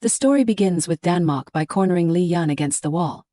The story begins with Danmok by cornering Li Yun against the wall.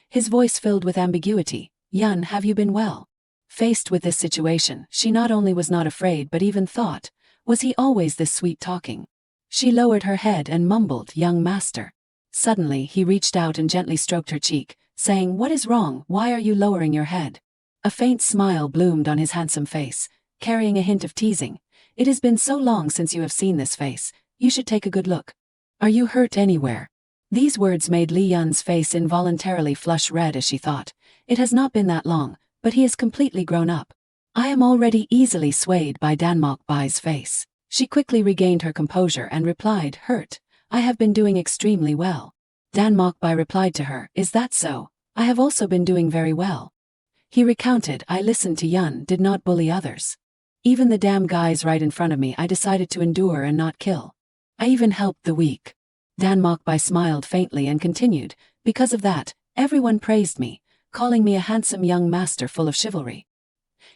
His voice filled with ambiguity. "Yun, have you been well?" Faced with this situation, she not only was not afraid but even thought, was he always this sweet-talking? She lowered her head and mumbled, "Young master." Suddenly he reached out and gently stroked her cheek, saying, "What is wrong? Why are you lowering your head?" A faint smile bloomed on his handsome face, carrying a hint of teasing. "It has been so long since you have seen this face, you should take a good look. Are you hurt anywhere?" These words made Li Yun's face involuntarily flush red as she thought, "It has not been that long, but he is completely grown up." "I am already easily swayed by Danmok Bai's face." She quickly regained her composure and replied, "Hurt? I have been doing extremely well." Danmok Bai replied to her, "Is that so? I have also been doing very well." He recounted, "I listened to Yun, did not bully others. Even the damn guys right in front of me I decided to endure and not kill. I even helped the weak." Danmok Bai smiled faintly and continued, "Because of that, everyone praised me, calling me a handsome young master full of chivalry."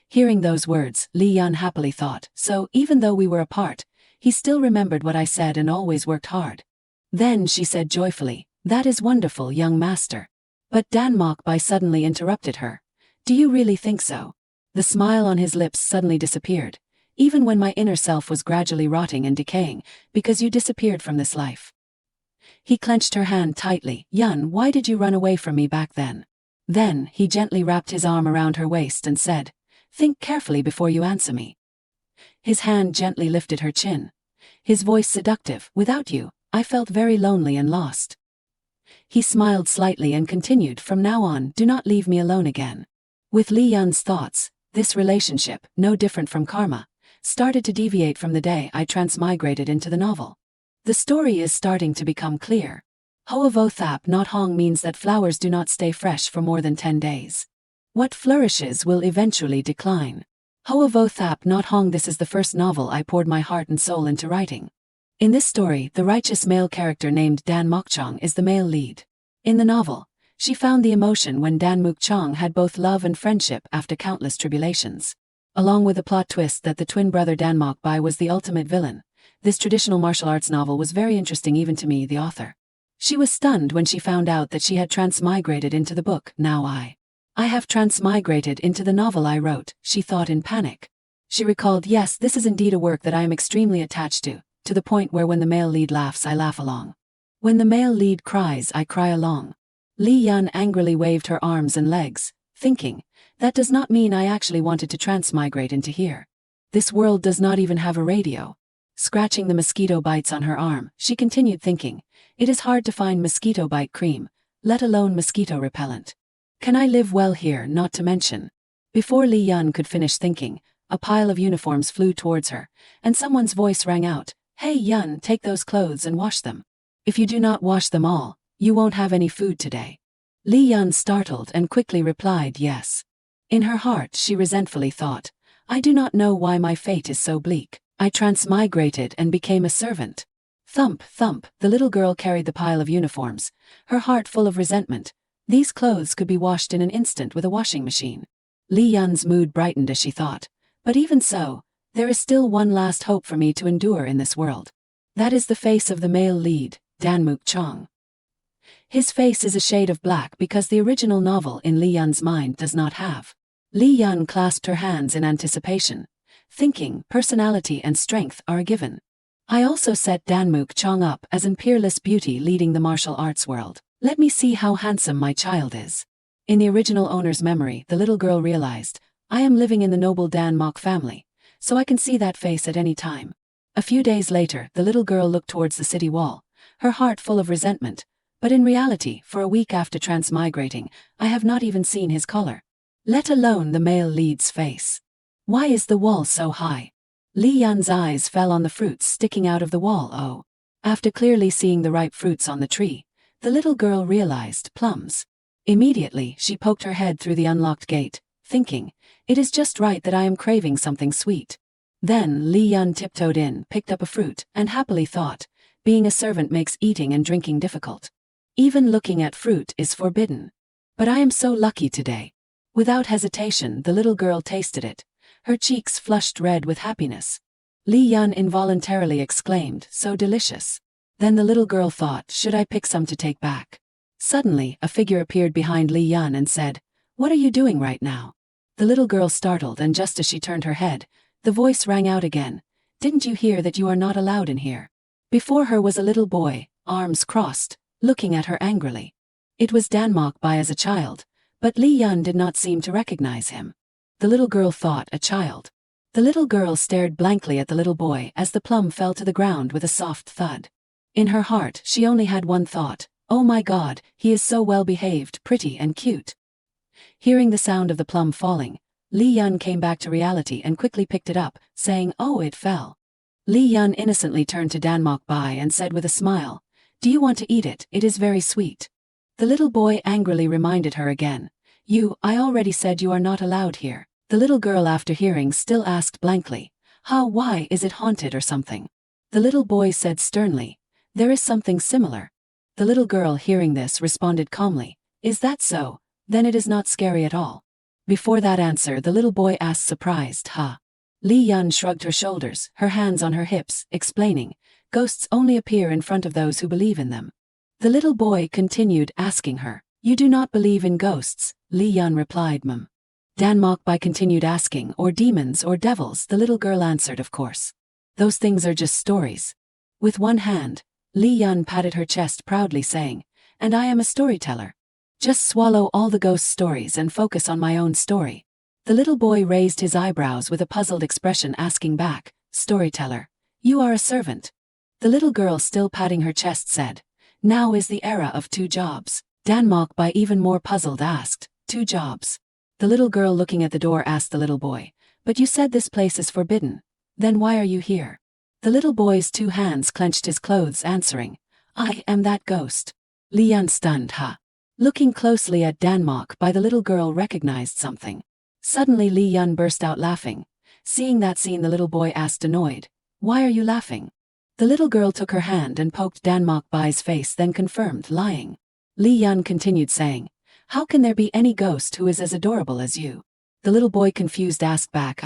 Hearing those words, Li Yun happily thought, "So, even though we were apart, he still remembered what I said and always worked hard." Then she said joyfully, "That is wonderful, young master." But Danmok Bai suddenly interrupted her. "Do you really think so?" The smile on his lips suddenly disappeared. "Even when my inner self was gradually rotting and decaying, because you disappeared from this life." He clenched her hand tightly. "Yun, why did you run away from me back then?" Then, he gently wrapped his arm around her waist and said, "Think carefully before you answer me." His hand gently lifted her chin. His voice seductive, "Without you, I felt very lonely and lost." He smiled slightly and continued, "From now on, do not leave me alone again." With Li Yun's thoughts, this relationship, no different from karma, started to deviate from the day I transmigrated into the novel. The story is starting to become clear. Hoa vo thap not hong means that flowers do not stay fresh for more than 10 days. What flourishes will eventually decline. Hoa vo thap not hong. This is the first novel I poured my heart and soul into writing. In this story, the righteous male character named Dan Mokchong is the male lead. In the novel, she found the emotion when Dan Mokchong had both love and friendship after countless tribulations. Along with the plot twist that the twin brother Danmok Bai was the ultimate villain, this traditional martial arts novel was very interesting even to me, the author. She was stunned when she found out that she had transmigrated into the book. "Now I have transmigrated into the novel I wrote," she thought in panic. She recalled, "Yes, this is indeed a work that I am extremely attached to the point where when the male lead laughs I laugh along. When the male lead cries I cry along." Li Yun angrily waved her arms and legs, thinking, "That does not mean I actually wanted to transmigrate into here. This world does not even have a radio." Scratching the mosquito bites on her arm, she continued thinking, "It is hard to find mosquito bite cream, let alone mosquito repellent. Can I live well here, not to mention?" Before Li Yun could finish thinking, a pile of uniforms flew towards her, and someone's voice rang out, "Hey Yun, take those clothes and wash them. If you do not wash them all, you won't have any food today." Li Yun startled and quickly replied, "Yes." In her heart she resentfully thought, "I do not know why my fate is so bleak. I transmigrated and became a servant." Thump, thump, the little girl carried the pile of uniforms, her heart full of resentment. These clothes could be washed in an instant with a washing machine. Li Yun's mood brightened as she thought, "But even so, there is still one last hope for me to endure in this world. That is the face of the male lead, Danmok Chong. His face is a shade of black because the original novel in Li Yun's mind does not have." Li Yun clasped her hands in anticipation, thinking personality and strength are a given. "I also set Danmok Chong up as an peerless beauty leading the martial arts world. Let me see how handsome my child is." In the original owner's memory, the little girl realized, "I am living in the noble Dan Mok family, so I can see that face at any time." A few days later, the little girl looked towards the city wall, her heart full of resentment. "But in reality, for a week after transmigrating, I have not even seen his color. Let alone the male lead's face. Why is the wall so high?" Li Yun's eyes fell on the fruits sticking out of the wall. Oh. After clearly seeing the ripe fruits on the tree, the little girl realized, plums. Immediately, she poked her head through the unlocked gate, thinking, "It is just right that I am craving something sweet." Then Li Yun tiptoed in, picked up a fruit, and happily thought, "Being a servant makes eating and drinking difficult. Even looking at fruit is forbidden. But I am so lucky today." Without hesitation, the little girl tasted it. Her cheeks flushed red with happiness. Li Yun involuntarily exclaimed, "So delicious." Then the little girl thought, should I pick some to take back? Suddenly, a figure appeared behind Li Yan and said, what are you doing right now? The little girl startled, and just as she turned her head, the voice rang out again, didn't you hear that you are not allowed in here? Before her was a little boy, arms crossed, looking at her angrily. It was Danmok Bai as a child, but Li Yan did not seem to recognize him. The little girl thought, a child. The little girl stared blankly at the little boy as the plum fell to the ground with a soft thud. In her heart, she only had one thought, oh my God, he is so well behaved, pretty and cute. Hearing the sound of the plum falling, Li Yan came back to reality and quickly picked it up, saying, oh, it fell. Li Yan innocently turned to Danmok Bai and said with a smile, do you want to eat it? It is very sweet. The little boy angrily reminded her again, I already said you are not allowed here. The little girl, after hearing, still asked blankly, why is it haunted or something? The little boy said sternly, there is something similar. The little girl, hearing this, responded calmly, is that so? Then it is not scary at all. Before that answer, the little boy asked surprised, Li Yan shrugged her shoulders, her hands on her hips, explaining, ghosts only appear in front of those who believe in them. The little boy continued, asking her, you do not believe in ghosts? Li Yan replied, Danmok Bai continued asking, or demons or devils? The little girl answered, of course. Those things are just stories. With one hand, Li Yan patted her chest proudly, saying, and I am a storyteller. Just swallow all the ghost stories and focus on my own story. The little boy raised his eyebrows with a puzzled expression, asking back, storyteller, you are a servant. The little girl, still patting her chest, said, now is the era of 2 jobs. Danmok Bai, even more puzzled, asked, 2 jobs? The little girl, looking at the door, asked the little boy, but you said this place is forbidden. Then why are you here? The little boy's 2 hands clenched his clothes, answering, I am that ghost. Li Yan stunned, Looking closely at Danmok Bai, the little girl recognized something. Suddenly Li Yan burst out laughing. Seeing that scene, the little boy asked, annoyed, why are you laughing? The little girl took her hand and poked Danmok Bai's face, then confirmed, lying. Li Yan continued, saying, how can there be any ghost who is as adorable as you? The little boy, confused, asked back,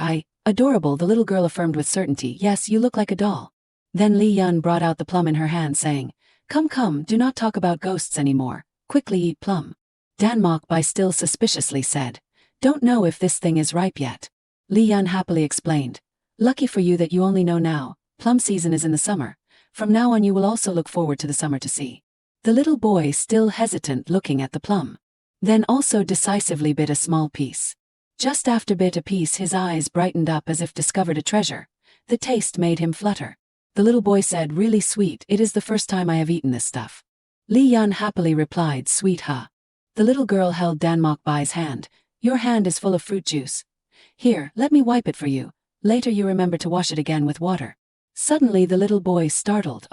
adorable? The little girl affirmed with certainty, yes, you look like a doll. Then Li Yan brought out the plum in her hand, saying, come, do not talk about ghosts anymore. Quickly eat plum. Danmok Bai still suspiciously said, don't know if this thing is ripe yet. Li Yan happily explained, lucky for you that you only know now, plum season is in the summer. From now on you will also look forward to the summer to see. The little boy, still hesitant, looking at the plum, then also decisively bit a small piece. Just after bit a piece, his eyes brightened up as if discovered a treasure. The taste made him flutter. The little boy said, really sweet, it is the first time I have eaten this stuff. Li Yan happily replied, sweet, The little girl held Danmok Bai's hand, your hand is full of fruit juice. Here, let me wipe it for you, later you remember to wash it again with water. Suddenly the little boy startled,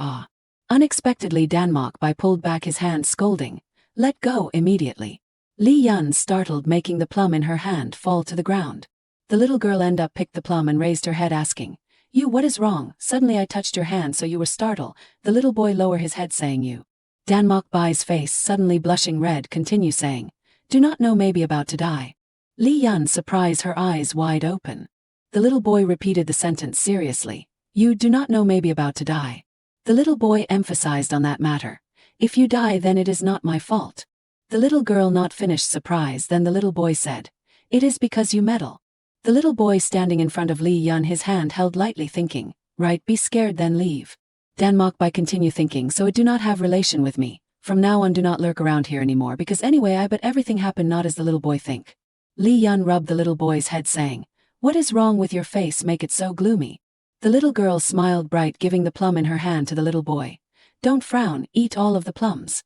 Unexpectedly Danmok Bai pulled back his hand, scolding, let go immediately. Li Yan startled, making the plum in her hand fall to the ground. The little girl ended up picked the plum and raised her head, asking, what is wrong? Suddenly I touched your hand, so you were startled. The little boy lower his head, saying, you. Danmok Bai's face suddenly blushing red, continue saying, do not know, maybe about to die. Li Yan surprised, her eyes wide open. The little boy repeated the sentence seriously, you do not know, maybe about to die. The little boy emphasized on that matter, if you die then it is not my fault. The little girl not finished surprise, then the little boy said, it is because you meddle. The little boy standing in front of Li Yan, his hand held lightly, thinking, right, be scared then leave. Danmok Bai continue thinking, so it do not have relation with me. From now on do not lurk around here anymore, because anyway I bet everything happened not as the little boy think. Li Yan rubbed the little boy's head, saying, what is wrong with your face, make it so gloomy? The little girl smiled bright, giving the plum in her hand to the little boy. Don't frown, eat all of the plums.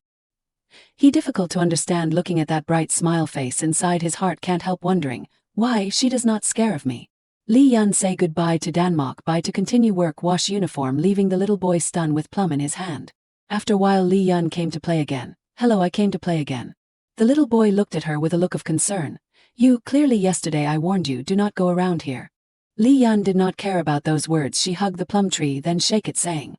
He difficult to understand, looking at that bright smile face, inside his heart can't help wondering, why she does not scare of me. Li Yan say goodbye to Danmok Bai to continue work, wash uniform, leaving the little boy stunned with plum in his hand. After a while Li Yan came to play again. Hello, I came to play again. The little boy looked at her with a look of concern. You, clearly yesterday I warned you, do not go around here. Li Yan did not care about those words. She hugged the plum tree, then shake it, saying,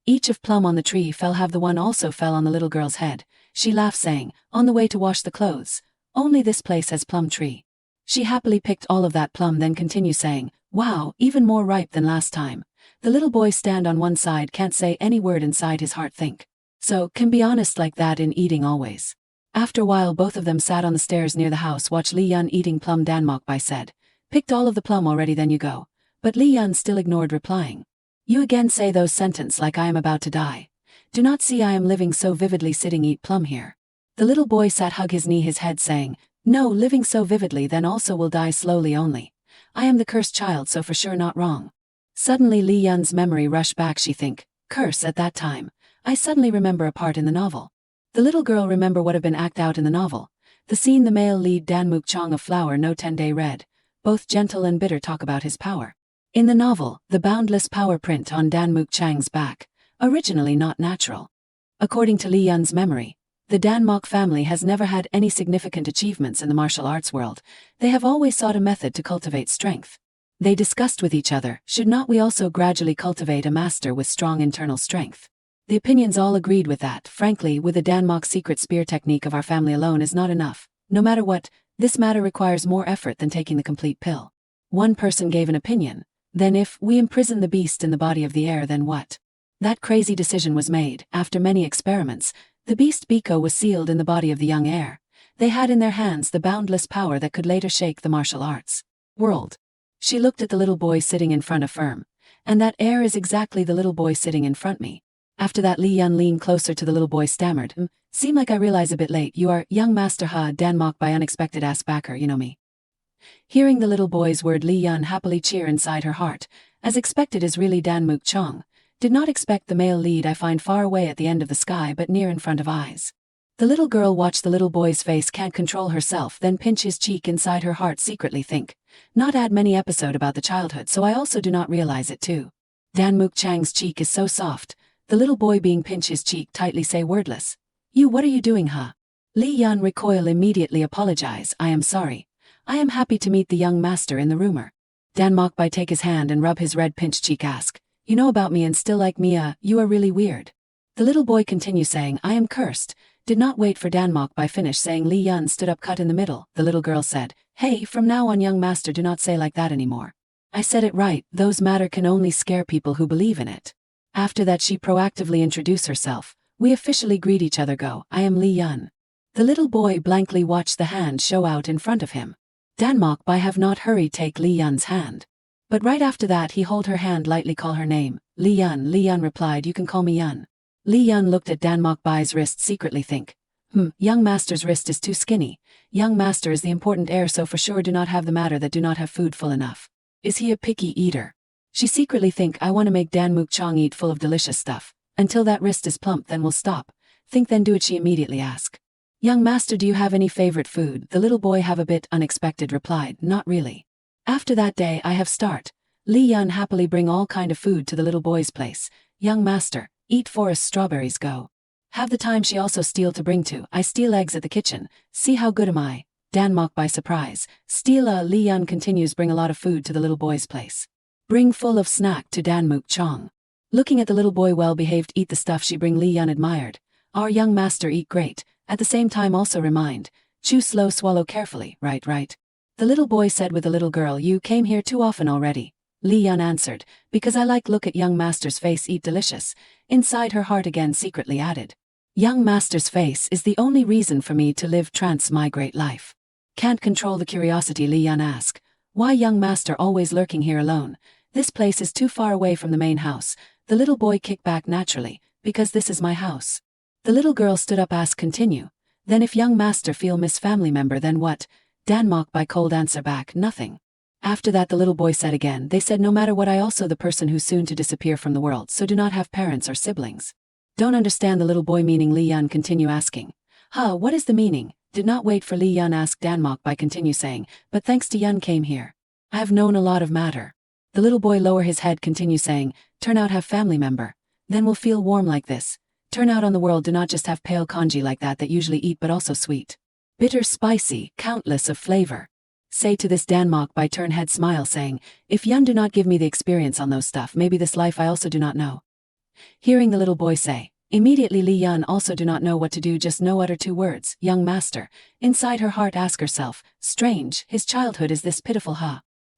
Each of plum on the tree fell, have the one also fell on the little girl's head. She laughed, saying, on the way to wash the clothes. Only this place has plum tree. She happily picked all of that plum, then continued saying, wow, even more ripe than last time. The little boy stand on one side can't say any word inside his heart think. So, can be honest like that in eating always. After a while both of them sat on the stairs near the house watch Li Yun eating plum. Dan Mokbai said, "Picked all of the plum already then you go." But Li Yun still ignored replying. "You again say those sentence like I am about to die. Do not see I am living so vividly sitting eat plum here." The little boy sat hug his knee his head saying, "No, living so vividly then also will die slowly only. I am the cursed child so for sure not wrong." Suddenly Li Yun's memory rushed back she think, "Curse at that time. I suddenly remember a part in the novel." The little girl remember what have been act out in the novel. The scene the male lead Dan Mook Chong of Flower No 10-Day read, both gentle and bitter talk about his power. In the novel, the boundless power print on Dan Mook Chang's back, originally not natural. According to Li Yun's memory, the Dan Mok family has never had any significant achievements in the martial arts world. They have always sought a method to cultivate strength. They discussed with each other, should not we also gradually cultivate a master with strong internal strength? The opinions all agreed with that. Frankly, with the Dan Mok secret spear technique of our family alone is not enough. No matter what, this matter requires more effort than taking the complete pill. One person gave an opinion. Then if we imprison the beast in the body of the air then what? That crazy decision was made. After many experiments, the beast Biko was sealed in the body of the young heir. They had in their hands the boundless power that could later shake the martial arts world. She looked at the little boy sitting in front of firm. And that heir is exactly the little boy sitting in front me. After that Li Yun leaned closer to the little boy stammered, "Seem like I realize a bit late, you are young master Ha." Dan Mok by unexpected asked backer, "You know me?" Hearing the little boy's word Li Yun happily cheer inside her heart, as expected is really Dan Mook Chong. Did not expect the male lead I find far away at the end of the sky but near in front of eyes. The little girl watched the little boy's face can't control herself then pinch his cheek inside her heart secretly think, not add many episode about the childhood so I also do not realize it too. Dan Mook Chang's cheek is so soft. The little boy being pinch his cheek tightly say wordless. "You what are you doing huh?" Li Yun recoil immediately apologize. "I am sorry. I am happy to meet the young master in the rumor." Dan Mok by take his hand and rub his red pinched cheek ask, "You know about me and still like me you are really weird." The little boy continue saying, "I am cursed." Did not wait for Dan Mok by finish saying Li Yun stood up cut in the middle. The little girl said, "Hey, from now on young master do not say like that anymore. I said it right, those matter can only scare people who believe in it." After that she proactively introduced herself. We officially greet each other go, "I am Li Yun." The little boy blankly watched the hand show out in front of him. Dan Mok by have not hurried take Li Yun's hand. But right after that he hold her hand lightly call her name, Li Yun. Li Yun replied, "You can call me Yun." Li Yun looked at Dan Mok bai's wrist secretly think, young master's wrist is too skinny. Young master is the important heir so for sure do not have the matter that do not have food full enough. Is he a picky eater? She secretly think I want to make Dan Mook Chong eat full of delicious stuff. Until that wrist is plump then we'll stop. Think then do it she immediately ask. "Young master do you have any favorite food?" The little boy have a bit unexpected replied, "Not really. After that day I have start." Li Yun happily bring all kind of food to the little boy's place. "Young master, eat forest strawberries go." Have the time she also steal to bring to. "I steal eggs at the kitchen. See how good am I?" Dan Mok by surprise. Steal Li Yun continues bring a lot of food to the little boy's place. Bring full of snack to Dan Mook Chong. Looking at the little boy well behaved eat the stuff she bring Li Yun admired. "Our young master eat great." At the same time also remind. "Chew slow swallow carefully, right. The little boy said with the little girl, "You came here too often already." Li Yun answered, "Because I like look at young master's face eat delicious." Inside her heart again secretly added. "Young master's face is the only reason for me to live transmigrate life." Can't control the curiosity Li Yun ask. "Why young master always lurking here alone? This place is too far away from the main house." The little boy kicked back naturally, "Because this is my house." The little girl stood up asked continue. "Then if young master feel miss family member then what?" Dan Mok by cold answer back, "Nothing." After that the little boy said again, "They said no matter what I also the person who's soon to disappear from the world so do not have parents or siblings." Don't understand the little boy meaning Li Yun continue asking. What is the meaning?" Did not wait for Li Yun ask Dan Mok by continue saying, "But thanks to Yun came here. I have known a lot of matter." The little boy lower his head continue saying, "Turn out have family member. Then we'll feel warm like this. Turn out on the world do not just have pale congee like that usually eat but also sweet. Bitter spicy, countless of flavor." Say to this Dan Mok by turn head smile saying, "If Yun do not give me the experience on those stuff maybe this life I also do not know." Hearing the little boy say, immediately Li Yun also do not know what to do just no utter two words, "Young master." Inside her heart ask herself, strange, his childhood is this pitiful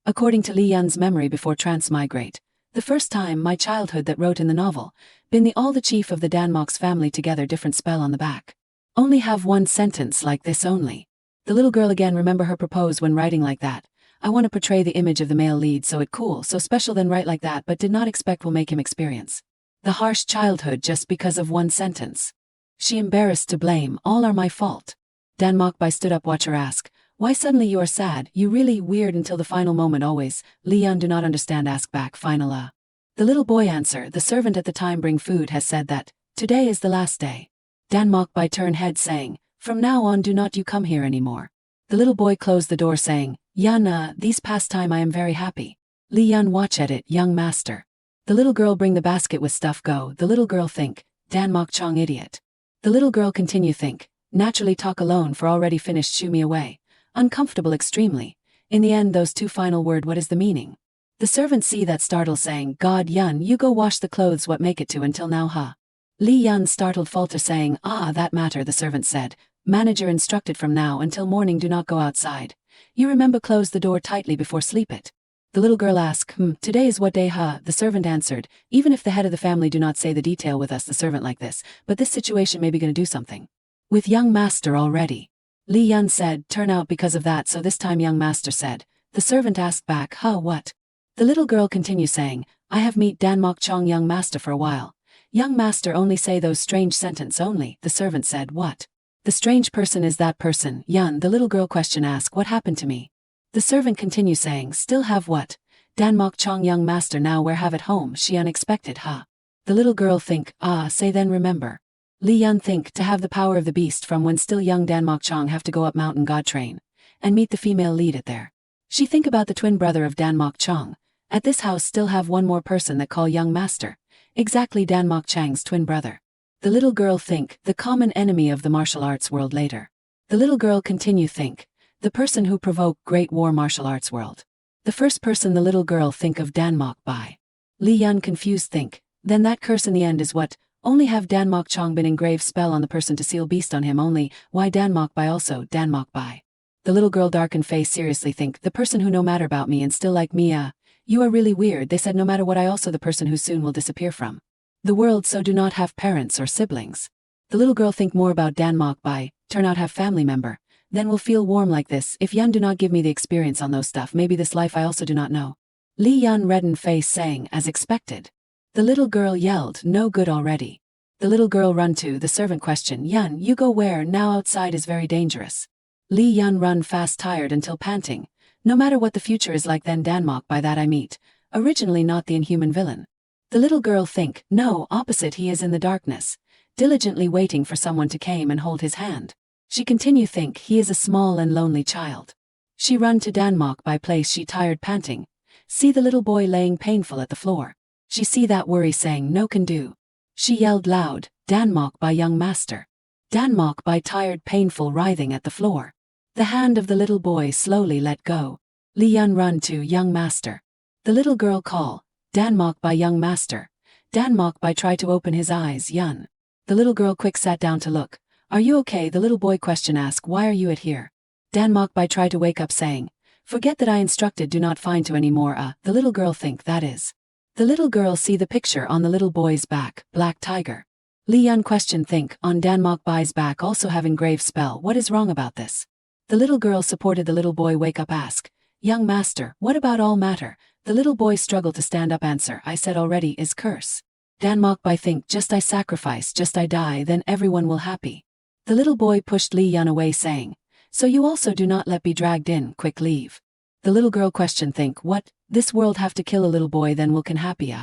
According to Li Yun's memory before Transmigrate, The first time my childhood that wrote in the novel, been the all the chief of the Danmark's family together different spell on the back. Only have one sentence like this only. The little girl again remember her propose when writing like that. I want to portray the image of the male lead so it cool so special then write like that but did not expect will make him experience the harsh childhood just because of one sentence. She embarrassed to blame, all are my fault. Danmark by stood up watch her ask, why suddenly you are sad, you really weird until the final moment always, Leon do not understand ask back final The little boy answer, the servant at the time bring food has said that, today is the last day. Danmark by turn head saying, from now on do not you come here anymore. The little boy closed the door saying, Yan these past time I am very happy. Li Yan watch at it, young master. The little girl bring the basket with stuff go, the little girl think, Danmark Chong idiot. The little girl continue think, naturally talk alone for already finished shoo me away. Uncomfortable extremely. In the end those two final word what is the meaning? The servant see that startle saying, God Yun you go wash the clothes what make it to until now huh? Li Yun startled falter saying, that matter the servant said, manager instructed from now until morning do not go outside. You remember close the door tightly before sleep it. The little girl asked, today is what day huh? The servant answered, even if the head of the family do not say the detail with us the servant like this, but this situation may be gonna do something. With young master already. Li Yun said, turn out because of that so this time young master said. The servant asked back, what? The little girl continued saying, I have meet Danmark Chong young master for a while. Young master only say those strange sentence only, the servant said, what? The strange person is that person, Yun, the little girl question ask, what happened to me? The servant continue saying, still have what? Danmark Chong young master now where have at home, she unexpected, huh? The little girl think, say then remember. Li Yun think, to have the power of the beast from when still young Danmark Chong have to go up mountain god train, and meet the female lead at there. She think about the twin brother of Danmark Chong, at this house still have one more person that call young master, exactly Danmark Chang's twin brother. The little girl think, the common enemy of the martial arts world later. The little girl continue think, the person who provoked great war martial arts world. The first person the little girl think of Danmark by. Li Yun confused think, then that curse in the end is what, only have Danmark Chong been engraved spell on the person to seal beast on him only, why Danmark by also, Danmark by. The little girl darkened face seriously think, the person who no matter about me and still like me you are really weird they said no matter what I also the person who soon will disappear from the world so do not have parents or siblings. The little girl think more about Danmark by, turn out have family member. Then will feel warm like this, if Yun do not give me the experience on those stuff maybe this life I also do not know. Li Yun reddened face saying, as expected. The little girl yelled, no good already. The little girl run to the servant question, Yun you go where now outside is very dangerous. Li Yun run fast tired until panting, no matter what the future is like then Danmark by that I meet, originally not the inhuman villain. The little girl think, no opposite he is in the darkness, diligently waiting for someone to came and hold his hand. She continue think he is a small and lonely child. She run to Danmark by place she tired panting, see the little boy laying painful at the floor. She see that worry saying no can do. She yelled loud, Danmark by young master. Danmark by tired painful writhing at the floor. The hand of the little boy slowly let go. Li Yun run to young master. The little girl call, Danmark by young master. Danmark by try to open his eyes, Yun. The little girl quick sat down to look. Are you okay? The little boy question ask, why are you at here? Danmark by try to wake up saying, forget that I instructed do not find to any more the little girl think that is. The little girl see the picture on the little boy's back, black tiger. Li Yun question think, on Danmark bai's back also have engraved spell, what is wrong about this? The little girl supported the little boy wake up ask, young master, what about all matter? The little boy struggled to stand up answer, I said already is curse. Danmark by think, just I sacrifice, just I die, then everyone will happy. The little boy pushed Li Yun away saying, so you also do not let be dragged in, quick leave. The little girl question think, what, this world have to kill a little boy then will can happy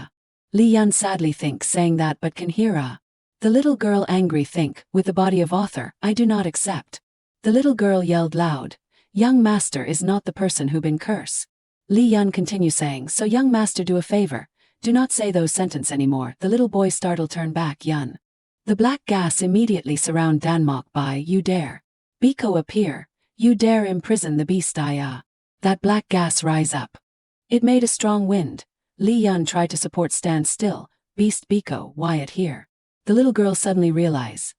Li Yun sadly think saying that but can hear The little girl angry think, with the body of author, I do not accept. The little girl yelled loud, young master is not the person who been curse. Li Yun continue saying, so young master do a favor, do not say those sentence anymore. The little boy startled turn back Yun. The black gas immediately surround Danmark by, you dare. Biko appear, you dare imprison the beast That black gas rise up. It made a strong wind. Li Yun tried to support stand still, beast Biko, Wyatt here. The little girl suddenly realize,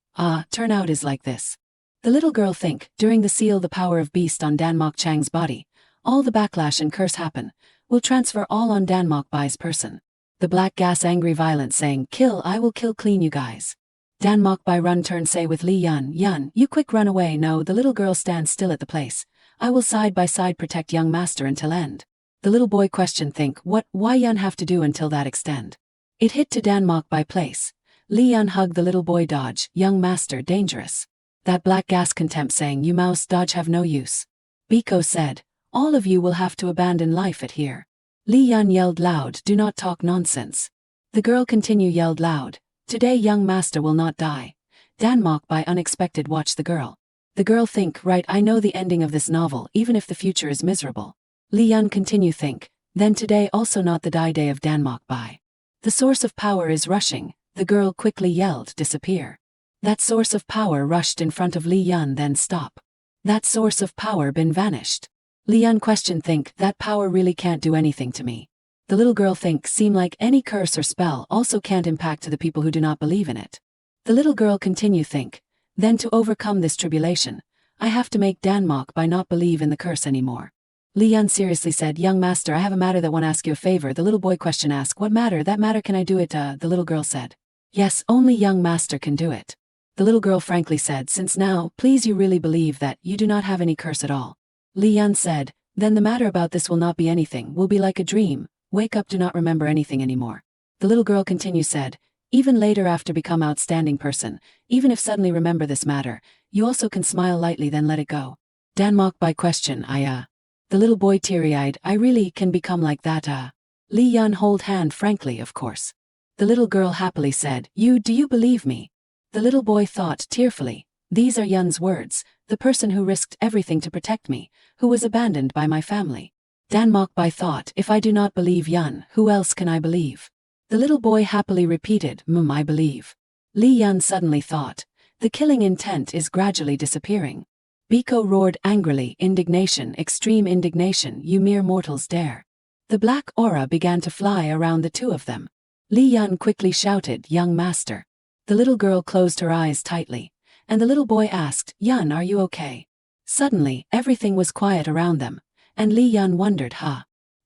turn out is like this. The little girl think, during the seal the power of beast on Danmark Chang's body, all the backlash and curse happen, will transfer all on Danmark bai's person. The black gas angry violent saying, kill, I will kill clean you guys. Danmok by run turn say with Li Yun, Yun, you quick run away. No, the little girl stands still at the place. I will side by side protect young master until end. The little boy question think, what, why Yun have to do until that extend? It hit to Danmok by place. Li Yun hug the little boy dodge, young master dangerous. That black gas contempt saying, you mouse dodge have no use. Biko said, all of you will have to abandon life at here. Li Yun yelled loud, do not talk nonsense. The girl continue yelled loud, today young master will not die. Danmok by unexpected watch the girl. The girl think, right, I know the ending of this novel even if the future is miserable. Li Yun continue think, then today also not the die day of Danmok by. The source of power is rushing, the girl quickly yelled, disappear. That source of power rushed in front of Li Yun then stop. That source of power been vanished. Li Yun question think, that power really can't do anything to me. The little girl think, seem like any curse or spell also can't impact to the people who do not believe in it. The little girl continue think, then to overcome this tribulation, I have to make Danmok by not believe in the curse anymore. Li Yun seriously said, young master, I have a matter that want to ask you a favor. The little boy question ask, what matter? That matter can I do it? The little girl said, yes, only young master can do it. The little girl frankly said, since now, please you really believe that you do not have any curse at all. Li Yun said, then the matter about this will not be anything, will be like a dream, wake up do not remember anything anymore. The little girl continue said, even later after become outstanding person, even if suddenly remember this matter, you also can smile lightly then let it go. Danmok by question, The little boy teary-eyed, I really can become like that Li Yun hold hand frankly of course. The little girl happily said, do you believe me? The little boy thought tearfully, these are Yun's words, the person who risked everything to protect me, who was abandoned by my family. Danmok by thought, if I do not believe Yun, who else can I believe? The little boy happily repeated, I believe. Li Yun suddenly thought, the killing intent is gradually disappearing. Biko roared angrily, indignation, extreme indignation, you mere mortals dare. The black aura began to fly around the two of them. Li Yun quickly shouted, young master. The little girl closed her eyes tightly, and the little boy asked, Yun, are you okay? Suddenly, everything was quiet around them, and Li Yun wondered,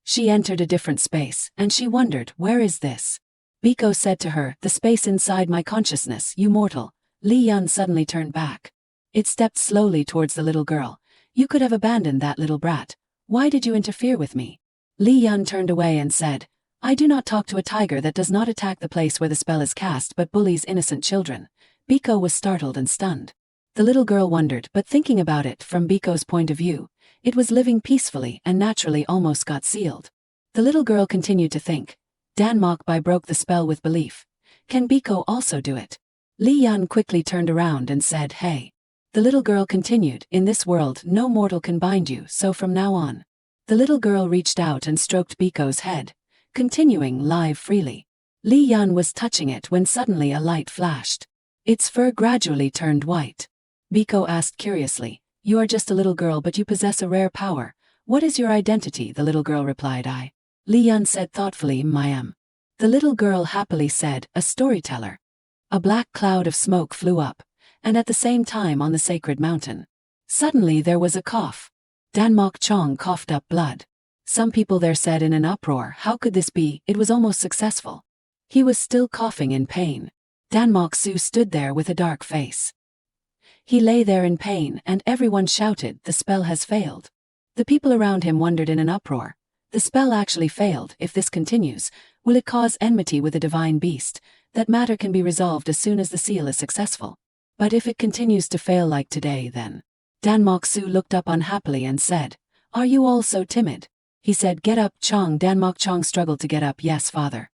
She entered a different space, and she wondered, where is this? Biko said to her, the space inside my consciousness, you mortal. Li Yun suddenly turned back. It stepped slowly towards the little girl. You could have abandoned that little brat. Why did you interfere with me? Li Yun turned away and said, I do not talk to a tiger that does not attack the place where the spell is cast but bullies innocent children. Biko was startled and stunned. The little girl wondered, but thinking about it from Biko's point of view, it was living peacefully and naturally almost got sealed. The little girl continued to think, Danmok by broke the spell with belief. Can Biko also do it? Li Yun quickly turned around and said, hey. The little girl continued, in this world no mortal can bind you, so from now on. The little girl reached out and stroked Biko's head, continuing live freely. Li Yun was touching it when suddenly a light flashed. Its fur gradually turned white. Biko asked curiously, you are just a little girl but you possess a rare power. What is your identity? The little girl replied, I. Li Yun said thoughtfully, I am. The little girl happily said, a storyteller. A black cloud of smoke flew up, and at the same time on the sacred mountain. Suddenly there was a cough. Danmok Chong coughed up blood. Some people there said in an uproar, how could this be? It was almost successful. He was still coughing in pain. Danmok Su stood there with a dark face. He lay there in pain and everyone shouted, the spell has failed. The people around him wondered in an uproar. The spell actually failed. If this continues, will it cause enmity with the divine beast? That matter can be resolved as soon as the seal is successful. But if it continues to fail like today then. Danmok Su looked up unhappily and said, are you all so timid? He said, get up, Chong. Danmok Chong struggled to get up. Yes, father.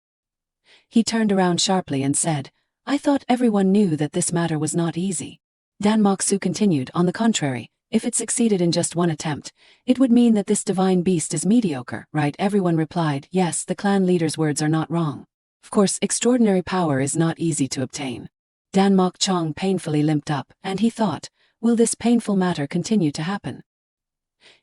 He turned around sharply and said, I thought everyone knew that this matter was not easy. Danmok Su continued, on the contrary, if it succeeded in just one attempt, it would mean that this divine beast is mediocre, right? Everyone replied, yes, the clan leader's words are not wrong. Of course, extraordinary power is not easy to obtain. Danmok Chong painfully limped up, and he thought, will this painful matter continue to happen?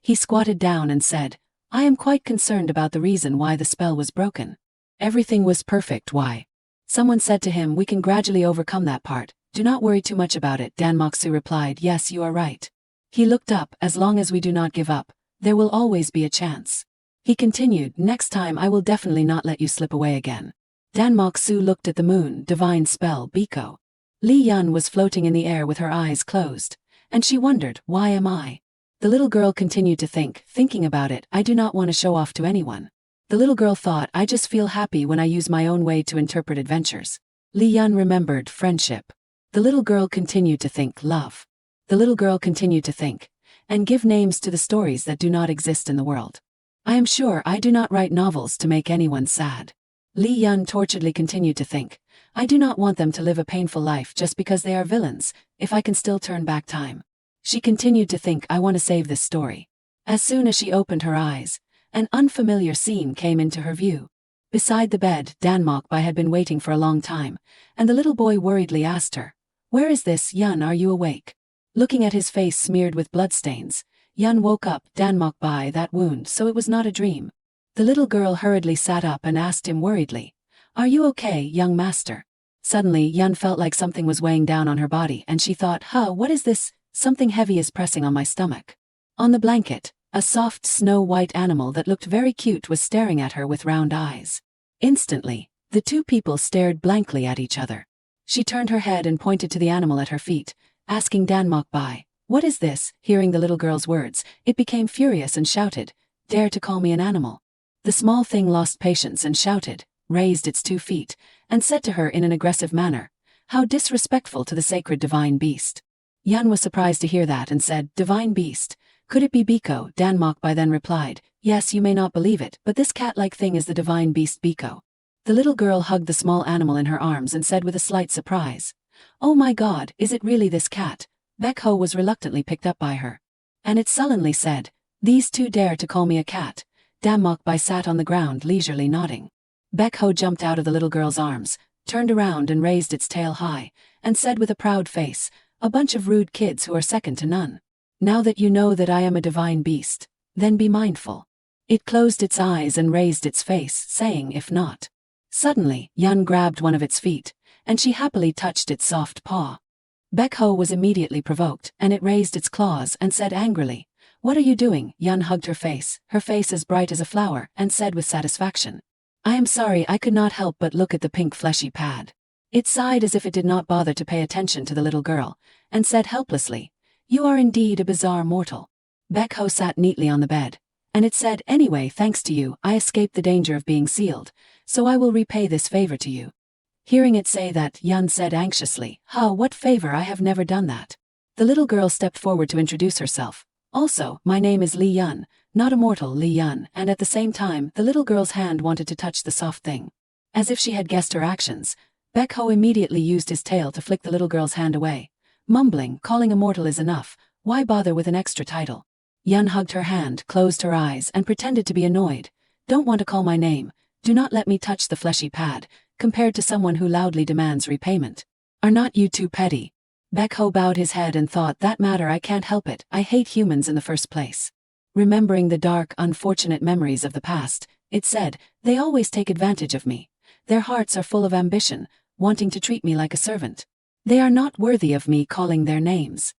He squatted down and said, I am quite concerned about the reason why the spell was broken. Everything was perfect, why? Someone said to him, we can gradually overcome that part, do not worry too much about it. Danmok Su replied, yes, you are right. He looked up, as long as we do not give up, there will always be a chance. He continued, next time I will definitely not let you slip away again. Dan Mok-su looked at the moon, divine spell, Biko. Li Yun was floating in the air with her eyes closed, and she wondered, why am I? The little girl continued to think, thinking about it, I do not want to show off to anyone. The little girl thought, I just feel happy when I use my own way to interpret adventures. Li Yun remembered friendship. The little girl continued to think, love. The little girl continued to think, and give names to the stories that do not exist in the world. I am sure I do not write novels to make anyone sad. Li Yun torturedly continued to think, I do not want them to live a painful life just because they are villains, if I can still turn back time. She continued to think, I want to save this story. As soon as she opened her eyes, an unfamiliar scene came into her view. Beside the bed, Dan Mok-bai had been waiting for a long time, and the little boy worriedly asked her, Where is this, Yun, are you awake? Looking at his face smeared with bloodstains, Yun woke up, Dan Mok-bai, that wound, so it was not a dream. The little girl hurriedly sat up and asked him worriedly, Are you okay, young master? Suddenly, Yun felt like something was weighing down on her body and she thought, what is this? Something heavy is pressing on my stomach. On the blanket, a soft snow-white animal that looked very cute was staring at her with round eyes. Instantly, the two people stared blankly at each other. She turned her head and pointed to the animal at her feet, asking Dan Mok-bai, What is this? Hearing the little girl's words, it became furious and shouted, Dare to call me an animal? The small thing lost patience and shouted, raised its 2 feet, and said to her in an aggressive manner, How disrespectful to the sacred divine beast. Yun was surprised to hear that and said, Divine beast? Could it be Biko? Dan Mok-bai then replied, Yes, you may not believe it, but this cat-like thing is the divine beast Biko. The little girl hugged the small animal in her arms and said with a slight surprise, Oh my God, is it really this cat? Baek-ho was reluctantly picked up by her. And it sullenly said, These two dare to call me a cat. Dan Mok-bai sat on the ground leisurely nodding. Baek-ho jumped out of the little girl's arms, turned around and raised its tail high, and said with a proud face, A bunch of rude kids who are second to none. Now that you know that I am a divine beast, then be mindful. It closed its eyes and raised its face, saying, If not. Suddenly, Yun grabbed one of its feet, and she happily touched its soft paw. Baek-ho was immediately provoked, and it raised its claws and said angrily, What are you doing? Yun hugged her face as bright as a flower, and said with satisfaction, I am sorry, I could not help but look at the pink fleshy pad. It sighed as if it did not bother to pay attention to the little girl, and said helplessly, You are indeed a bizarre mortal. Baek-ho sat neatly on the bed, and it said, Anyway, thanks to you, I escaped the danger of being sealed, so I will repay this favor to you. Hearing it say that, Yun said anxiously, What favor? I have never done that. The little girl stepped forward to introduce herself. Also, my name is Li Yun, not a mortal, Li Yun, and at the same time, the little girl's hand wanted to touch the soft thing. As if she had guessed her actions, Baek-ho immediately used his tail to flick the little girl's hand away, mumbling, Calling a mortal is enough, why bother with an extra title? Yun hugged her hand, closed her eyes, and pretended to be annoyed. Don't want to call my name, do not let me touch the fleshy pad, compared to someone who loudly demands repayment. Are not you too petty? Baek-ho bowed his head and thought, That matter I can't help it, I hate humans in the first place. Remembering the dark, unfortunate memories of the past, it said, They always take advantage of me. Their hearts are full of ambition, wanting to treat me like a servant. They are not worthy of me calling their names.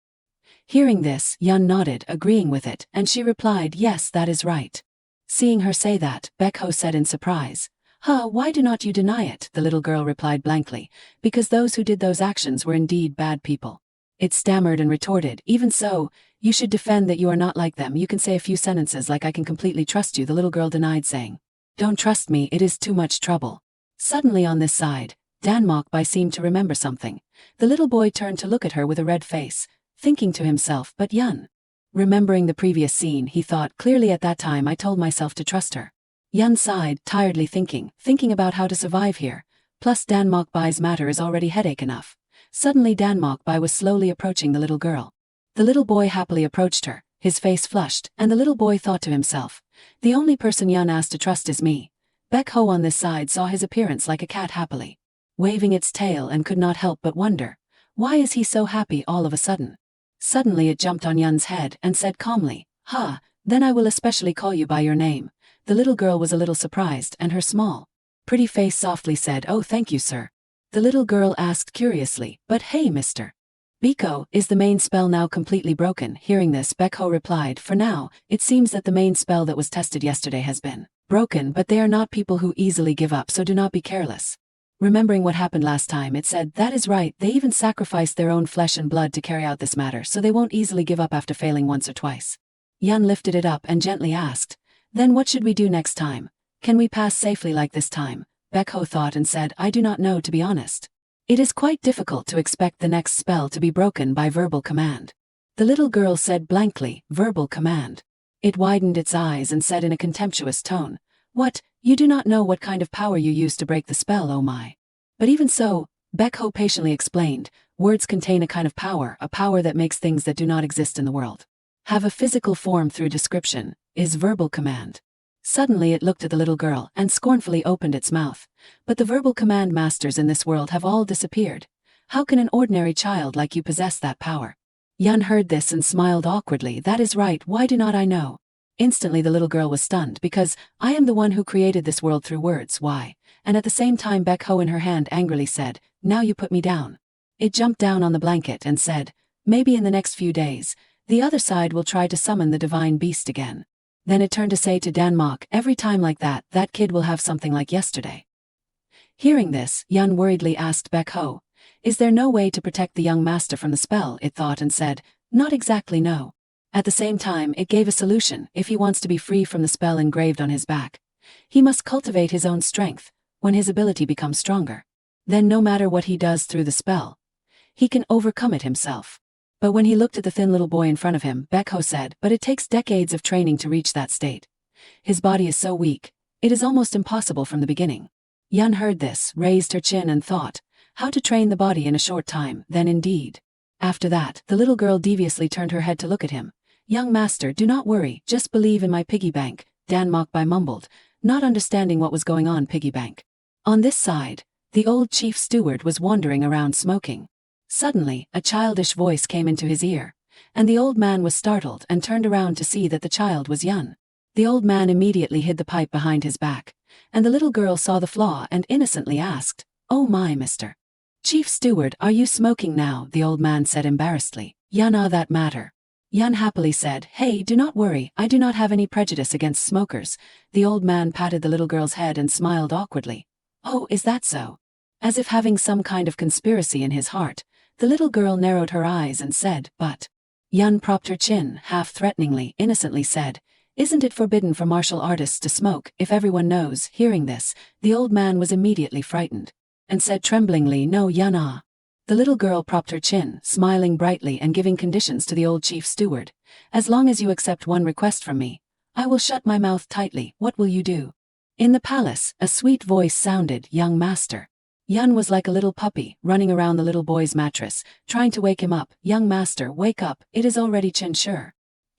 Hearing this, Yun nodded, agreeing with it, and she replied, Yes, that is right. Seeing her say that, Baek-ho said in surprise, Why do not you deny it? The little girl replied blankly, Because those who did those actions were indeed bad people. It stammered and retorted, Even so, you should defend that you are not like them. You can say a few sentences like I can completely trust you. The little girl denied, saying, Don't trust me, it is too much trouble. Suddenly on this side, Dan Mok-bai seemed to remember something. The little boy turned to look at her with a red face, thinking to himself, But Yun. Remembering the previous scene, he thought, Clearly at that time I told myself to trust her. Yun sighed, tiredly thinking about how to survive here. Plus Dan Mok-bai's matter is already headache enough. Suddenly Dan Mok-bai was slowly approaching the little girl. The little boy happily approached her, his face flushed, and the little boy thought to himself, The only person Yun asked to trust is me. Baek-ho on this side saw his appearance like a cat happily waving its tail and could not help but wonder, why is he so happy all of a sudden? Suddenly it jumped on Yun's head and said calmly, Then I will especially call you by your name. The little girl was a little surprised and her small, pretty face softly said, Oh, thank you, sir. The little girl asked curiously, But hey, Mr. Biko, is the main spell now completely broken? Hearing this, Baek-ho replied, For now, it seems that the main spell that was tested yesterday has been broken, but they are not people who easily give up, so do not be careless. Remembering what happened last time, it said, that is right, they even sacrificed their own flesh and blood to carry out this matter, so they won't easily give up after failing once or twice. Yun lifted it up and gently asked, then what should we do next time? Can we pass safely like this time? Baekho thought and said, I do not know, to be honest. It is quite difficult to expect the next spell to be broken by verbal command. The little girl said blankly, verbal command. It widened its eyes and said in a contemptuous tone, what, you do not know what kind of power you use to break the spell, oh my. But even so, Baekho patiently explained, words contain a kind of power, a power that makes things that do not exist in the world have a physical form through description, is verbal command. Suddenly it looked at the little girl and scornfully opened its mouth. But the verbal command masters in this world have all disappeared. How can an ordinary child like you possess that power? Yun heard this and smiled awkwardly. That is right, why do not I know? Instantly the little girl was stunned because, I am the one who created this world through words, why? And at the same time Baekho in her hand angrily said, now you put me down. It jumped down on the blanket and said, maybe in the next few days, the other side will try to summon the divine beast again. Then it turned to say to Danmok, every time like that, that kid will have something like yesterday. Hearing this, Yun worriedly asked Baekho, is there no way to protect the young master from the spell? It thought and said, not exactly, no. At the same time, it gave a solution. If he wants to be free from the spell engraved on his back, he must cultivate his own strength. When his ability becomes stronger, then no matter what he does through the spell, he can overcome it himself. But when he looked at the thin little boy in front of him, Baekho said, but it takes decades of training to reach that state. His body is so weak, it is almost impossible from the beginning. Yun heard this, raised her chin and thought, how to train the body in a short time, then indeed. After that, the little girl deviously turned her head to look at him. Young master, do not worry, just believe in my piggy bank, Danmok mumbled, not understanding what was going on. Piggy bank. On this side, the old chief steward was wandering around smoking. Suddenly, a childish voice came into his ear, and the old man was startled and turned around to see that the child was Yun. The old man immediately hid the pipe behind his back, and the little girl saw the flaw and innocently asked, oh my, Mr. Chief Steward, are you smoking now? The old man said embarrassedly. Yun, that matter. Yun happily said, hey, do not worry, I do not have any prejudice against smokers. The old man patted the little girl's head and smiled awkwardly. Oh, is that so? As if having some kind of conspiracy in his heart, the little girl narrowed her eyes and said, but. Yun propped her chin, half threateningly, innocently said, isn't it forbidden for martial artists to smoke if everyone knows? Hearing this, the old man was immediately frightened, and said tremblingly, no, Yun, ah. The little girl propped her chin, smiling brightly and giving conditions to the old chief steward. As long as you accept one request from me, I will shut my mouth tightly. What will you do? In the palace, a sweet voice sounded, young master. Yun was like a little puppy, running around the little boy's mattress, trying to wake him up. Young master, wake up, it is already Chen.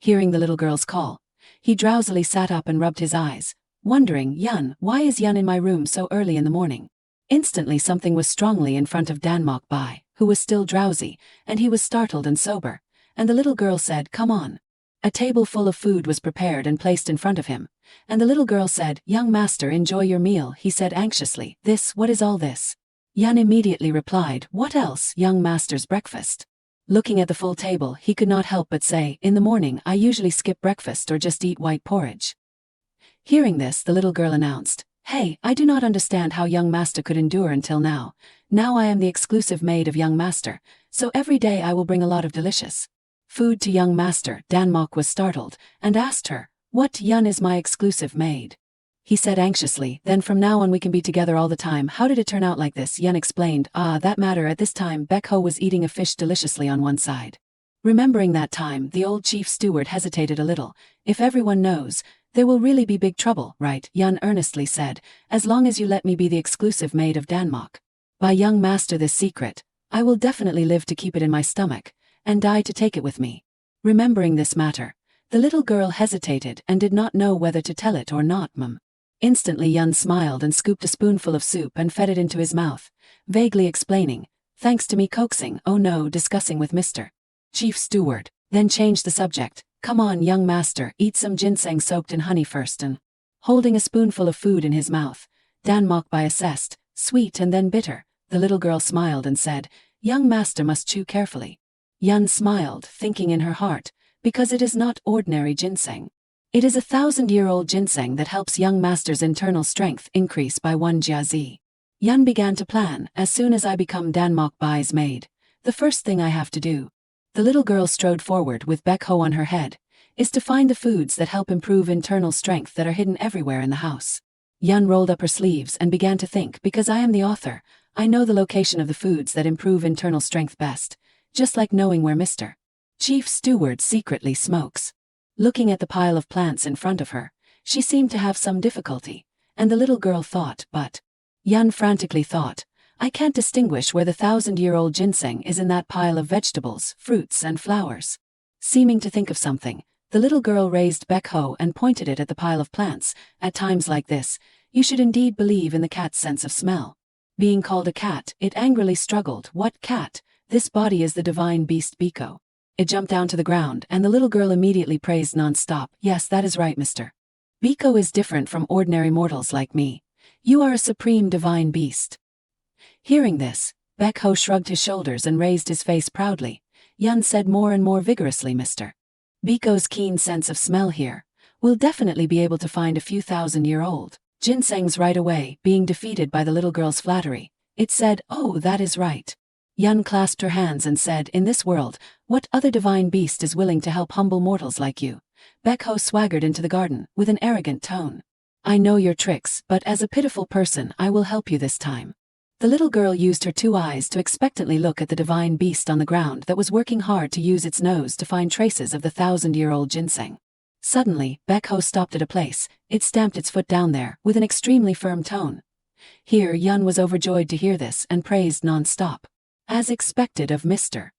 Hearing the little girl's call, he drowsily sat up and rubbed his eyes, wondering, Yun, why is Yun in my room so early in the morning? Instantly something was strongly in front of Danmok Bai, who was still drowsy, and he was startled and sober, and the little girl said, come on. A table full of food was prepared and placed in front of him, and the little girl said, young master, enjoy your meal. He said anxiously, what is all this? Yun immediately replied, what else? Young master's breakfast. Looking at the full table, he could not help but say, in the morning I usually skip breakfast or just eat white porridge. Hearing this, the little girl announced, hey, I do not understand how young master could endure until now. Now I am the exclusive maid of young master, so every day I will bring a lot of delicious food to young master. Danmok was startled, and asked her, what? Yun is my exclusive maid. He said anxiously, then from now on we can be together all the time. How did it turn out like this? Yun explained, that matter. At this time Baekho was eating a fish deliciously on one side. Remembering that time, the old chief steward hesitated a little. If everyone knows, there will really be big trouble, right? Yun earnestly said, as long as you let me be the exclusive maid of Danmok. By young master this secret, I will definitely live to keep it in my stomach, and die to take it with me. Remembering this matter, the little girl hesitated and did not know whether to tell it or not. Instantly Yun smiled and scooped a spoonful of soup and fed it into his mouth, vaguely explaining, thanks to me coaxing, oh no, discussing with Mr. Chief Steward, then changed the subject. Come on, young master, eat some ginseng soaked in honey first. And holding a spoonful of food in his mouth, Danmok Bai assessed, sweet and then bitter. The little girl smiled and said, young master must chew carefully. Yun smiled, thinking in her heart, because it is not ordinary ginseng. It is 1,000-year-old ginseng that helps young master's internal strength increase by 1 jiazi. Yun began to plan, as soon as I become Danmok Bai's maid. The first thing I have to do. The little girl strode forward with Baekho on her head, is to find the foods that help improve internal strength that are hidden everywhere in the house. Yun rolled up her sleeves and began to think, because I am the author, I know the location of the foods that improve internal strength best, just like knowing where Mr. Chief Steward secretly smokes. Looking at the pile of plants in front of her, she seemed to have some difficulty, and the little girl thought, but Yun frantically thought, I can't distinguish where the 1,000-year-old ginseng is in that pile of vegetables, fruits and flowers. Seeming to think of something, the little girl raised Baekho and pointed it at the pile of plants. At times like this, you should indeed believe in the cat's sense of smell. Being called a cat, it angrily struggled. What cat? This body is the divine beast Biko. It jumped down to the ground and the little girl immediately praised non-stop. Yes, that is right, Mr. Biko is different from ordinary mortals like me. You are a supreme divine beast. Hearing this, Baekho shrugged his shoulders and raised his face proudly. Yun said more and more vigorously, Mr. Biko's keen sense of smell here will definitely be able to find a few 1,000-year-old ginsengs right away. Being defeated by the little girl's flattery, it said, oh, that is right. Yun clasped her hands and said, in this world, what other divine beast is willing to help humble mortals like you? Baekho swaggered into the garden with an arrogant tone. I know your tricks, but as a pitiful person I will help you this time. The little girl used her 2 eyes to expectantly look at the divine beast on the ground that was working hard to use its nose to find traces of the 1,000-year-old ginseng. Suddenly, Baekho stopped at a place. It stamped its foot down there with an extremely firm tone. Here Yun was overjoyed to hear this and praised non-stop. As expected of Mr.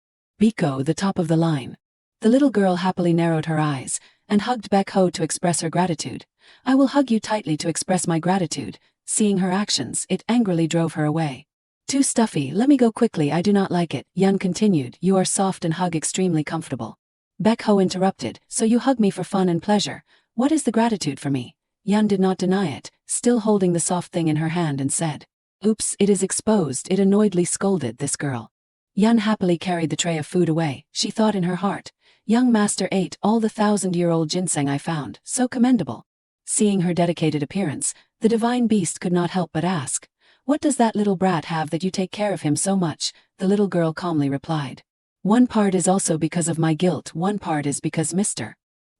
Biko, the top of the line. The little girl happily narrowed her eyes and hugged Baekho to express her gratitude. I will hug you tightly to express my gratitude. Seeing her actions, it angrily drove her away. Too stuffy, let me go quickly, I do not like it. Yun continued, you are soft and hug extremely comfortable. Baekho interrupted, so you hug me for fun and pleasure. What is the gratitude for me? Yun did not deny it, still holding the soft thing in her hand and said, oops, it is exposed. It annoyedly scolded this girl. Yun happily carried the tray of food away. She thought in her heart, young master ate all the 1,000-year-old ginseng I found, so commendable. Seeing her dedicated appearance, the divine beast could not help but ask, what does that little brat have that you take care of him so much? The little girl calmly replied, one part is also because of my guilt, one part is because Mr.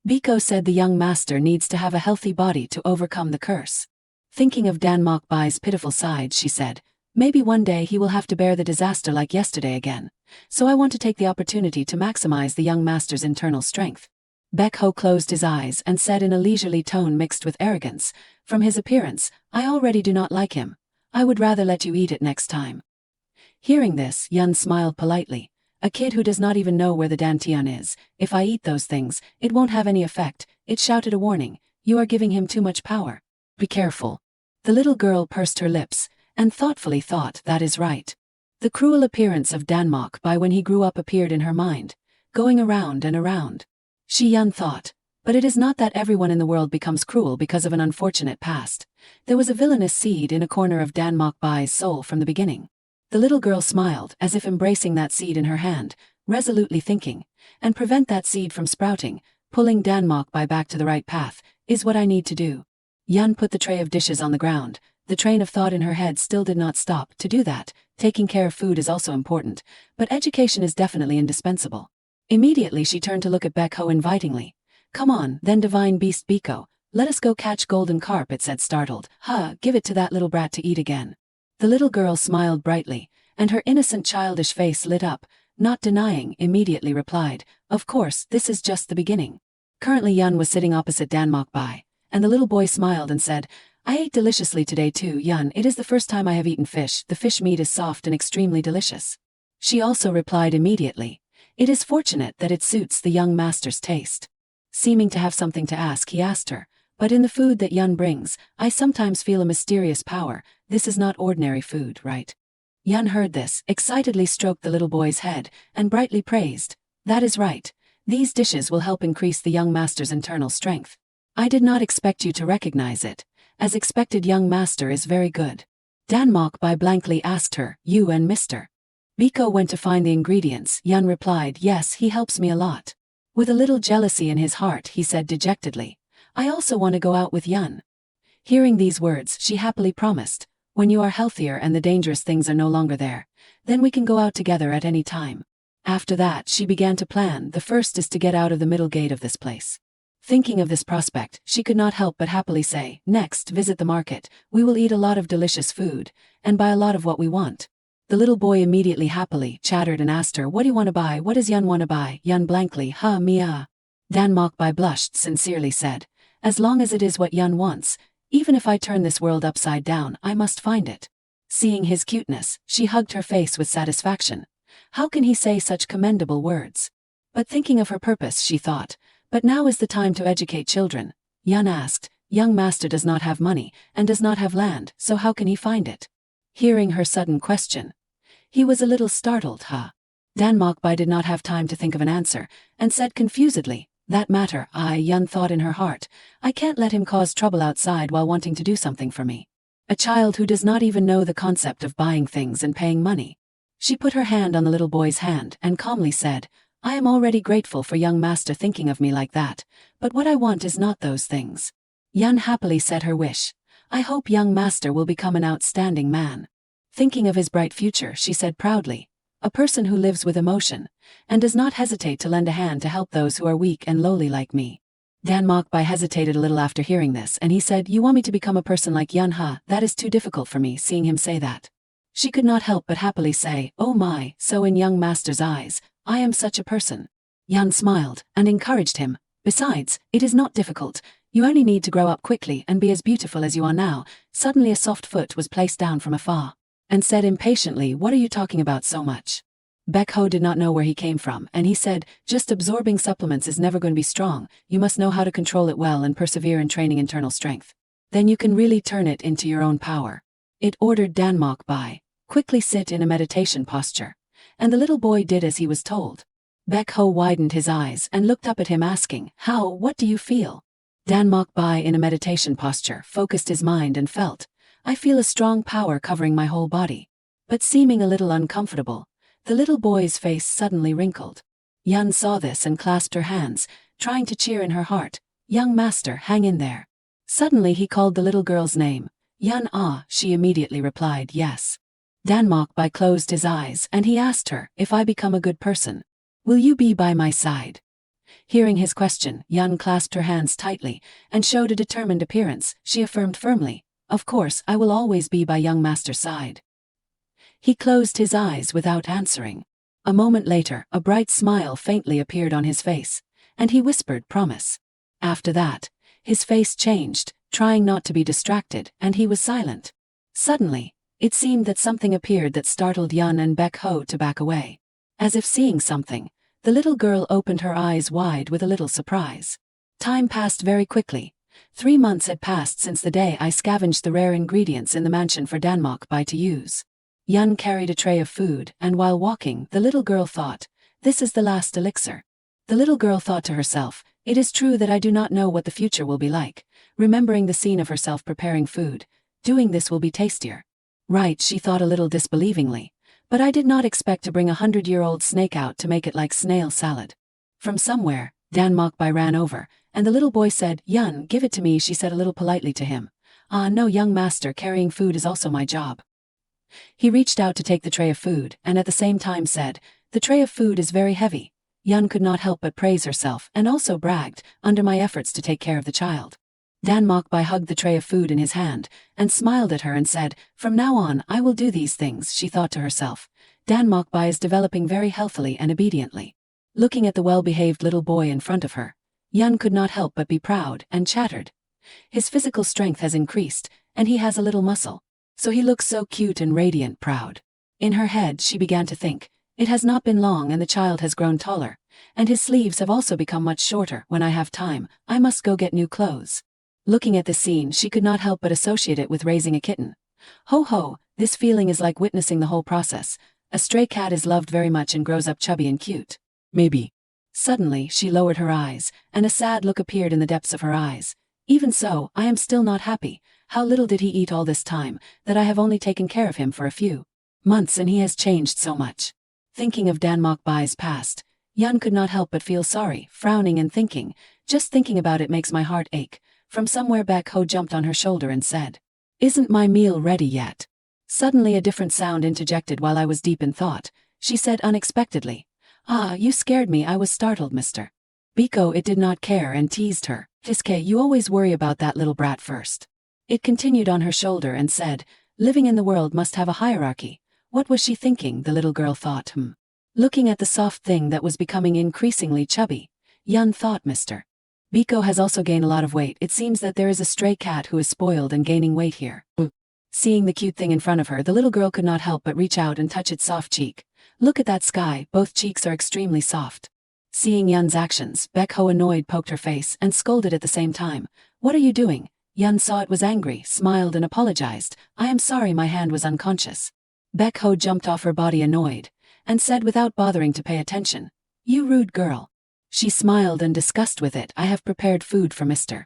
Biko said the young master needs to have a healthy body to overcome the curse. Thinking of Danmok Bai's pitiful side, she said, maybe one day he will have to bear the disaster like yesterday again, so I want to take the opportunity to maximize the young master's internal strength. Baekho closed his eyes and said in a leisurely tone mixed with arrogance, from his appearance, I already do not like him. I would rather let you eat it next time. Hearing this, Yun smiled politely. A kid who does not even know where the dantian is. If I eat those things, it won't have any effect. It shouted a warning. You are giving him too much power. Be careful. The little girl pursed her lips and thoughtfully thought, that is right. The cruel appearance of Danmok Bai when he grew up appeared in her mind, going around and around. Yun thought, but it is not that everyone in the world becomes cruel because of an unfortunate past. There was a villainous seed in a corner of Danmok Bai's soul from the beginning. The little girl smiled as if embracing that seed in her hand, resolutely thinking, and prevent that seed from sprouting, pulling Danmok Bai back to the right path, is what I need to do. Yun put the tray of dishes on the ground. The train of thought in her head still did not stop. To do that, taking care of food is also important, but education is definitely indispensable. Immediately she turned to look at Baekho invitingly. Come on, then divine beast Biko, let us go catch golden carp, it said startled. Give it to that little brat to eat again. The little girl smiled brightly, and her innocent childish face lit up, not denying, immediately replied, of course, this is just the beginning. Currently Yun was sitting opposite Danmok Bai, and the little boy smiled and said, I ate deliciously today too, Yun, it is the first time I have eaten fish. The fish meat is soft and extremely delicious. She also replied immediately, it is fortunate that it suits the young master's taste. Seeming to have something to ask, he asked her, but in the food that Yun brings, I sometimes feel a mysterious power. This is not ordinary food, right? Yun heard this, excitedly stroked the little boy's head, and brightly praised, that is right. These dishes will help increase the young master's internal strength. I did not expect you to recognize it. As expected, young master is very good. Danmok Bai blankly asked her, you and Mr. Biko went to find the ingredients. Yun replied, yes, he helps me a lot. With a little jealousy in his heart, he said dejectedly, I also want to go out with Yun. Hearing these words, she happily promised, When you are healthier and the dangerous things are no longer there, then we can go out together at any time. After that, she began to plan. The first is to get out of the middle gate of this place. Thinking of this prospect, she could not help but happily say, next, visit the market. We will eat a lot of delicious food, and buy a lot of what we want. The little boy immediately happily chattered and asked her, what do you want to buy? What does Yun want to buy? Yun blankly, Mia. Dan Mokbai blushed, sincerely said, as long as it is what Yun wants, even if I turn this world upside down, I must find it. Seeing his cuteness, she hugged her face with satisfaction. How can he say such commendable words? But thinking of her purpose, she thought, but now is the time to educate children. Yun asked, young master does not have money, and does not have land, so how can he find it? Hearing her sudden question, he was a little startled. Dan Mokbai did not have time to think of an answer, and said confusedly, that matter, Yun thought in her heart, I can't let him cause trouble outside while wanting to do something for me. A child who does not even know the concept of buying things and paying money. She put her hand on the little boy's hand and calmly said, I am already grateful for young master thinking of me like that, but what I want is not those things. Yun happily said her wish. I hope young master will become an outstanding man. Thinking of his bright future, she said proudly, a person who lives with emotion, and does not hesitate to lend a hand to help those who are weak and lowly like me. Dan Mokbai hesitated a little after hearing this, and he said, you want me to become a person like Yun? That is too difficult for me. Seeing him say that, she could not help but happily say, oh my, so in young master's eyes, I am such a person. Yun smiled and encouraged him. Besides, it is not difficult. You only need to grow up quickly and be as beautiful as you are now. Suddenly a soft foot was placed down from afar, and said impatiently, what are you talking about so much? Baek-ho did not know where he came from, and he said, just absorbing supplements is never going to be strong. You must know how to control it well and persevere in training internal strength. Then you can really turn it into your own power. It ordered Dan Mokbai, quickly sit in a meditation posture. And the little boy did as he was told. Baek-ho widened his eyes and looked up at him asking, what do you feel? Dan Mokbai in a meditation posture focused his mind and felt, I feel a strong power covering my whole body. But seeming a little uncomfortable, the little boy's face suddenly wrinkled. Yun saw this and clasped her hands, trying to cheer in her heart, young master, hang in there. Suddenly he called the little girl's name. Yun, she immediately replied, yes. Dan Mokbai closed his eyes and he asked her, if I become a good person, will you be by my side? Hearing his question, Yun clasped her hands tightly and showed a determined appearance. She affirmed firmly, of course, I will always be by young master's side. He closed his eyes without answering. A moment later, a bright smile faintly appeared on his face, and he whispered, promise. After that, his face changed, trying not to be distracted, and he was silent. Suddenly, it seemed that something appeared that startled Yun and Baek-ho to back away. As if seeing something, the little girl opened her eyes wide with a little surprise. Time passed very quickly. 3 months had passed since the day I scavenged the rare ingredients in the mansion for Dan Mokbai to use. Yun carried a tray of food, and while walking, the little girl thought, this is the last elixir. The little girl thought to herself, it is true that I do not know what the future will be like. Remembering the scene of herself preparing food, doing this will be tastier. Right, she thought a little disbelievingly, but I did not expect to bring 100-year-old snake out to make it like snail salad. From somewhere, Dan Mokbai ran over, and the little boy said, Yun, give it to me, she said a little politely to him. No, young master, carrying food is also my job. He reached out to take the tray of food, and at the same time said, the tray of food is very heavy. Yun could not help but praise herself and also bragged, under my efforts to take care of the child. Dan Mokbai hugged the tray of food in his hand, and smiled at her and said, from now on, I will do these things, she thought to herself. Dan Mokbai is developing very healthily and obediently. Looking at the well-behaved little boy in front of her, Yun could not help but be proud and chattered. His physical strength has increased, and he has a little muscle, so he looks so cute and radiant proud. In her head she began to think, it has not been long and the child has grown taller, and his sleeves have also become much shorter. When I have time, I must go get new clothes. Looking at the scene, she could not help but associate it with raising a kitten. Ho ho, this feeling is like witnessing the whole process. A stray cat is loved very much and grows up chubby and cute. Maybe. Suddenly, she lowered her eyes, and a sad look appeared in the depths of her eyes. Even so, I am still not happy. How little did he eat all this time, that I have only taken care of him for a few months and he has changed so much. Thinking of Dan Mokbai's past, Yun could not help but feel sorry, frowning and thinking, just thinking about it makes my heart ache. From somewhere Baek-ho jumped on her shoulder and said, Isn't my meal ready yet? Suddenly a different sound interjected while I was deep in thought. She said unexpectedly. Ah, you scared me, I was startled, Mr. Biko. It did not care and teased her. Hiske, you always worry about that little brat first. It continued on her shoulder and said, living in the world must have a hierarchy. What was she thinking, the little girl thought. Looking at the soft thing that was becoming increasingly chubby, Yun thought Mr. Biko has also gained a lot of weight. It seems that there is a stray cat who is spoiled and gaining weight here. Seeing the cute thing in front of her, the little girl could not help but reach out and touch its soft cheek. Look at that sky, both cheeks are extremely soft. Seeing Yun's actions, Baek-ho annoyed poked her face and scolded at the same time. What are you doing? Yun saw it was angry, smiled and apologized. I am sorry, my hand was unconscious. Baek-ho jumped off her body annoyed, and said without bothering to pay attention. You rude girl. She smiled and discussed with it. I have prepared food for Mr.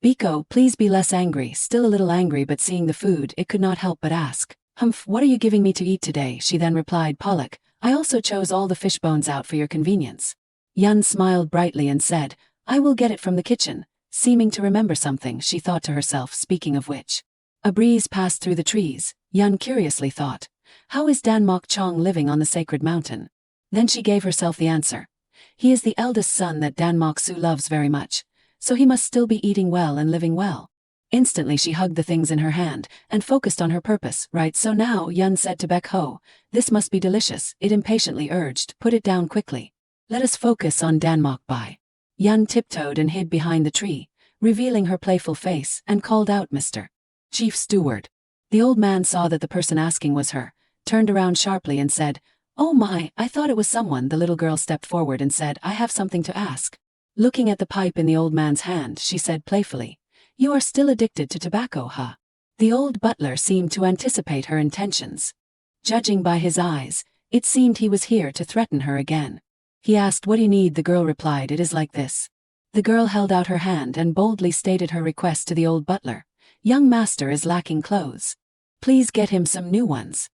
Biko, please be less angry. Still a little angry, but seeing the food, it could not help but ask. Humph, what are you giving me to eat today? She then replied, Pollock, I also chose all the fish bones out for your convenience. Yun smiled brightly and said, I will get it from the kitchen. Seeming to remember something, she thought to herself, speaking of which. A breeze passed through the trees. Yun curiously thought, how is Danmok Chong living on the sacred mountain? Then she gave herself the answer. He is the eldest son that Danmok Su loves very much, so he must still be eating well and living well. Instantly she hugged the things in her hand and focused on her purpose. Right, so now, Yun said to Baek-ho, this must be delicious. It impatiently urged, put it down quickly. Let us focus on Danmok Bai. Yun tiptoed and hid behind the tree, revealing her playful face, and called out, Mr. Chief Steward. The old man saw that the person asking was her, turned around sharply and said, oh my, I thought it was someone. The little girl stepped forward and said, I have something to ask. Looking at the pipe in the old man's hand, she said playfully, you are still addicted to tobacco, huh? The old butler seemed to anticipate her intentions. Judging by his eyes, it seemed he was here to threaten her again. He asked, what do you need? The girl replied, it is like this. The girl held out her hand and boldly stated her request to the old butler. Young master is lacking clothes. Please get him some new ones.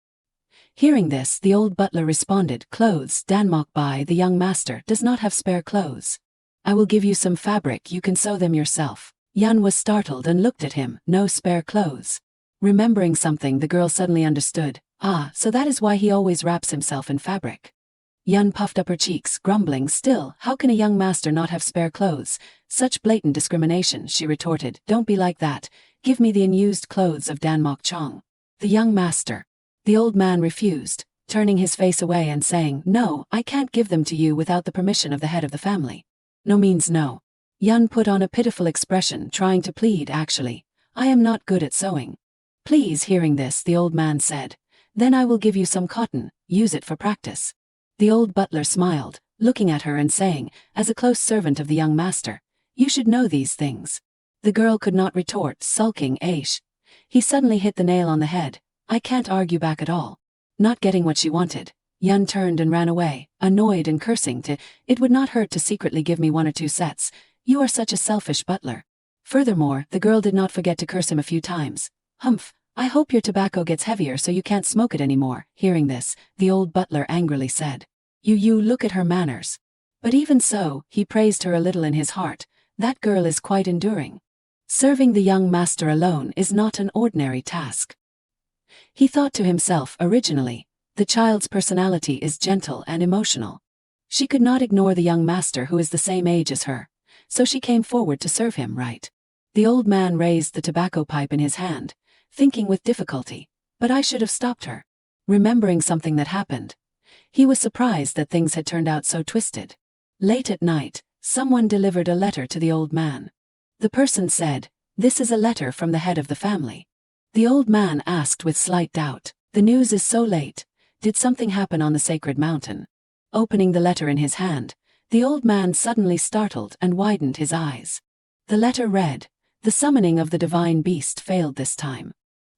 Hearing this, the old butler responded, clothes, Danmok Bai, the young master does not have spare clothes. I will give you some fabric, you can sew them yourself. Yun was startled and looked at him, no spare clothes. Remembering something, the girl suddenly understood, ah, so that is why he always wraps himself in fabric. Yun puffed up her cheeks, grumbling, still, how can a young master not have spare clothes? Such blatant discrimination, she retorted, don't be like that, give me the unused clothes of Danmok Chong. The young master. The old man refused, turning his face away and saying, no, I can't give them to you without the permission of the head of the family. No means no. Yun put on a pitiful expression, trying to plead, actually, I am not good at sewing. Please, hearing this, the old man said, then I will give you some cotton, use it for practice. The old butler smiled, looking at her and saying, as a close servant of the young master, you should know these things. The girl could not retort, sulking, Aish. He suddenly hit the nail on the head. I can't argue back at all. Not getting what she wanted, Yun turned and ran away, annoyed and cursing it would not hurt to secretly give me 1 or 2 sets. You are such a selfish butler. Furthermore, the girl did not forget to curse him a few times. Humph, I hope your tobacco gets heavier so you can't smoke it anymore. Hearing this, the old butler angrily said, You look at her manners. But even so, he praised her a little in his heart. That girl is quite enduring. Serving the young master alone is not an ordinary task. He thought to himself originally, the child's personality is gentle and emotional. She could not ignore the young master who is the same age as her, so she came forward to serve him right. The old man raised the tobacco pipe in his hand, thinking with difficulty, but I should have stopped her. Remembering something that happened, he was surprised that things had turned out so twisted. Late at night, someone delivered a letter to the old man. The person said, this is a letter from the head of the family. The old man asked with slight doubt, the news is so late, did something happen on the sacred mountain? Opening the letter in his hand, the old man suddenly startled and widened his eyes. The letter read, the summoning of the divine beast failed this time.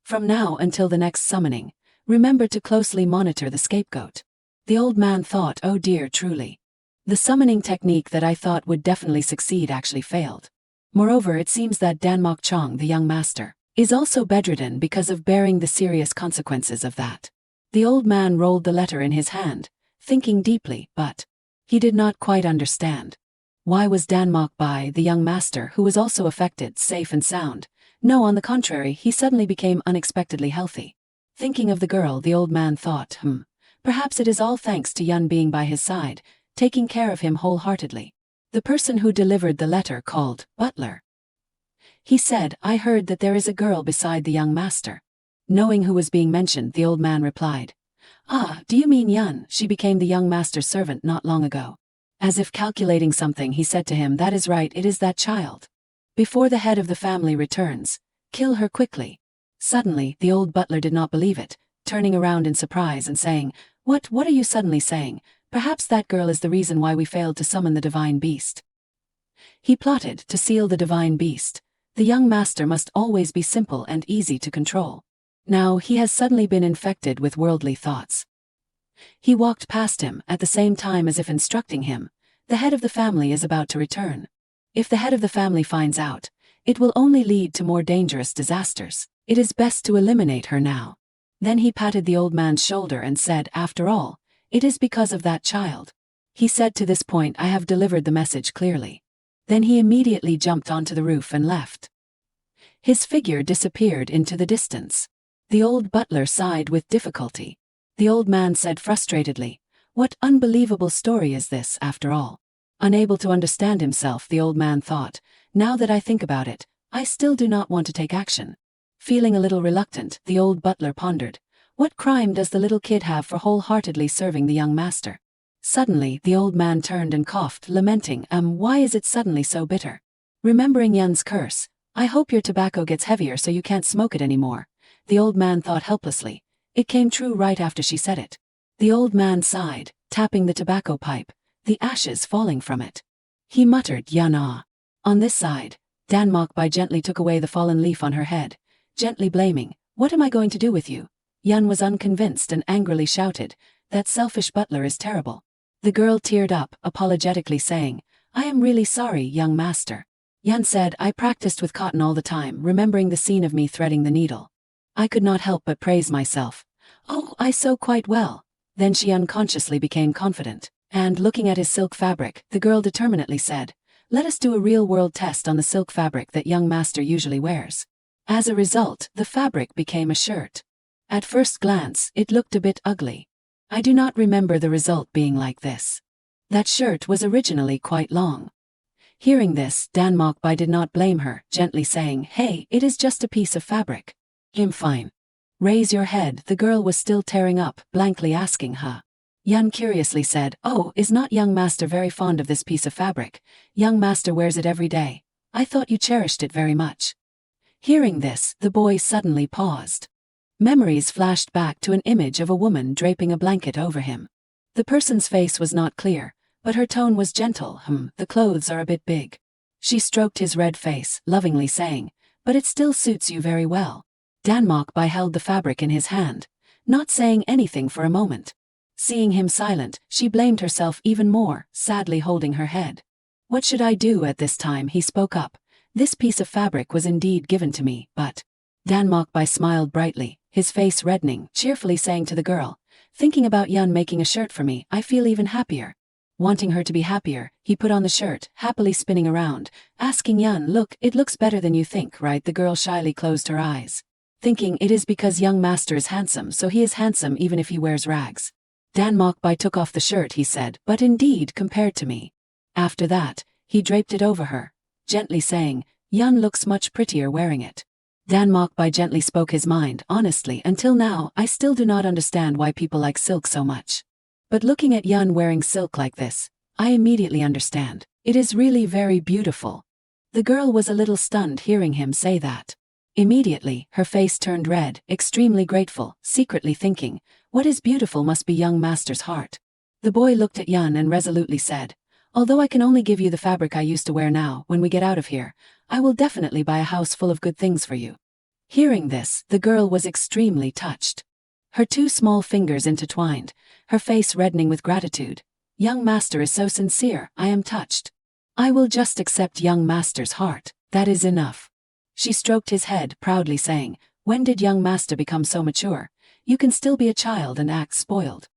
From now until the next summoning, remember to closely monitor the scapegoat. The old man thought, oh dear, truly. The summoning technique that I thought would definitely succeed actually failed. Moreover, it seems that Danmok Chong, the young master, is also bedridden because of bearing the serious consequences of that. The old man rolled the letter in his hand, thinking deeply, but he did not quite understand. Why was Danmok Bai, the young master who was also affected, safe and sound? No, on the contrary, he suddenly became unexpectedly healthy. Thinking of the girl, the old man thought, perhaps it is all thanks to Yun being by his side, taking care of him wholeheartedly. The person who delivered the letter called butler. He said, I heard that there is a girl beside the young master. Knowing who was being mentioned, the old man replied, Ah, do you mean Yun? She became the young master's servant not long ago. As if calculating something, he said to him, That is right, it is that child. Before the head of the family returns, kill her quickly. Suddenly, the old butler did not believe it, turning around in surprise and saying, What are you suddenly saying? Perhaps that girl is the reason why we failed to summon the divine beast. He plotted to seal the divine beast. The young master must always be simple and easy to control. Now he has suddenly been infected with worldly thoughts. He walked past him at the same time as if instructing him. The head of the family is about to return. If the head of the family finds out, it will only lead to more dangerous disasters. It is best to eliminate her now. Then he patted the old man's shoulder and said, After all, it is because of that child. He said, To this point I have delivered the message clearly. Then he immediately jumped onto the roof and left. His figure disappeared into the distance. The old butler sighed with difficulty. The old man said frustratedly, What unbelievable story is this, after all? Unable to understand himself, the old man thought, Now that I think about it, I still do not want to take action. Feeling a little reluctant, the old butler pondered, What crime does the little kid have for wholeheartedly serving the young master? Suddenly, the old man turned and coughed, lamenting, Why is it suddenly so bitter? Remembering Yun's curse, I hope your tobacco gets heavier so you can't smoke it anymore. The old man thought helplessly. It came true right after she said it. The old man sighed, tapping the tobacco pipe, the ashes falling from it. He muttered, Yun ah. On this side, Danmokbai gently took away the fallen leaf on her head, gently blaming, What am I going to do with you? Yun was unconvinced and angrily shouted, That selfish butler is terrible. The girl teared up, apologetically saying, I am really sorry, young master. Yun said, I practiced with cotton all the time, remembering the scene of me threading the needle. I could not help but praise myself. Oh, I sew quite well. Then she unconsciously became confident, and looking at his silk fabric, the girl determinedly said, Let us do a real-world test on the silk fabric that young master usually wears. As a result, the fabric became a shirt. At first glance, it looked a bit ugly. I do not remember the result being like this. That shirt was originally quite long. Hearing this, Danmokbai did not blame her, gently saying, Hey, it is just a piece of fabric. Fine. Raise your head, the girl was still tearing up, blankly asking, Huh? Yun curiously said, Oh, is not young master very fond of this piece of fabric? Young master wears it every day. I thought you cherished it very much. Hearing this, the boy suddenly paused. Memories flashed back to an image of a woman draping a blanket over him. The person's face was not clear, but her tone was gentle. The clothes are a bit big. She stroked his red face, lovingly saying, But it still suits you very well. Danmokbai held the fabric in his hand, not saying anything for a moment. Seeing him silent, she blamed herself even more, sadly holding her head. What should I do at this time? He spoke up. This piece of fabric was indeed given to me, but... Danmokbai smiled brightly, his face reddening, cheerfully saying to the girl, Thinking about Yun making a shirt for me, I feel even happier. Wanting her to be happier, he put on the shirt, happily spinning around, asking Yun, Look, it looks better than you think, right? The girl shyly closed her eyes, thinking it is because young master is handsome, so he is handsome even if he wears rags. Danmokbai took off the shirt, he said, But indeed, compared to me. After that, he draped it over her, gently saying, Yun looks much prettier wearing it. Danmokbai gently spoke his mind, honestly, until now, I still do not understand why people like silk so much. But looking at Yun wearing silk like this, I immediately understand. It is really very beautiful. The girl was a little stunned hearing him say that. Immediately, her face turned red, extremely grateful, secretly thinking, What is beautiful must be young master's heart. The boy looked at Yun and resolutely said, Although I can only give you the fabric I used to wear now, when we get out of here, I will definitely buy a house full of good things for you. Hearing this, the girl was extremely touched. Her two small fingers intertwined, her face reddening with gratitude. Young master is so sincere, I am touched. I will just accept young master's heart, that is enough. She stroked his head, proudly saying, When did young master become so mature? You can still be a child and act spoiled.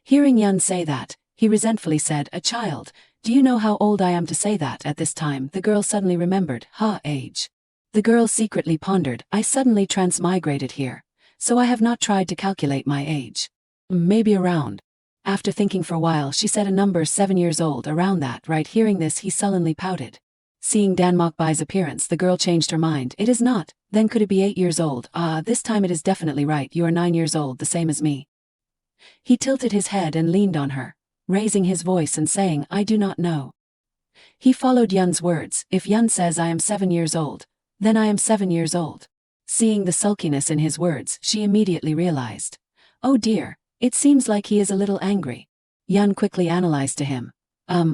Hearing Yun say that, he resentfully said, A child, do you know how old I am to say that? At this time, the girl suddenly remembered, age. The girl secretly pondered. I suddenly transmigrated here, so I have not tried to calculate my age. Maybe around. After thinking for a while, she said a number 7 years old, around that, right? Hearing this, he sullenly pouted. Seeing Dan Mokbai's appearance, the girl changed her mind. It is not. Then could it be 8 years old? Ah, this time it is definitely right. You are 9 years old, the same as me. He tilted his head and leaned on her, raising his voice and saying, I do not know. He followed Yun's words. If Yun says I am 7 years old, then I am 7 years old. Seeing the sulkiness in his words, she immediately realized. Oh dear, it seems like he is a little angry. Yun quickly analyzed to him.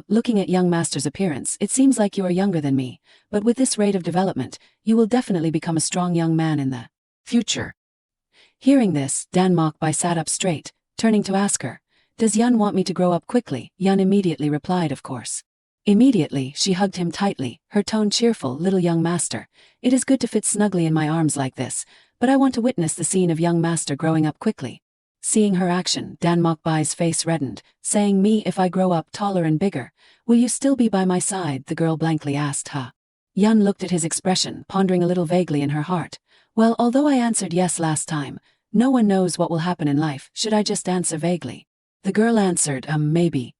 Looking at young master's appearance, it seems like you are younger than me, but with this rate of development, you will definitely become a strong young man in the future. Hearing this, Dan Mokbai sat up straight, turning to ask her, does Yun want me to grow up quickly? Yun immediately replied, of course. Immediately, she hugged him tightly, her tone cheerful. Little young master, it is good to fit snugly in my arms like this, but I want to witness the scene of young master growing up quickly. Seeing her action, Dan Mokbai's face reddened, saying, me, if I grow up taller and bigger, will you still be by my side? The girl blankly asked. Yun looked at his expression, pondering a little vaguely in her heart. Well, although I answered yes last time, no one knows what will happen in life. Should I just answer vaguely? The girl answered, maybe.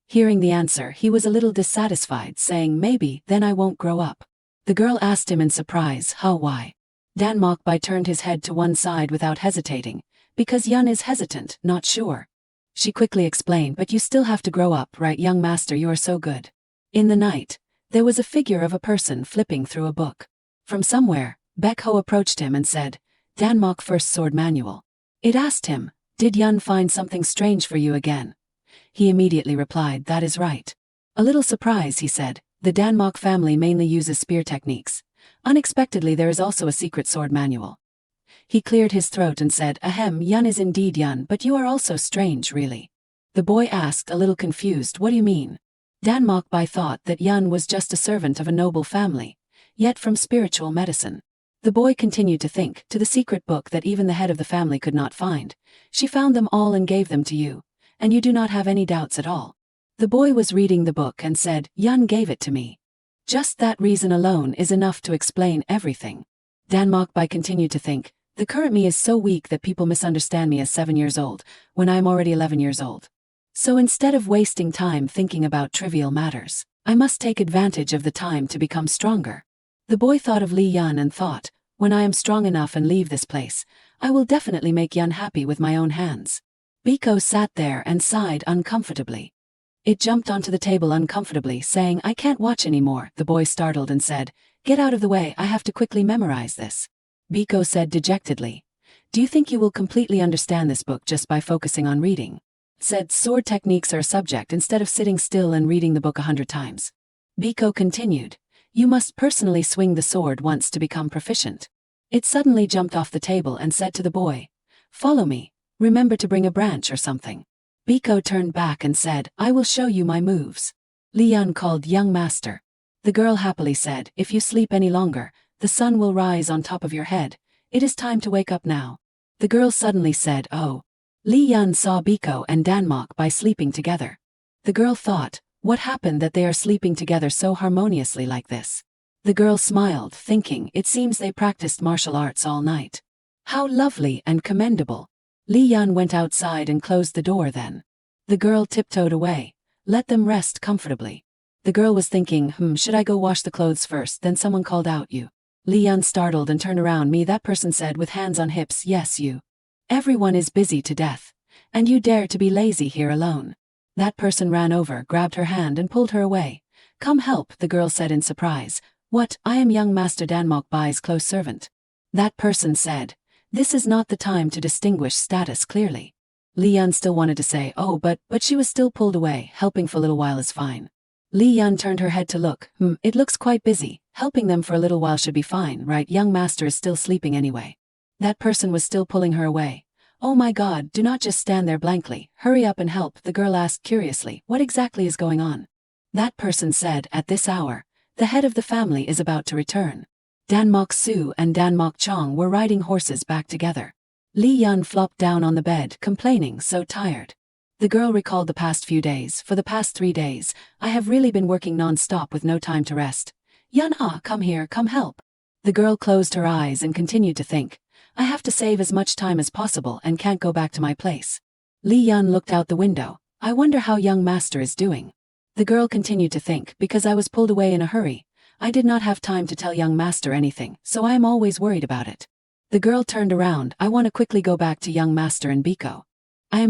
Hearing the answer, he was a little dissatisfied, saying, maybe, then I won't grow up. The girl asked him in surprise, why? Dan Mokbai turned his head to one side without hesitating. Because Yun is hesitant, not sure. She quickly explained, but you still have to grow up, right, young master? You are so good. In the night, there was a figure of a person flipping through a book. From somewhere, Baek Ho approached him and said, Dan Mok First Sword Manual. It asked him, did Yun find something strange for you again? He immediately replied, that is right. A little surprised, he said, the Dan Mok family mainly uses spear techniques. Unexpectedly, there is also a secret sword manual. He cleared his throat and said, ahem, Yun is indeed Yun, but you are also strange, really. The boy asked, a little confused, what do you mean? Dan Mokbai thought that Yun was just a servant of a noble family, yet from spiritual medicine. The boy continued to think, to the secret book that even the head of the family could not find. She found them all and gave them to you, and you do not have any doubts at all. The boy was reading the book and said, Yun gave it to me. Just that reason alone is enough to explain everything. Dan Mokbai continued to think, the current me is so weak that people misunderstand me as 7 years old, when I am already 11 years old. So instead of wasting time thinking about trivial matters, I must take advantage of the time to become stronger. The boy thought of Li Yun and thought, when I am strong enough and leave this place, I will definitely make Yun happy with my own hands. Biko sat there and sighed uncomfortably. It jumped onto the table uncomfortably, saying, I can't watch anymore. The boy startled and said, get out of the way, I have to quickly memorize this. Biko said dejectedly, do you think you will completely understand this book just by focusing on reading? Said, sword techniques are a subject instead of sitting still and reading the book 100 times. Biko continued, you must personally swing the sword once to become proficient. It suddenly jumped off the table and said to the boy, follow me, remember to bring a branch or something. Biko turned back and said, I will show you my moves. Li Yun called, young master. The girl happily said, if you sleep any longer, the sun will rise on top of your head. It is time to wake up now. The girl suddenly said, oh. Li Yun saw Biko and Dan Mokbai sleeping together. The girl thought, what happened that they are sleeping together so harmoniously like this? The girl smiled, thinking, it seems they practiced martial arts all night. How lovely and commendable. Li Yun went outside and closed the door then. The girl tiptoed away. Let them rest comfortably. The girl was thinking, should I go wash the clothes first? Then someone called out, you. Li Yun startled and turned around. Me, that person said with hands on hips, yes, you. Everyone is busy to death. And you dare to be lazy here alone. That person ran over, grabbed her hand and pulled her away. Come help, the girl said in surprise. What, I am young Master Dan Mokbai's close servant. That person said, this is not the time to distinguish status clearly. Li Yun still wanted to say, oh, but she was still pulled away. Helping for a little while is fine. Li Yun turned her head to look. It looks quite busy. Helping them for a little while should be fine, right? Young master is still sleeping anyway. That person was still pulling her away. Oh my God, do not just stand there blankly. Hurry up and help, the girl asked curiously. What exactly is going on? That person said, at this hour, the head of the family is about to return. Dan Mok Su and Dan Mok Chong were riding horses back together. Li Yun flopped down on the bed, complaining, so tired. The girl recalled the past few days. For the past 3 days, I have really been working non-stop with no time to rest. Yun, come here, come help. The girl closed her eyes and continued to think. I have to save as much time as possible and can't go back to my place. Li Yun looked out the window. I wonder how young master is doing. The girl continued to think, because I was pulled away in a hurry. I did not have time to tell young master anything, so I am always worried about it. The girl turned around. I want to quickly go back to young master and Biko. I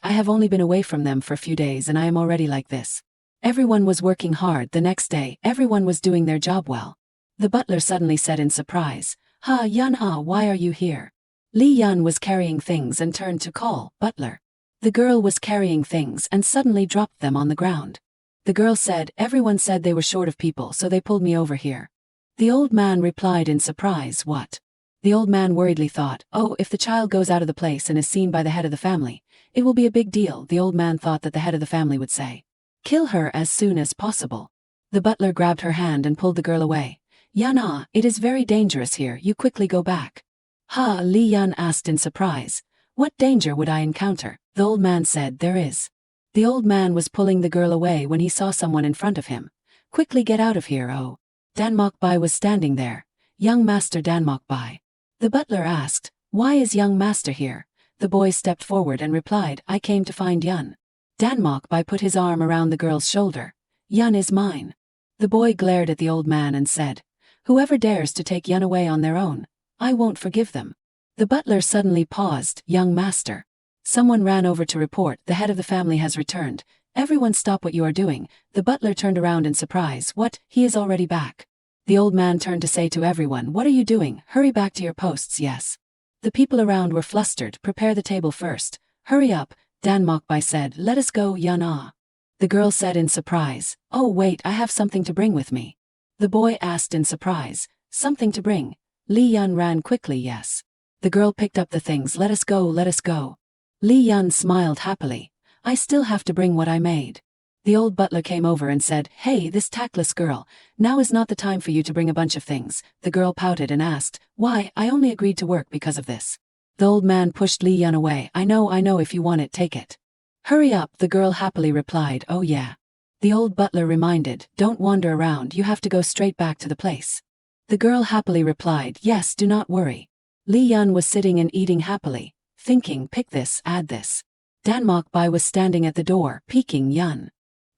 have only been away from them for a few days and I am already like this. Everyone was working hard the next day, everyone was doing their job well. The butler suddenly said in surprise, Ha Yun, why are you here? Li Yun was carrying things and turned to call, Butler. The girl was carrying things and suddenly dropped them on the ground. The girl said, everyone said they were short of people so they pulled me over here. The old man replied in surprise, what? The old man worriedly thought, oh, if the child goes out of the place and is seen by the head of the family, it will be a big deal. The old man thought that the head of the family would say, kill her as soon as possible. The butler grabbed her hand and pulled the girl away. Yun, it is very dangerous here, you quickly go back. Ha, Li Yun asked in surprise. What danger would I encounter? The old man said, there is. The old man was pulling the girl away when he saw someone in front of him. Quickly get out of here, oh. Danmok-bai was standing there. Young master Danmok-bai. The butler asked, why is young master here? The boy stepped forward and replied, I came to find Yun. Danmok-bai put his arm around the girl's shoulder. Yun is mine. The boy glared at the old man and said, whoever dares to take Yun away on their own, I won't forgive them. The butler suddenly paused, young master. Someone ran over to report, the head of the family has returned. Everyone stop what you are doing. The butler turned around in surprise, what, he is already back. The old man turned to say to everyone, what are you doing? Hurry back to your posts, yes. The people around were flustered, prepare the table first. Hurry up, Danmok-bai said, let us go, Yun. The girl said in surprise, oh wait, I have something to bring with me. The boy asked in surprise, something to bring? Li Yun ran quickly, yes. The girl picked up the things, let us go, let us go. Li Yun smiled happily, I still have to bring what I made. The old butler came over and said, hey, this tactless girl, now is not the time for you to bring a bunch of things. The girl pouted and asked, why, I only agreed to work because of this. The old man pushed Li Yun away, I know, if you want it, take it. Hurry up, the girl happily replied, oh yeah. The old butler reminded, don't wander around, you have to go straight back to the place. The girl happily replied, yes, do not worry. Li Yun was sitting and eating happily, thinking, pick this, add this. Danmok-bai was standing at the door, peeking Yun.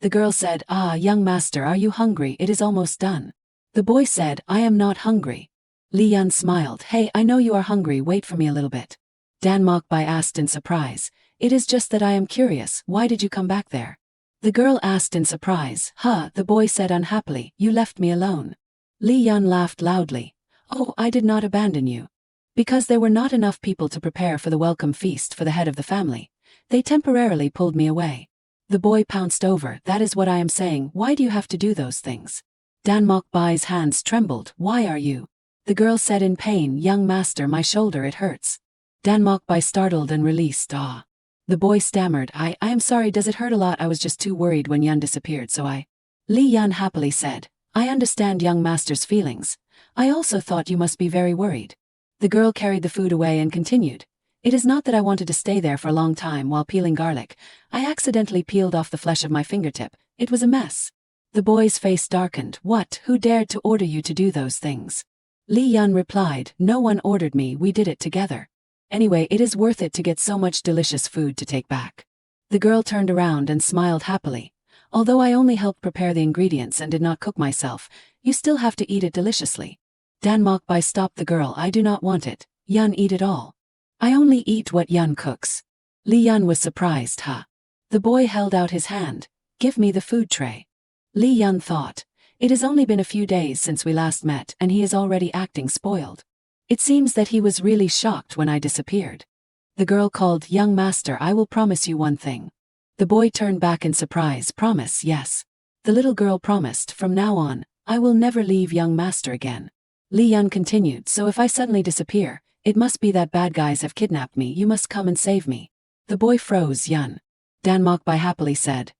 The girl said, young master, are you hungry? It is almost done. The boy said, I am not hungry. Li Yun smiled, hey, I know you are hungry, wait for me a little bit. Danmok-bai asked in surprise, it is just that I am curious, why did you come back there? The girl asked in surprise, the boy said unhappily, you left me alone. Li Yun laughed loudly, oh, I did not abandon you. Because there were not enough people to prepare for the welcome feast for the head of the family, they temporarily pulled me away. The boy pounced over, that is what I am saying, why do you have to do those things? Danmok-bai's hands trembled, why are you? The girl said in pain, young master, my shoulder, it hurts. Danmok-bai startled and released, The boy stammered, I am sorry, does it hurt a lot? I was just too worried when Yun disappeared, so I. Li Yun happily said, I understand young master's feelings. I also thought you must be very worried. The girl carried the food away and continued, it is not that I wanted to stay there for a long time while peeling garlic. I accidentally peeled off the flesh of my fingertip. It was a mess. The boy's face darkened. What? Who dared to order you to do those things? Li Yun replied, no one ordered me, we did it together. Anyway, it is worth it to get so much delicious food to take back. The girl turned around and smiled happily. Although I only helped prepare the ingredients and did not cook myself, you still have to eat it deliciously. Danmok-bai stopped the girl, I do not want it. Yun, eat it all. I only eat what Yun cooks. Li Yun was surprised, The boy held out his hand. Give me the food tray. Li Yun thought. It has only been a few days since we last met and he is already acting spoiled. It seems that he was really shocked when I disappeared. The girl called, young master, I will promise you one thing. The boy turned back in surprise, promise, yes. The little girl promised, from now on, I will never leave young master again. Li Yun continued, so if I suddenly disappear, it must be that bad guys have kidnapped me, you must come and save me. The boy froze, Yun. Danmok-bai happily said,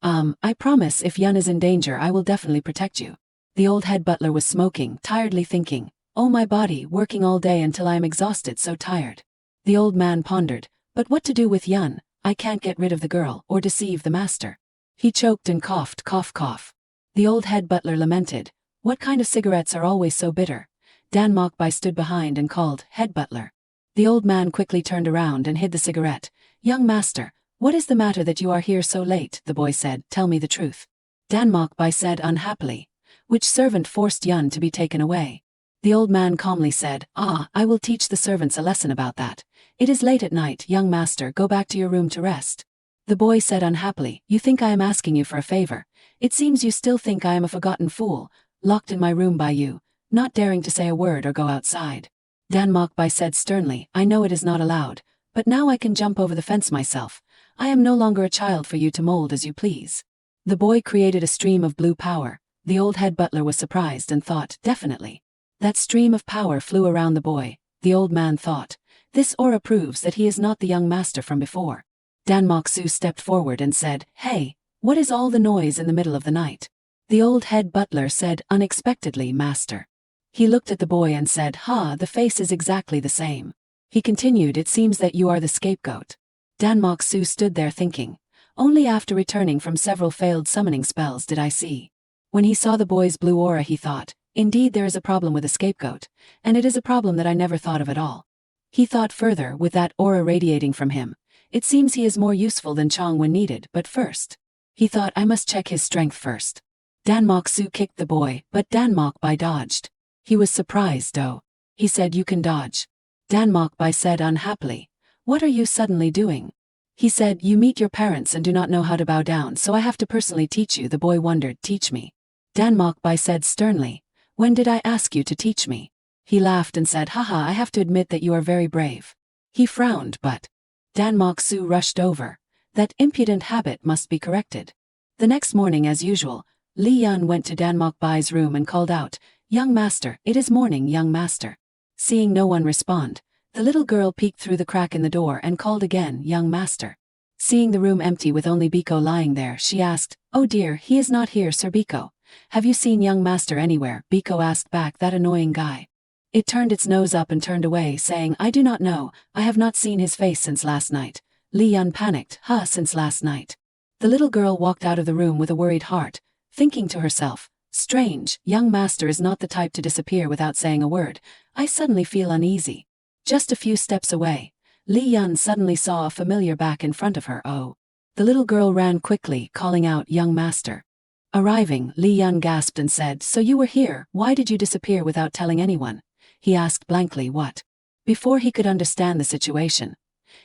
I promise if Yun is in danger I will definitely protect you. The old head butler was smoking, tiredly thinking, oh my body, working all day until I am exhausted, so tired. The old man pondered, but what to do with Yun? I can't get rid of the girl, or deceive the master. He choked and coughed, cough, cough. The old head butler lamented, what kind of cigarettes are always so bitter? Dan Mokbai stood behind and called, "Head butler." The old man quickly turned around and hid the cigarette. "Young master, what is the matter that you are here so late?" the boy said. "Tell me the truth." Dan Mokbai said unhappily. "Which servant forced Yun to be taken away?" The old man calmly said, I will teach the servants a lesson about that. It is late at night, young master, go back to your room to rest. The boy said unhappily, "You think I am asking you for a favor. It seems you still think I am a forgotten fool, locked in my room by you, not daring to say a word or go outside." Dan Mokbai said sternly, "I know it is not allowed, but now I can jump over the fence myself. I am no longer a child for you to mold as you please." The boy created a stream of blue power. The old head butler was surprised and thought, definitely. That stream of power flew around the boy. The old man thought, this aura proves that he is not the young master from before. Dan Moksu stepped forward and said, "Hey, what is all the noise in the middle of the night?" The old head butler said unexpectedly, "Master." He looked at the boy and said, the face is exactly the same. He continued, "It seems that you are the scapegoat." Dan Moksu stood there thinking. Only after returning from several failed summoning spells did I see. When he saw the boy's blue aura he thought, indeed there is a problem with a scapegoat, and it is a problem that I never thought of at all. He thought further, with that aura radiating from him, it seems he is more useful than Chong when needed, but first. He thought, I must check his strength first. Dan Moksu kicked the boy, but Dan Mokbai dodged. He was surprised though. He said, "You can dodge." Dan Mokbai said unhappily, "What are you suddenly doing?" He said, "You meet your parents and do not know how to bow down, so I have to personally teach you." The boy wondered, "Teach me?" Dan Mokbai said sternly, "When did I ask you to teach me?" He laughed and said, I have to admit that you are very brave." He frowned, but Dan Moksu rushed over. That impudent habit must be corrected. The next morning as usual, Li Yun went to Dan Mokbai's room and called out, "Young master, it is morning, young master." Seeing no one respond, the little girl peeked through the crack in the door and called again, "Young master." Seeing the room empty with only Biko lying there, she asked, "Oh dear, he is not here, Sir Biko. Have you seen young master anywhere?" Biko asked back, "That annoying guy." It turned its nose up and turned away, saying, "I do not know, I have not seen his face since last night." Li Yun panicked, since last night." The little girl walked out of the room with a worried heart, thinking to herself, "Strange, young master is not the type to disappear without saying a word. I suddenly feel uneasy." Just a few steps away, Li Yun suddenly saw a familiar back in front of her. "Oh." The little girl ran quickly, calling out, "Young master." Arriving, Li Yun gasped and said, "So you were here, why did you disappear without telling anyone?" He asked blankly, "What?" Before he could understand the situation,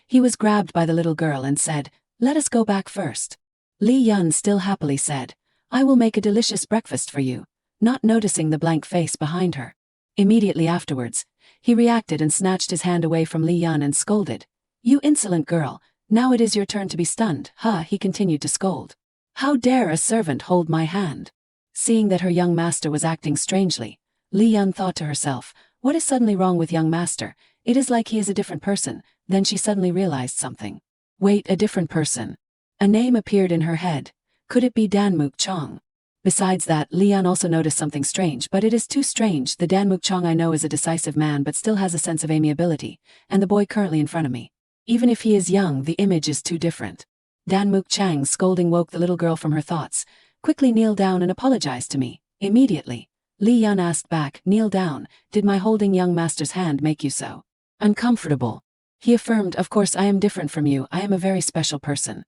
he was grabbed by the little girl and said, "Let us go back first." Li Yun still happily said, "I will make a delicious breakfast for you," not noticing the blank face behind her. Immediately afterwards, he reacted and snatched his hand away from Li Yun and scolded, "You insolent girl, now it is your turn to be stunned." He continued to scold. "How dare a servant hold my hand?" Seeing that her young master was acting strangely, Li Yun thought to herself, "What is suddenly wrong with young master? It is like he is a different person." Then she suddenly realized something. Wait, a different person? A name appeared in her head. Could it be Danmuk Chong? Besides that, Li Yun also noticed something strange, but it is too strange. The Danmuk Chong I know is a decisive man but still has a sense of amiability, and the boy currently in front of me. Even if he is young, the image is too different. Danmuk Chang's scolding woke the little girl from her thoughts. "Quickly kneel down and apologize to me, immediately." Li Yun asked back, "Kneel down, did my holding young master's hand make you so uncomfortable?" He affirmed, "Of course I am different from you, I am a very special person."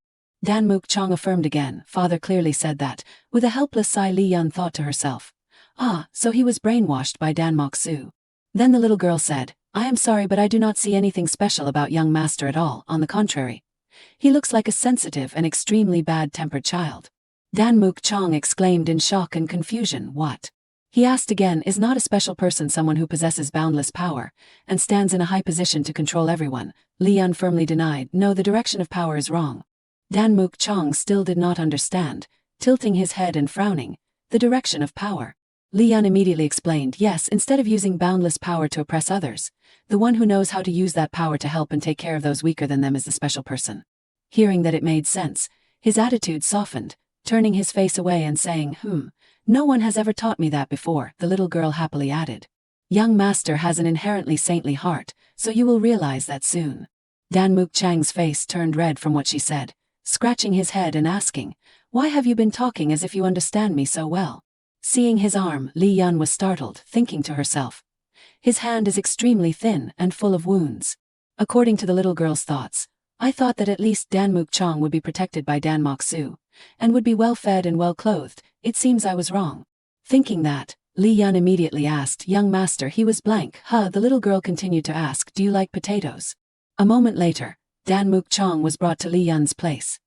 Danmuk Chong affirmed again, "Father clearly said that." With a helpless sigh, Li Yun thought to herself, so he was brainwashed by Dan Moksu. Then the little girl said, "I am sorry but I do not see anything special about young master at all, on the contrary. He looks like a sensitive and extremely bad-tempered child." Danmuk Chong exclaimed in shock and confusion, "What?" He asked again, "Is not a special person someone who possesses boundless power, and stands in a high position to control everyone?" Li Yun firmly denied, "No, the direction of power is wrong." Danmuk Chong still did not understand, tilting his head and frowning. "The direction of power?" Li Yun immediately explained, "Yes, instead of using boundless power to oppress others, the one who knows how to use that power to help and take care of those weaker than them is the special person." Hearing that it made sense, his attitude softened, turning his face away and saying, "No one has ever taught me that before," the little girl happily added. "Young master has an inherently saintly heart, so you will realize that soon." Danmuk Chang's face turned red from what she said, scratching his head and asking, "Why have you been talking as if you understand me so well?" Seeing his arm, Li Yun was startled, thinking to herself, His hand is extremely thin and full of wounds. According to the little girl's thoughts, I thought that at least Danmuk Chong would be protected by Danmok Su, and would be well fed and well clothed. It seems I was wrong. Thinking that, Li Yun immediately asked, young master, he was blank. The little girl continued to ask, do you like potatoes? A moment later, Danmuk Chong was brought to Li Yun's place.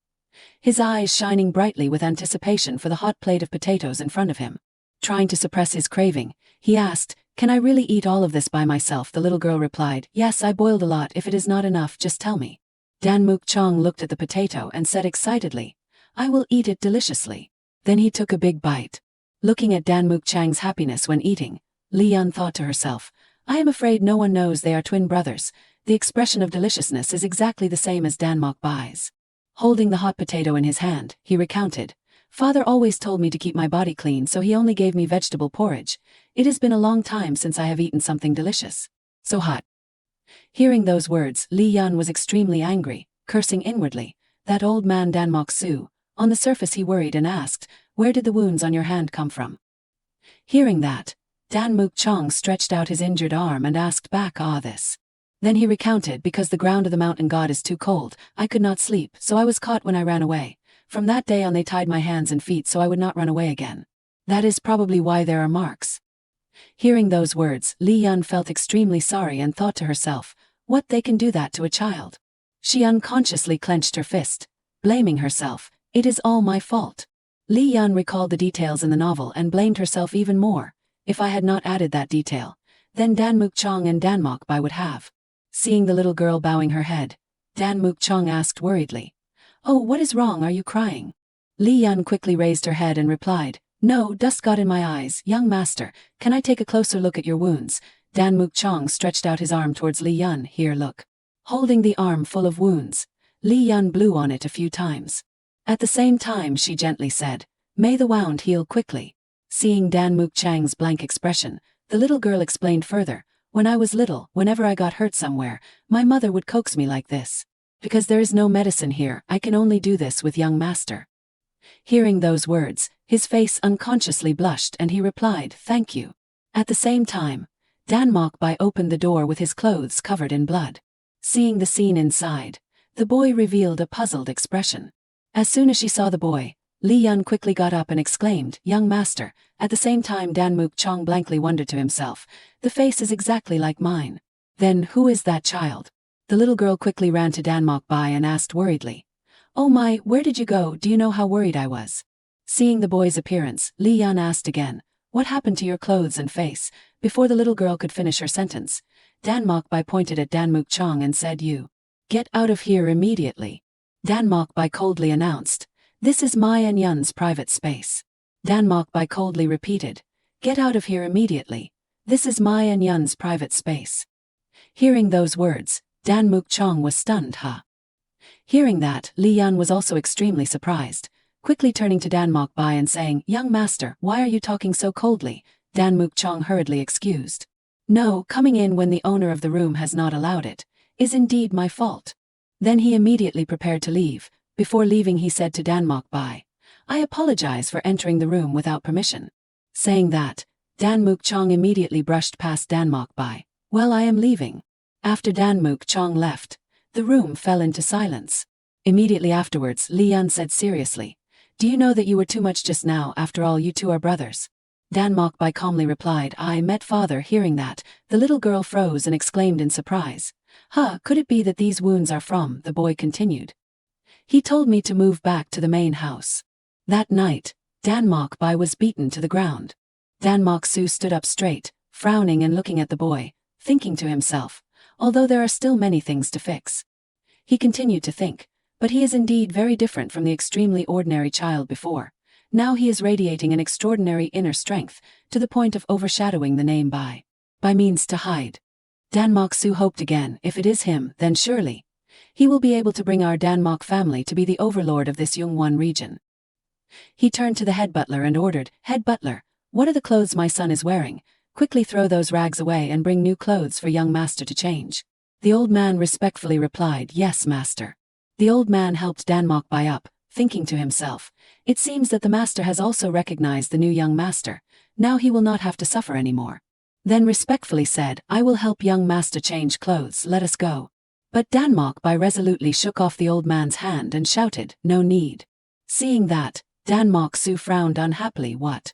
His eyes shining brightly with anticipation for the hot plate of potatoes in front of him. Trying to suppress his craving, he asked, can I really eat all of this by myself? The little girl replied, yes, I boiled a lot. If it is not enough, just tell me. Danmuk Chong looked at the potato and said excitedly, I will eat it deliciously. Then he took a big bite. Looking at Danmuk Chang's happiness when eating, Li Yun thought to herself, I am afraid no one knows they are twin brothers. The expression of deliciousness is exactly the same as Danmok Bai's. Holding the hot potato in his hand, he recounted, Father always told me to keep my body clean, so he only gave me vegetable porridge. It has been a long time since I have eaten something delicious. So hot. Hearing those words, Li Yun was extremely angry, cursing inwardly, that old man Danmok Su. On the surface he worried and asked, where did the wounds on your hand come from? Hearing that, Danmuk Chong stretched out his injured arm and asked back, this. Then he recounted, because the ground of the mountain god is too cold, I could not sleep, so I was caught when I ran away. From that day on they tied my hands and feet so I would not run away again. That is probably why there are marks. Hearing those words, Li Yun felt extremely sorry and thought to herself, what, they can do that to a child? She unconsciously clenched her fist, blaming herself, it is all my fault. Li Yun recalled the details in the novel and blamed herself even more. If I had not added that detail, then Danmuk Chong and Danmok Bai would have. Seeing the little girl bowing her head, Danmuk Chong asked worriedly, oh, what is wrong, are you crying? Li Yun quickly raised her head and replied, no, dust got in my eyes. Young master, can I take a closer look at your wounds? Danmuk Chong stretched out his arm towards Li Yun, here look. Holding the arm full of wounds, Li Yun blew on it a few times. At the same time she gently said, may the wound heal quickly. Seeing Danmuk Chang's blank expression, the little girl explained further, when I was little, whenever I got hurt somewhere, my mother would coax me like this. Because there is no medicine here, I can only do this with young master. Hearing those words, his face unconsciously blushed and he replied, thank you. At the same time, Danmok Bai opened the door with his clothes covered in blood. Seeing the scene inside, the boy revealed a puzzled expression. As soon as she saw the boy, Li Yun quickly got up and exclaimed, young master. At the same time Danmuk Chong blankly wondered to himself, the face is exactly like mine. Then who is that child? The little girl quickly ran to Danmok Bai and asked worriedly, oh my, where did you go? Do you know how worried I was? Seeing the boy's appearance, Li Yun asked again, what happened to your clothes and face? Before the little girl could finish her sentence, Danmok Bai pointed at Danmuk Chong and said, you. Get out of here immediately. Danmok Bai coldly announced, this is my and Yun's private space. Danmok Bai coldly repeated, get out of here immediately. This is my and Yun's private space. Hearing those words, Danmuk Chong was stunned. Hearing that, Li Yun was also extremely surprised, quickly turning to Danmok Bai and saying, young master, why are you talking so coldly? Danmuk Chong hurriedly excused. No, coming in when the owner of the room has not allowed it, is indeed my fault. Then he immediately prepared to leave. Before leaving he said to Danmok Bai, I apologize for entering the room without permission. Saying that, Danmuk Chong immediately brushed past Danmok Bai. Well, I am leaving. After Danmuk Chong left, the room fell into silence. Immediately afterwards, Li Yun said seriously, do you know that you were too much just now? After all, you two are brothers. Danmok Bai calmly replied, I met father. Hearing that, the little girl froze and exclaimed in surprise, could it be that these wounds are from? The boy continued. He told me to move back to the main house. That night, Danmok Bai was beaten to the ground. Danmok Su stood up straight, frowning and looking at the boy, thinking to himself, although there are still many things to fix. He continued to think, but he is indeed very different from the extremely ordinary child before. Now he is radiating an extraordinary inner strength, to the point of overshadowing the name Bai. By means to hide. Danmok Su hoped again, if it is him, then surely he will be able to bring our Danmok family to be the overlord of this Yongwon region. He turned to the head butler and ordered, head butler, what are the clothes my son is wearing? Quickly throw those rags away and bring new clothes for young master to change. The old man respectfully replied, yes, master. The old man helped Danmok Bai up, thinking to himself, it seems that the master has also recognized the new young master. Now he will not have to suffer anymore. then respectfully said, I will help young master change clothes, let us go. But Danmok Bai resolutely shook off the old man's hand and shouted, no need. Seeing that, Danmok Su frowned unhappily. What?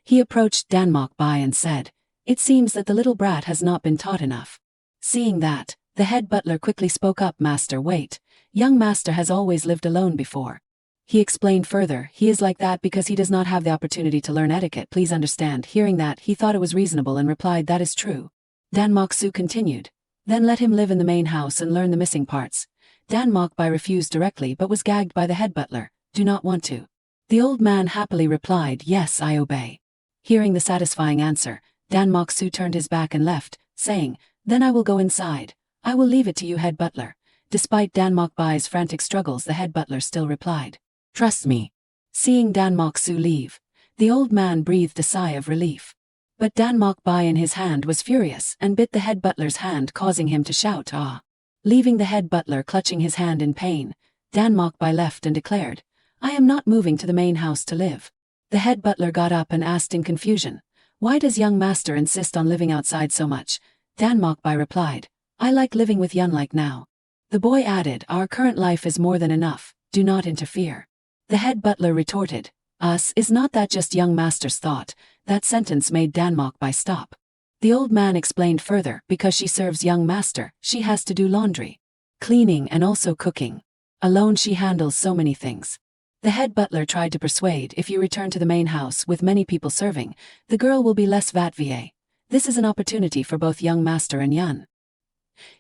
He approached Danmok Bai and said, it seems that the little brat has not been taught enough. Seeing that, the head butler quickly spoke up, Master, wait, young master has always lived alone before. He explained further, he is like that because he does not have the opportunity to learn etiquette, please understand. Hearing that, he thought it was reasonable and replied, that is true. Danmok Su continued, then let him live in the main house and learn the missing parts. Danmok Bai refused directly but was gagged by the head butler, do not want to. The old man happily replied, yes, I obey. Hearing the satisfying answer, Danmok Su turned his back and left, saying, then I will go inside. I will leave it to you, head butler. Despite Danmok Bai's frantic struggles, the head butler still replied, trust me. Seeing Danmok Su leave, the old man breathed a sigh of relief. But Danmok Bai in his hand was furious and bit the head butler's hand, causing him to shout, ah. Leaving the head butler clutching his hand in pain, Danmok Bai left and declared, I am not moving to the main house to live. The head butler got up and asked in confusion, why does young master insist on living outside so much? Danmok Bai replied, I like living with Yun like now. The boy added, our current life is more than enough, do not interfere. The head butler retorted, us, is not that just young master's thought? That sentence made Danmok Bai stop. The old man explained further, because she serves young master, she has to do laundry, cleaning and also cooking. Alone she handles so many things. The head butler tried to persuade, if you return to the main house with many people serving, the girl will be less vatva. This is an opportunity for both young master and Yun.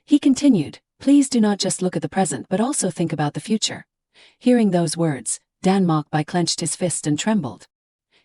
He continued, please do not just look at the present but also think about the future. Hearing those words, Danmok Bai clenched his fist and trembled.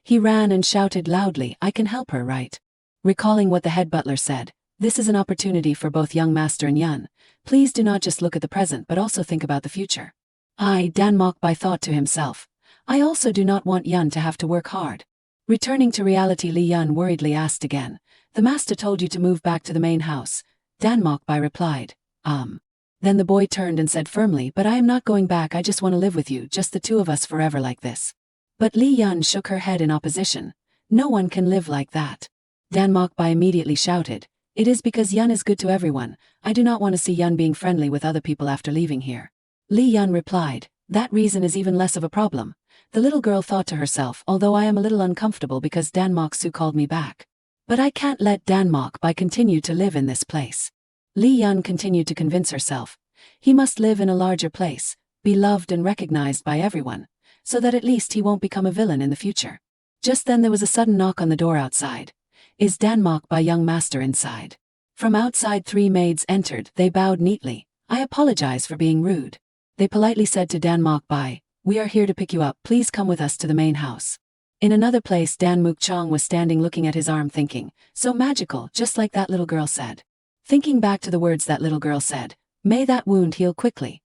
He ran and shouted loudly, I can help her, right? Recalling what the head butler said, this is an opportunity for both young master and Yun. Please do not just look at the present but also think about the future. Danmok Bai thought to himself, I also do not want Yun to have to work hard. Returning to reality, Li Yun worriedly asked again, the master told you to move back to the main house. Danmok Bai replied, Then the boy turned and said firmly, but I am not going back, I just want to live with you, just the two of us forever like this. But Li Yun shook her head in opposition, no one can live like that. Danmok Bai immediately shouted, it is because Yun is good to everyone, I do not want to see Yun being friendly with other people after leaving here. Li Yun replied, that reason is even less of a problem. The little girl thought to herself, although I am a little uncomfortable because Danmok Su called me back. But I can't let Danmok Bai continue to live in this place. Li Yun continued to convince herself. He must live in a larger place, be loved and recognized by everyone, so that at least he won't become a villain in the future. Just then there was a sudden knock on the door outside. Is Danmok Bai young master inside? From outside 3 maids entered, they bowed neatly. I apologize for being rude. They politely said to Danmok Bai, we are here to pick you up, please come with us to the main house. In another place Danmok Chong was standing looking at his arm thinking, so magical, just like that little girl said. Thinking back to the words that little girl said, may that wound heal quickly.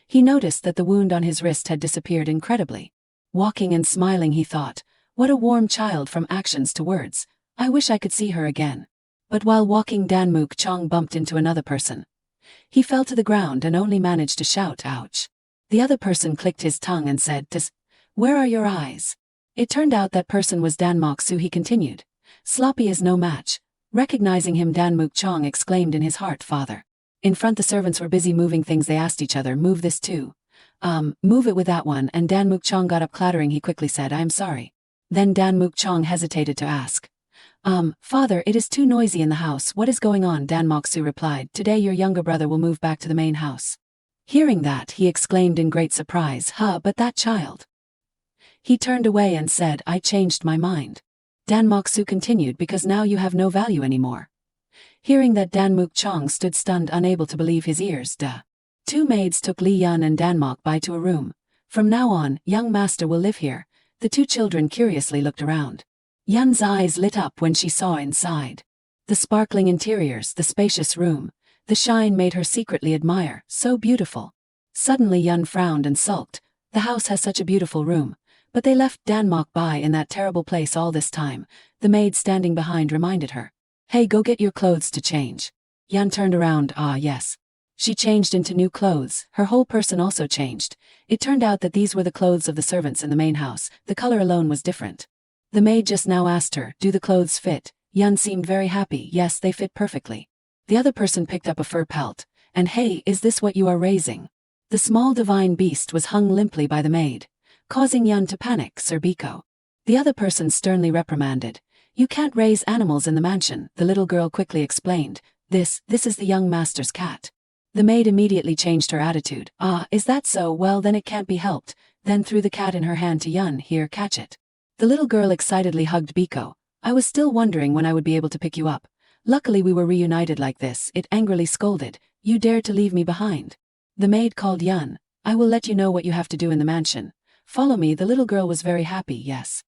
He noticed that the wound on his wrist had disappeared incredibly. Walking and smiling he thought, what a warm child from actions to words, I wish I could see her again. But while walking Danmok Chong bumped into another person. He fell to the ground and only managed to shout, ouch. The other person clicked his tongue and said, where are your eyes? It turned out that person was Danmok Su. He continued, sloppy is no match. Recognizing him, Danmok Chong exclaimed in his heart, father. In front the servants were busy moving things, they asked each other, move this too. Move it with that one, and Danmok Chong got up clattering. He quickly said, I am sorry. Then Danmok Chong hesitated to ask, father, it is too noisy in the house, what is going on? Danmok Su replied, today your younger brother will move back to the main house. Hearing that, he exclaimed in great surprise, but that child. He turned away and said, I changed my mind. Danmok Su continued, because now you have no value anymore. Hearing that, Danmok Chong stood stunned, unable to believe his ears. 2 maids took Li Yun and Danmok Bai to a room. From now on, young master will live here. The 2 children curiously looked around. Yun's eyes lit up when she saw inside. The sparkling interiors, the spacious room, the shine made her secretly admire, so beautiful. Suddenly Yun frowned and sulked, the house has such a beautiful room, but they left Danmok Bai in that terrible place all this time. The maid standing behind reminded her, hey, go get your clothes to change. Yun turned around, yes. She changed into new clothes, her whole person also changed. It turned out that these were the clothes of the servants in the main house, the color alone was different. The maid just now asked her, do the clothes fit? Yun seemed very happy. Yes, they fit perfectly. The other person picked up a fur pelt. And hey, is this what you are raising? The small divine beast was hung limply by the maid, causing Yun to panic. Sir Biko. The other person sternly reprimanded. You can't raise animals in the mansion, the little girl quickly explained. This is the young master's cat. The maid immediately changed her attitude. Ah, is that so? Well, then it can't be helped. Then threw the cat in her hand to Yun. Here, catch it. The little girl excitedly hugged Biko. I was still wondering when I would be able to pick you up. Luckily we were reunited like this. It angrily scolded. You dared to leave me behind. The maid called Yun. I will let you know what you have to do in the mansion. Follow me. The little girl was very happy. Yes.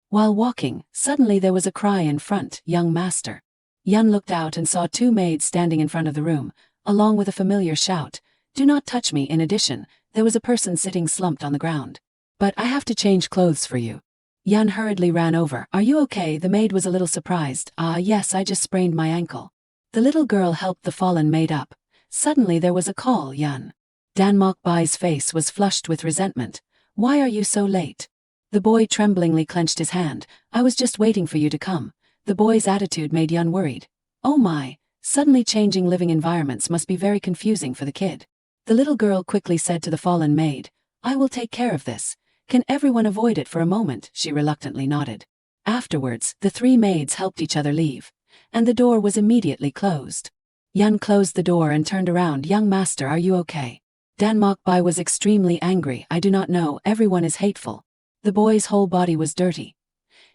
While walking, suddenly there was a cry in front. Young master. Yun looked out and saw two maids standing in front of the room, along with a familiar shout. Do not touch me. In addition, there was a person sitting slumped on the ground. But I have to change clothes for you. Yun hurriedly ran over. Are you okay? The maid was a little surprised. Ah, yes, I just sprained my ankle. The little girl helped the fallen maid up. Suddenly there was a call. Yun. Danmok Bai's face was flushed with resentment. Why are you so late? The boy tremblingly clenched his hand. I was just waiting for you to come. The boy's attitude made Yun worried. Oh my, suddenly changing living environments must be very confusing for the kid. The little girl quickly said to the fallen maid, I will take care of this. Can everyone avoid it for a moment? She reluctantly nodded. Afterwards, the three maids helped each other leave, and the door was immediately closed. Yun closed the door and turned around. Young master, are you okay? Danmok Bai was extremely angry. I do not know, everyone is hateful. The boy's whole body was dirty.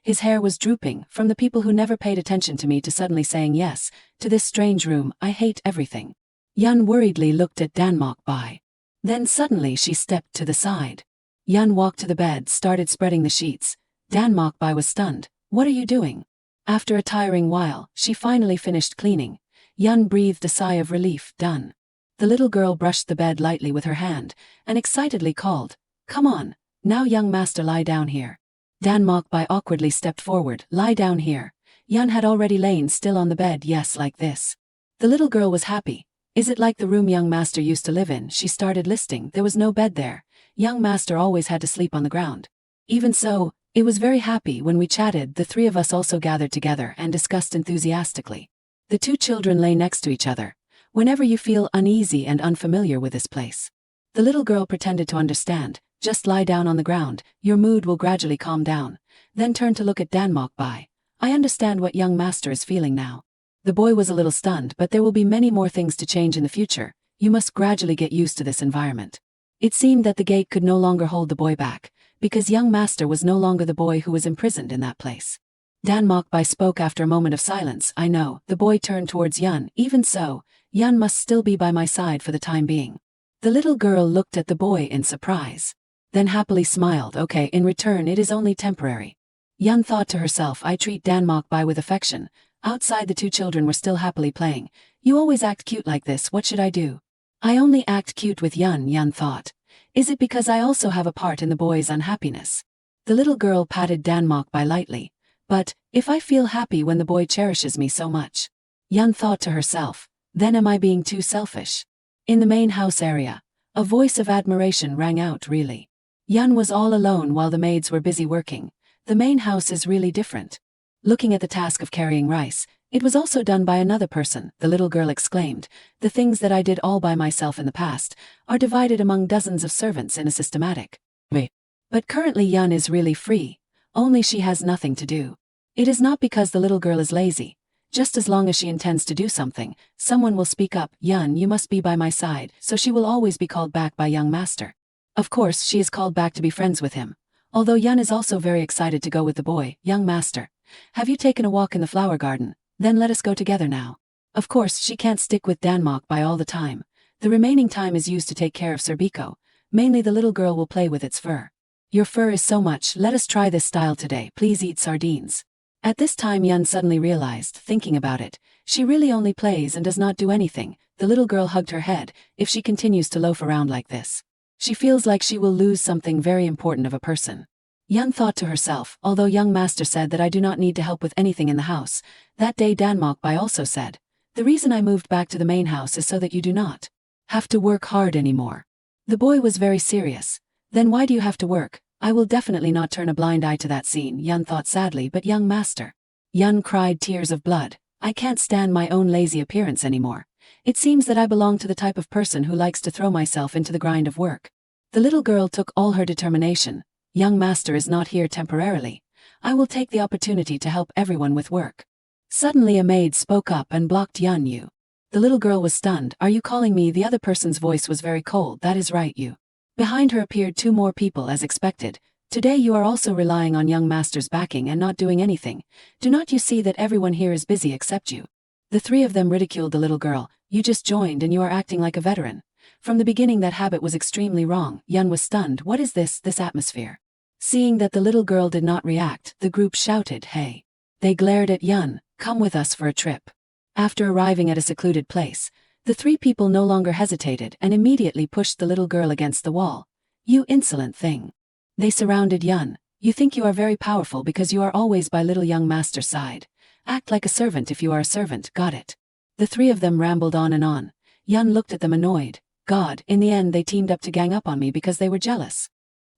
His hair was drooping, from the people who never paid attention to me to suddenly saying yes, to this strange room. I hate everything. Yun worriedly looked at Danmok Bai. Then suddenly she stepped to the side. Yun walked to the bed, started spreading the sheets. Danmok Bai was stunned. What are you doing? After a tiring while, she finally finished cleaning. Yun breathed a sigh of relief. Done. The little girl brushed the bed lightly with her hand, and excitedly called, Come on, now young master, lie down here. Danmok Bai awkwardly stepped forward. Lie down here. Yun had already lain still on the bed. Yes, like this. The little girl was happy. Is it like the room young master used to live in? She started listing. There was no bed there. Young master always had to sleep on the ground. Even so, it was very happy when we chatted. The three of us also gathered together and discussed enthusiastically. The two children lay next to each other. Whenever you feel uneasy and unfamiliar with this place. The little girl pretended to understand. Just lie down on the ground, your mood will gradually calm down. Then turned to look at Danmok Bai. I understand what young master is feeling now. The boy was a little stunned, but there will be many more things to change in the future. You must gradually get used to this environment. It seemed that the gate could no longer hold the boy back, because young master was no longer the boy who was imprisoned in that place. Danmok Bai spoke after a moment of silence. I know. The boy turned towards Yun. Even so, Yun must still be by my side for the time being. The little girl looked at the boy in surprise. Then happily smiled. Okay, in return it is only temporary. Yun thought to herself, I treat Danmok Bai with affection. Outside the two children were still happily playing. You always act cute like this, what should I do? I only act cute with Yun, Yun thought. Is it because I also have a part in the boy's unhappiness? The little girl patted Danmok Bai lightly. But, if I feel happy when the boy cherishes me so much? Yun thought to herself, then am I being too selfish? In the main house area, a voice of admiration rang out. Really? Yun was all alone while the maids were busy working. The main house is really different. Looking at the task of carrying rice, it was also done by another person, the little girl exclaimed. The things that I did all by myself in the past are divided among dozens of servants in a systematic way. But currently Yun is really free, only she has nothing to do. It is not because the little girl is lazy. Just as long as she intends to do something, someone will speak up. Yun, you must be by my side, so she will always be called back by young master. Of course, she is called back to be friends with him. Although Yun is also very excited to go with the boy. Young master, have you taken a walk in the flower garden? Then let us go together now. Of course, she can't stick with Danmok Bai all the time. The remaining time is used to take care of Sir Biko. Mainly the little girl will play with its fur. Your fur is so much, let us try this style today. Please eat sardines. At this time Yun suddenly realized, thinking about it, she really only plays and does not do anything. The little girl hugged her head. If she continues to loaf around like this, she feels like she will lose something very important of a person. Yun thought to herself, although young master said that I do not need to help with anything in the house, that day Danmok Bai also said, the reason I moved back to the main house is so that you do not have to work hard anymore. The boy was very serious. Then why do you have to work? I will definitely not turn a blind eye to that scene, Yun thought sadly. But young master, Yun cried tears of blood. I can't stand my own lazy appearance anymore. It seems that I belong to the type of person who likes to throw myself into the grind of work. The little girl took all her determination. Young master is not here temporarily. I will take the opportunity to help everyone with work. Suddenly a maid spoke up and blocked Yun Yu. The little girl was stunned. Are you calling me? The other person's voice was very cold. That is right, you. Behind her appeared two more people as expected. Today you are also relying on young master's backing and not doing anything. Do not you see that everyone here is busy except you? The three of them ridiculed the little girl. You just joined and you are acting like a veteran. From the beginning that habit was extremely wrong. Yun was stunned. What is this atmosphere? Seeing that the little girl did not react, the group shouted, hey. They glared at Yun. Come with us for a trip. After arriving at a secluded place, the three people no longer hesitated and immediately pushed the little girl against the wall. You insolent thing. They surrounded Yun. You think you are very powerful because you are always by little young master's side. Act like a servant if you are a servant, got it? The three of them rambled on and on. Yun looked at them annoyed. God, in the end they teamed up to gang up on me because they were jealous.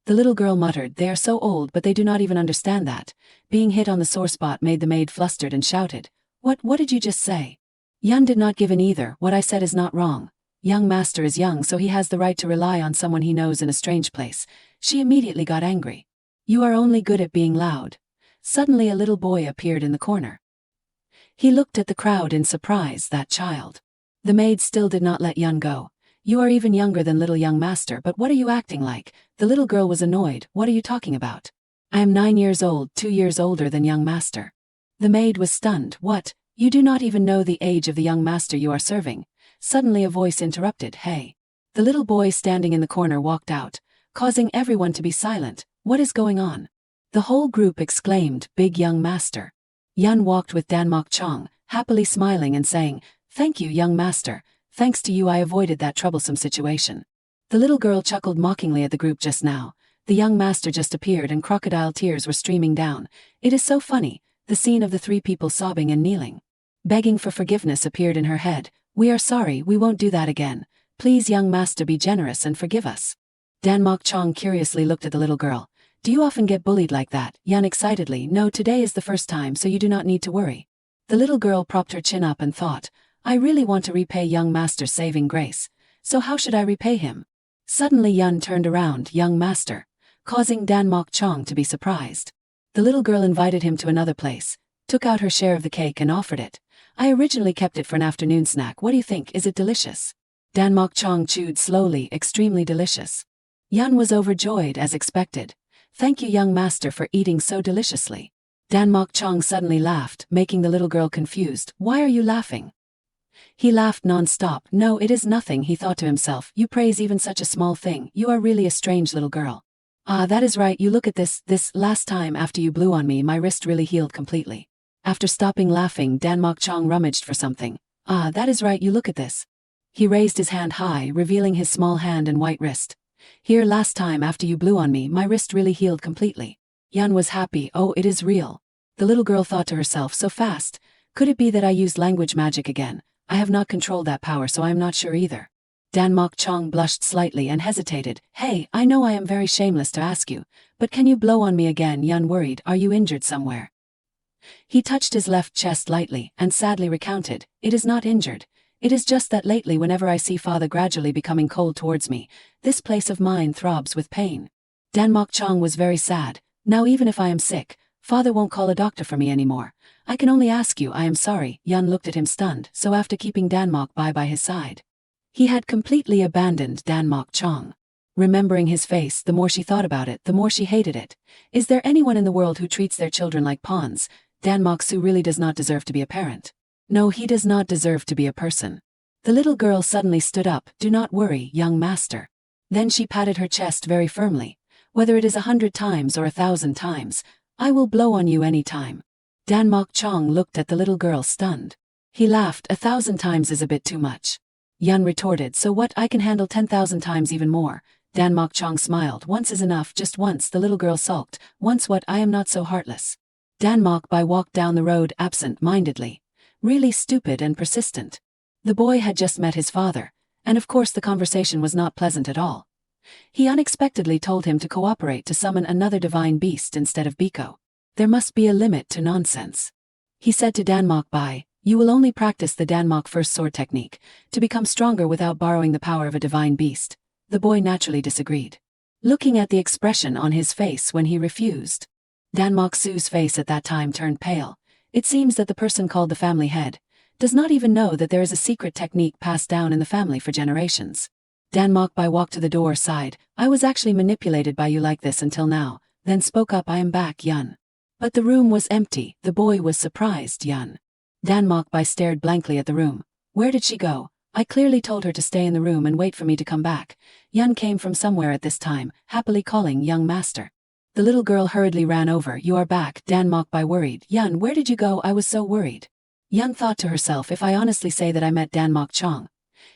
The little girl muttered, they are so old but they do not even understand that. Being hit on the sore spot made the maid flustered and shouted. What did you just say? Yun did not give in either. What I said is not wrong. Young master is young, so he has the right to rely on someone he knows in a strange place. She immediately got angry. You are only good at being loud. Suddenly a little boy appeared in the corner. He looked at the crowd in surprise. That child. The maid still did not let Yun go. You are even younger than little young master, but what are you acting like? The little girl was annoyed. What are you talking about? I am 9 years old, 2 years older than young master. The maid was stunned. What? You do not even know the age of the young master you are serving. Suddenly a voice interrupted. Hey. The little boy standing in the corner walked out, causing everyone to be silent. What is going on? The whole group exclaimed, big young master. Yun walked with Danmok Chong, happily smiling and saying, thank you young master, thanks to you I avoided that troublesome situation. The little girl chuckled mockingly at the group just now. The young master just appeared and crocodile tears were streaming down. It is so funny, the scene of the three people sobbing and kneeling. Begging for forgiveness appeared in her head. We are sorry, we won't do that again. Please young master be generous and forgive us. Danmok Chong curiously looked at the little girl. Do you often get bullied like that? Yun excitedly. No, today is the first time, so you do not need to worry. The little girl propped her chin up and thought, I really want to repay young master's saving grace. So how should I repay him? Suddenly Yun turned around, young master, causing Danmok Chong to be surprised. The little girl invited him to another place, took out her share of the cake and offered it. I originally kept it for an afternoon snack. What do you think? Is it delicious? Danmok Chong chewed slowly. Extremely delicious. Yun was overjoyed as expected. Thank you young master for eating so deliciously. Danmok Chong suddenly laughed, making the little girl confused. Why are you laughing? He laughed non-stop. No, it is nothing, he thought to himself. You praise even such a small thing. You are really a strange little girl. Ah, that is right. You look at this last time after you blew on me, my wrist really healed completely. After stopping laughing, Danmok Chong rummaged for something. Ah, that is right. You look at this. He raised his hand high, revealing his small hand and white wrist. Here, last time after you blew on me, my wrist really healed completely. Yun was happy. Oh, it is real. The little girl thought to herself, so fast. Could it be that I used language magic again? I have not controlled that power, so I am not sure either. Danmok Chong blushed slightly and hesitated. Hey, I know I am very shameless to ask you, but can you blow on me again? Yun worried. Are you injured somewhere? He touched his left chest lightly and sadly recounted. It is not injured. It is just that lately whenever I see father gradually becoming cold towards me, this place of mine throbs with pain. Danmok Chong was very sad. Now even if I am sick, father won't call a doctor for me anymore. I can only ask you, I am sorry. Yun looked at him stunned, so after keeping Danmok by his side, he had completely abandoned Danmok Chong. Remembering his face, the more she thought about it, the more she hated it. Is there anyone in the world who treats their children like pawns? Danmok Su really does not deserve to be a parent. No, he does not deserve to be a person. The little girl suddenly stood up. Do not worry, young master. Then she patted her chest very firmly. Whether it is 100 times or 1,000 times, I will blow on you any time. Danmok Chong looked at the little girl stunned. He laughed. 1,000 times is a bit too much. Yun retorted, so what? I can handle 10,000 times even more. Danmok Chong smiled. Once is enough, just once. The little girl sulked. Once what? I am not so heartless. Danmok walked down the road absent-mindedly. Really stupid and persistent. The boy had just met his father, and of course the conversation was not pleasant at all. He unexpectedly told him to cooperate to summon another divine beast instead of Biko. There must be a limit to nonsense. He said to Danmok Bai, you will only practice the Danmok first sword technique to become stronger without borrowing the power of a divine beast. The boy naturally disagreed, looking at the expression on his face when he refused. Danmok Su's face at that time turned pale. It seems that the person called the family head does not even know that there is a secret technique passed down in the family for generations. Danmok Bai walked to the door, sighed. I was actually manipulated by you like this until now, then spoke up, I am back, Yun. But the room was empty. The boy was surprised. Yun. Danmok Bai stared blankly at the room. Where did she go? I clearly told her to stay in the room and wait for me to come back. Yun came from somewhere at this time, happily calling young master. The little girl hurriedly ran over. You are back, Danmok Bai worried. Yun, where did you go? I was so worried. Yun thought to herself, if I honestly say that I met Danmok Chong,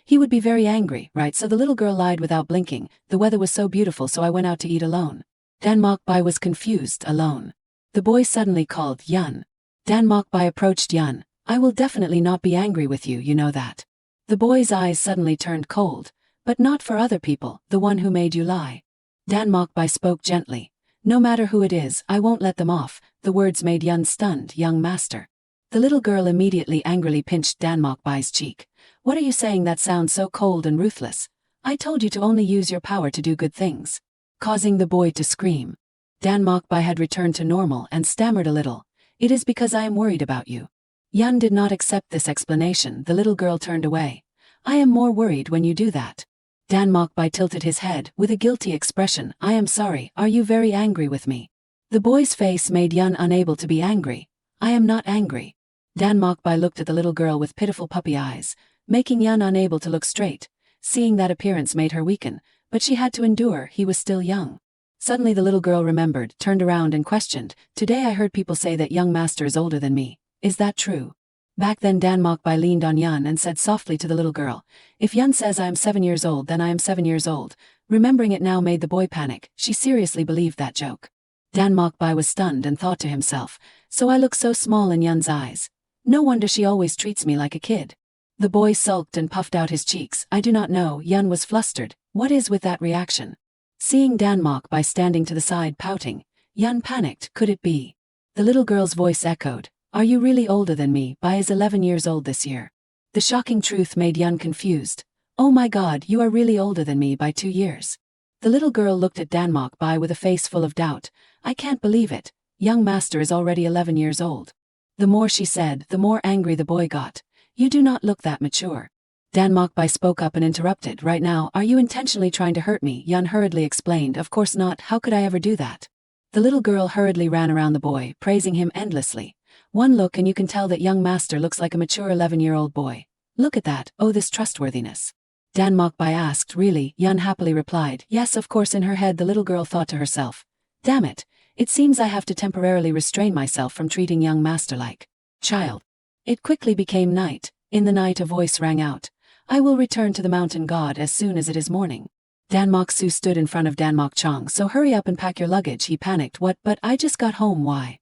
he would be very angry, right? So the little girl lied without blinking. The weather was so beautiful, so I went out to eat alone. Danmok Bai was confused. Alone. The boy suddenly called Yun. Danmok Bai approached Yun. I will definitely not be angry with you, you know that. The boy's eyes suddenly turned cold. But not for other people, the one who made you lie. Danmok Bai spoke gently. No matter who it is, I won't let them off. The words made Yun stunned. Young master. The little girl immediately angrily pinched Danmok Bai's cheek. What are you saying? That sounds so cold and ruthless. I told you to only use your power to do good things. Causing the boy to scream. Danmok Bai had returned to normal and stammered a little. It is because I am worried about you. Yun did not accept this explanation. The little girl turned away. I am more worried when you do that. Danmok Bai tilted his head with a guilty expression. I am sorry. Are you very angry with me? The boy's face made Yun unable to be angry. I am not angry. Danmok Bai looked at the little girl with pitiful puppy eyes, making Yun unable to look straight. Seeing that appearance made her weaken, but she had to endure. He was still young. Suddenly the little girl remembered, turned around and questioned. Today I heard people say that young master is older than me. Is that true? Back then Danmok Bai leaned on Yun and said softly to the little girl, if Yun says I am 7 years old, then I am 7 years old. Remembering it now made the boy panic. She seriously believed that joke. Danmok Bai was stunned and thought to himself, so I look so small in Yun's eyes. No wonder she always treats me like a kid. The boy sulked and puffed out his cheeks. I do not know. Yun was flustered. What is with that reaction? Seeing Danmok Bai standing to the side pouting, Yun panicked. Could it be? The little girl's voice echoed. Are you really older than me? Bai is 11 years old this year. The shocking truth made Yun confused. Oh my god, you are really older than me by 2 years. The little girl looked at Danmok Bai with a face full of doubt. I can't believe it. Young master is already 11 years old. The more she said, the more angry the boy got. You do not look that mature. Danmok Bai spoke up and interrupted. Right now, are you intentionally trying to hurt me? Yun hurriedly explained. Of course not. How could I ever do that? The little girl hurriedly ran around the boy, praising him endlessly. One look and you can tell that young master looks like a mature 11-year-old boy. Look at that. Oh, this trustworthiness. Danmok Bai asked. Really? Yun happily replied. Yes, of course. In her head the little girl thought to herself. Damn it. It seems I have to temporarily restrain myself from treating young master like child. It quickly became night. In the night a voice rang out. I will return to the mountain god as soon as it is morning. Danmok Su stood in front of Danmok Chong. So hurry up and pack your luggage. He panicked. What? But I just got home. Why?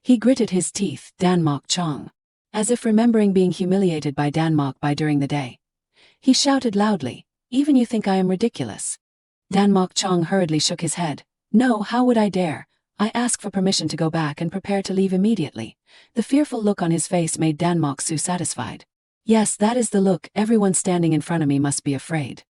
He gritted his teeth. Danmok Chong. As if remembering being humiliated by Danmok Bai during the day. He shouted loudly. Even you think I am ridiculous? Danmok Chong hurriedly shook his head. No, how would I dare? I ask for permission to go back and prepare to leave immediately. The fearful look on his face made Danmok Su satisfied. Yes, that is the look. Everyone standing in front of me must be afraid.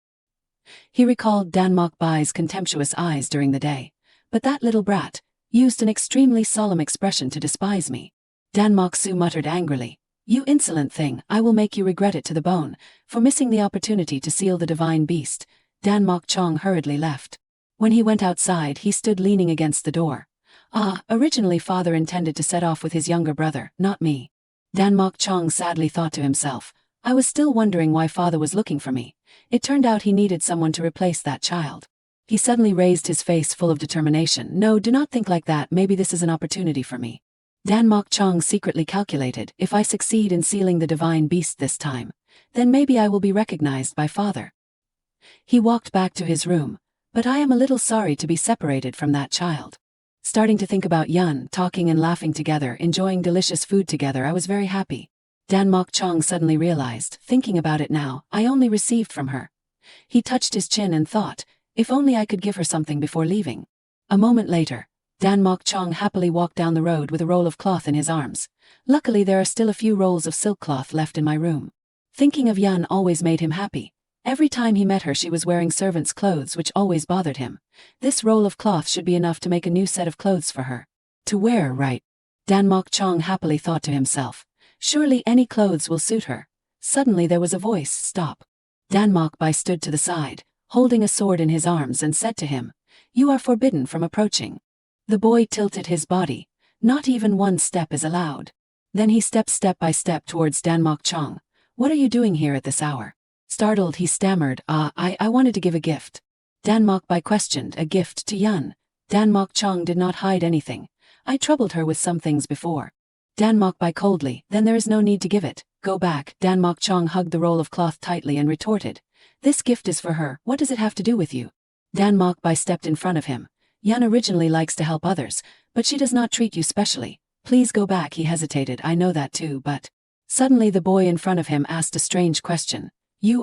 He recalled Danmok Bai's contemptuous eyes during the day. But that little brat used an extremely solemn expression to despise me. Danmok Su muttered angrily. You insolent thing, I will make you regret it to the bone, for missing the opportunity to seal the divine beast. Danmok Chong hurriedly left. When he went outside, he stood leaning against the door. Originally father intended to set off with his younger brother, not me. Danmok Chong sadly thought to himself. I was still wondering why father was looking for me. It turned out he needed someone to replace that child. He suddenly raised his face full of determination. No, do not think like that. Maybe this is an opportunity for me. Danmok Chong secretly calculated, if I succeed in sealing the divine beast this time, then maybe I will be recognized by father. He walked back to his room. But I am a little sorry to be separated from that child. Starting to think about Yun, talking and laughing together, enjoying delicious food together, I was very happy. Danmok Chong suddenly realized, thinking about it now, I only received from her. He touched his chin and thought, if only I could give her something before leaving. A moment later, Dan Mok Chong happily walked down the road with a roll of cloth in his arms. Luckily there are still a few rolls of silk cloth left in my room. Thinking of Yan always made him happy. Every time he met her she was wearing servant's clothes which always bothered him. This roll of cloth should be enough to make a new set of clothes for her to wear, right? Dan Mok Chong happily thought to himself. Surely any clothes will suit her. Suddenly there was a voice, stop. Dan Mok Bai stood to the side, holding a sword in his arms and said to him, you are forbidden from approaching. The boy tilted his body. Not even one step is allowed. Then he stepped step by step towards Dan Mok Chong. What are you doing here at this hour? Startled he stammered, I wanted to give a gift. Dan Mok Bai questioned, a gift to Yan. Dan Mok Chong did not hide anything. I troubled her with some things before. Dan Mok Bai coldly, then there is no need to give it. Go back. Dan Mok Chong hugged the roll of cloth tightly and retorted. This gift is for her, what does it have to do with you? Dan Mok Bai stepped in front of him. Yan originally likes to help others, but she does not treat you specially. Please go back. He hesitated, I know that too, but... Suddenly the boy in front of him asked a strange question.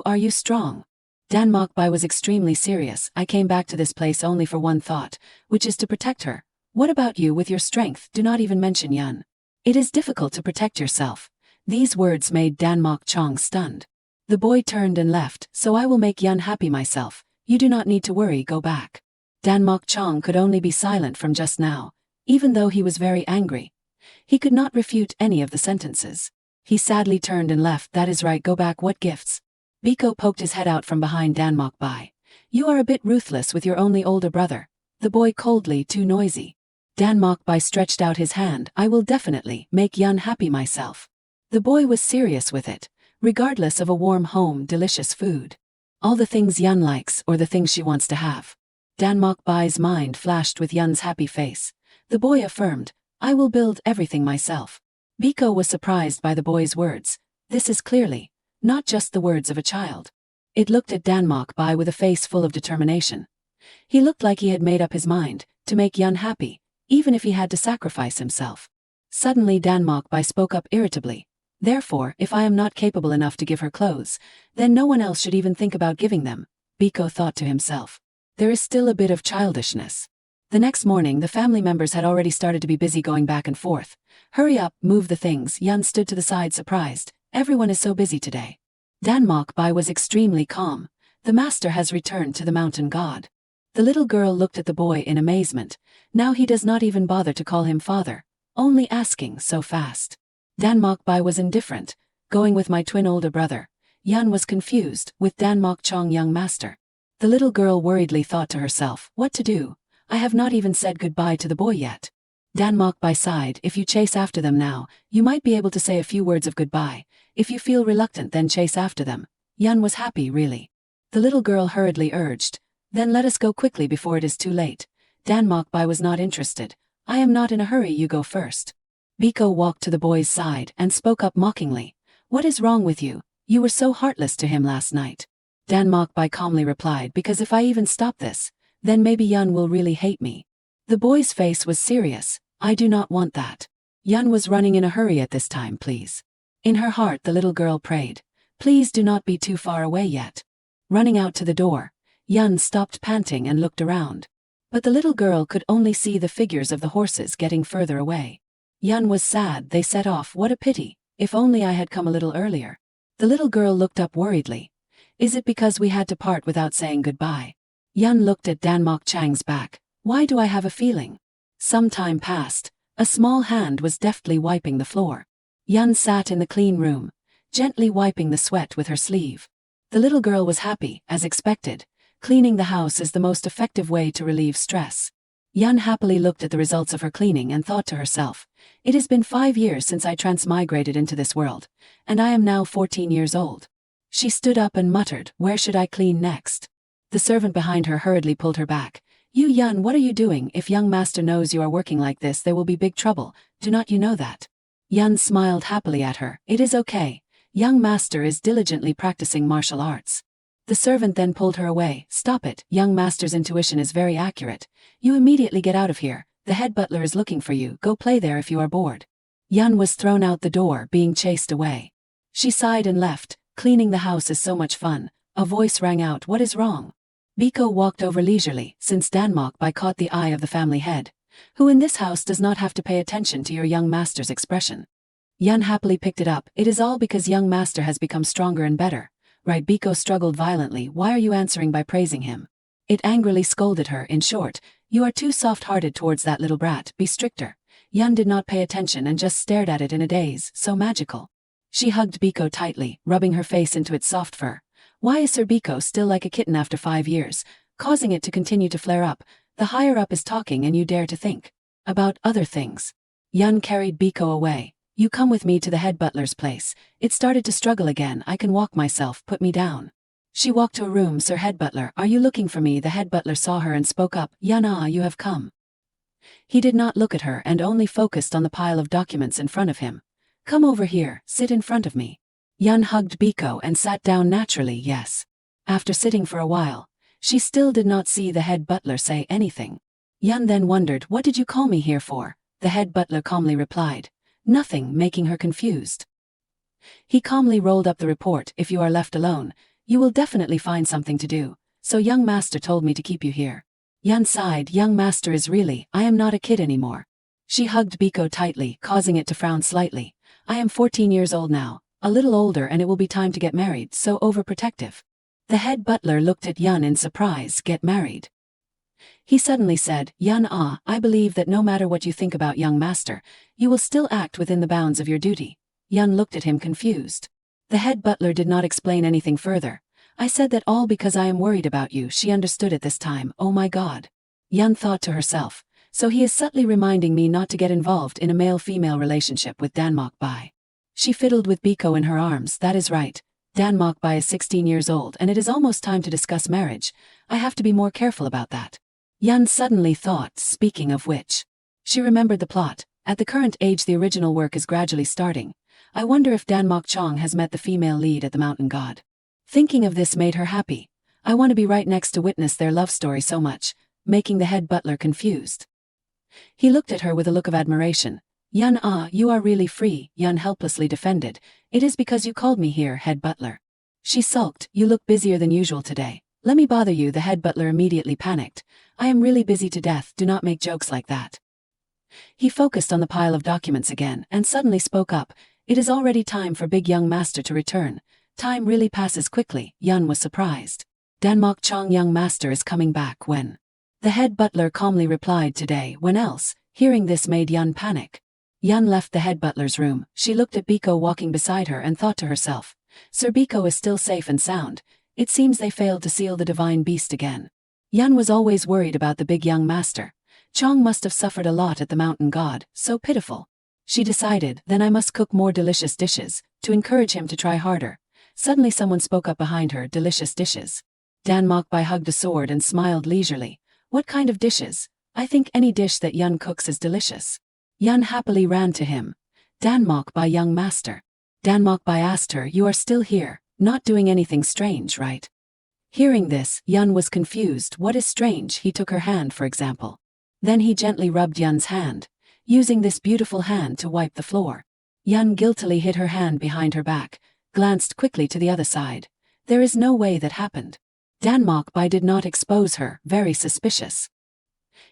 Are you strong? Dan Mok Bai was extremely serious. I came back to this place only for one thought, which is to protect her. What about you with your strength? Do not even mention Yan. It is difficult to protect yourself. These words made Dan Mok Chong stunned. The boy turned and left, so I will make Yan happy myself. You do not need to worry, go back. Dan Mok Chong could only be silent from just now, even though he was very angry. He could not refute any of the sentences. He sadly turned and left. That is right, go back. What gifts? Biko poked his head out from behind Dan Mok Bai. You are a bit ruthless with your only older brother. The boy coldly, too noisy. Dan Mok Bai stretched out his hand. I will definitely make Yan happy myself. The boy was serious with it, regardless of a warm home, delicious food. All the things Yan likes or the things she wants to have. Dan Mok Bai's mind flashed with Yan's happy face. The boy affirmed, I will build everything myself. Biko was surprised by the boy's words. This is clearly not just the words of a child. It looked at Dan Mok Bai with a face full of determination. He looked like he had made up his mind to make Yan happy, even if he had to sacrifice himself. Suddenly Dan Mok Bai spoke up irritably. Therefore, if I am not capable enough to give her clothes, then no one else should even think about giving them, Biko thought to himself. There is still a bit of childishness. The next morning the family members had already started to be busy going back and forth. Hurry up, move the things. Yan stood to the side surprised. Everyone is so busy today. Dan Mok Bai was extremely calm. The master has returned to the mountain god. The little girl looked at the boy in amazement. Now he does not even bother to call him father, only asking so fast. Dan Mok Bai was indifferent, going with my twin older brother. Yan was confused, with Dan Mok Chong young master. The little girl worriedly thought to herself, what to do? I have not even said goodbye to the boy yet. Dan Mok Bai sighed, if you chase after them now, you might be able to say a few words of goodbye. If you feel reluctant then chase after them. Yan was happy really. The little girl hurriedly urged, then let us go quickly before it is too late. Dan Mok Bai was not interested. I am not in a hurry, you go first. Biko walked to the boy's side and spoke up mockingly. What is wrong with you? You were so heartless to him last night. Dan Mok Bai calmly replied, because if I even stop this, then maybe Yan will really hate me. The boy's face was serious. I do not want that. Yan was running in a hurry at this time, please. In her heart the little girl prayed, please do not be too far away yet. Running out to the door, Yan stopped panting and looked around. But the little girl could only see the figures of the horses getting further away. Yan was sad. They set off. What a pity. If only I had come a little earlier. The little girl looked up worriedly. Is it because we had to part without saying goodbye? Yan looked at Dan Mok Chang's back. Why do I have a feeling? Some time passed. A small hand was deftly wiping the floor. Yan sat in the clean room, gently wiping the sweat with her sleeve. The little girl was happy, as expected. Cleaning the house is the most effective way to relieve stress. Yan happily looked at the results of her cleaning and thought to herself, it has been 5 years since I transmigrated into this world, and I am now 14 years old. She stood up and muttered, where should I clean next? The servant behind her hurriedly pulled her back. You Yan, what are you doing? If young master knows you are working like this there will be big trouble, do not you know that? Yan smiled happily at her. It is okay. Young master is diligently practicing martial arts. The servant then pulled her away. Stop it, young master's intuition is very accurate. You immediately get out of here, the head butler is looking for you, go play there if you are bored. Yan was thrown out the door, being chased away. She sighed and left. Cleaning the house is so much fun. A voice rang out, what is wrong? Biko walked over leisurely, since Dan Mok Bai caught the eye of the family head. Who in this house does not have to pay attention to your young master's expression? Yun happily picked it up. It is all because young master has become stronger and better. Right? Biko struggled violently. Why are you answering by praising him? It angrily scolded her. In short, you are too soft-hearted towards that little brat. Be stricter. Yun did not pay attention and just stared at it in a daze. So magical. She hugged Biko tightly, rubbing her face into its soft fur. Why is Sir Biko still like a kitten after 5 years, causing it to continue to flare up? The higher up is talking and you dare to think about other things. Yun carried Biko away. You come with me to the head butler's place. It started to struggle again. I can walk myself. Put me down. She walked to a room. Sir Head Butler, are you looking for me? The head butler saw her and spoke up. Yun, you have come. He did not look at her and only focused on the pile of documents in front of him. Come over here. Sit in front of me. Yun hugged Biko and sat down naturally. Yes. After sitting for a while, she still did not see the head butler say anything. Yun then wondered, what did you call me here for? The head butler calmly replied. Nothing, making her confused. He calmly rolled up the report. If you are left alone, you will definitely find something to do. So young master told me to keep you here. Yun sighed. Young master is really, I am not a kid anymore. She hugged Biko tightly, causing it to frown slightly. I am 14 years old now, a little older, and it will be time to get married, so overprotective. The head butler looked at Yun in surprise. Get married? He suddenly said, Yun, I believe that no matter what you think about young master, you will still act within the bounds of your duty. Yun looked at him confused. The head butler did not explain anything further. I said that all because I am worried about you. She understood it this time. Oh my God. Yun thought to herself. So he is subtly reminding me not to get involved in a male-female relationship with Danmok Bai. She fiddled with Biko in her arms. That is right. Danmok Bai is 16 years old and it is almost time to discuss marriage. I have to be more careful about that. Yun suddenly thought, speaking of which. She remembered the plot. At the current age the original work is gradually starting. I wonder if Danmok Chong has met the female lead at the Mountain God. Thinking of this made her happy. I want to be right next to witness their love story so much, making the head butler confused. He looked at her with a look of admiration. Yun, you are really free, Yun helplessly defended. It is because you called me here, head butler. She sulked. You look busier than usual today. Let me bother you. The head butler immediately panicked. I am really busy to death. Do not make jokes like that. He focused on the pile of documents again and suddenly spoke up. It is already time for big young master to return. Time really passes quickly. Yun was surprised. Danmok Chong young master is coming back when? The head butler calmly replied, today. When else? Hearing this made Yun panic. Yun left the head butler's room. She looked at Biko walking beside her and thought to herself. Sir Biko is still safe and sound. It seems they failed to seal the divine beast again. Yun was always worried about the big young master. Chong must have suffered a lot at the Mountain God, so pitiful. She decided, then I must cook more delicious dishes, to encourage him to try harder. Suddenly someone spoke up behind her, delicious dishes. Danmok Bai hugged a sword and smiled leisurely. What kind of dishes? I think any dish that Yun cooks is delicious. Yun happily ran to him. Danmok Bai young master. Danmok Bai asked her, you are still here, not doing anything strange, right? Hearing this, Yun was confused. What is strange? He took her hand, for example. Then he gently rubbed Yun's hand, using this beautiful hand to wipe the floor. Yun guiltily hid her hand behind her back, glanced quickly to the other side. There is no way that happened. Danmok Bai did not expose her, very suspicious.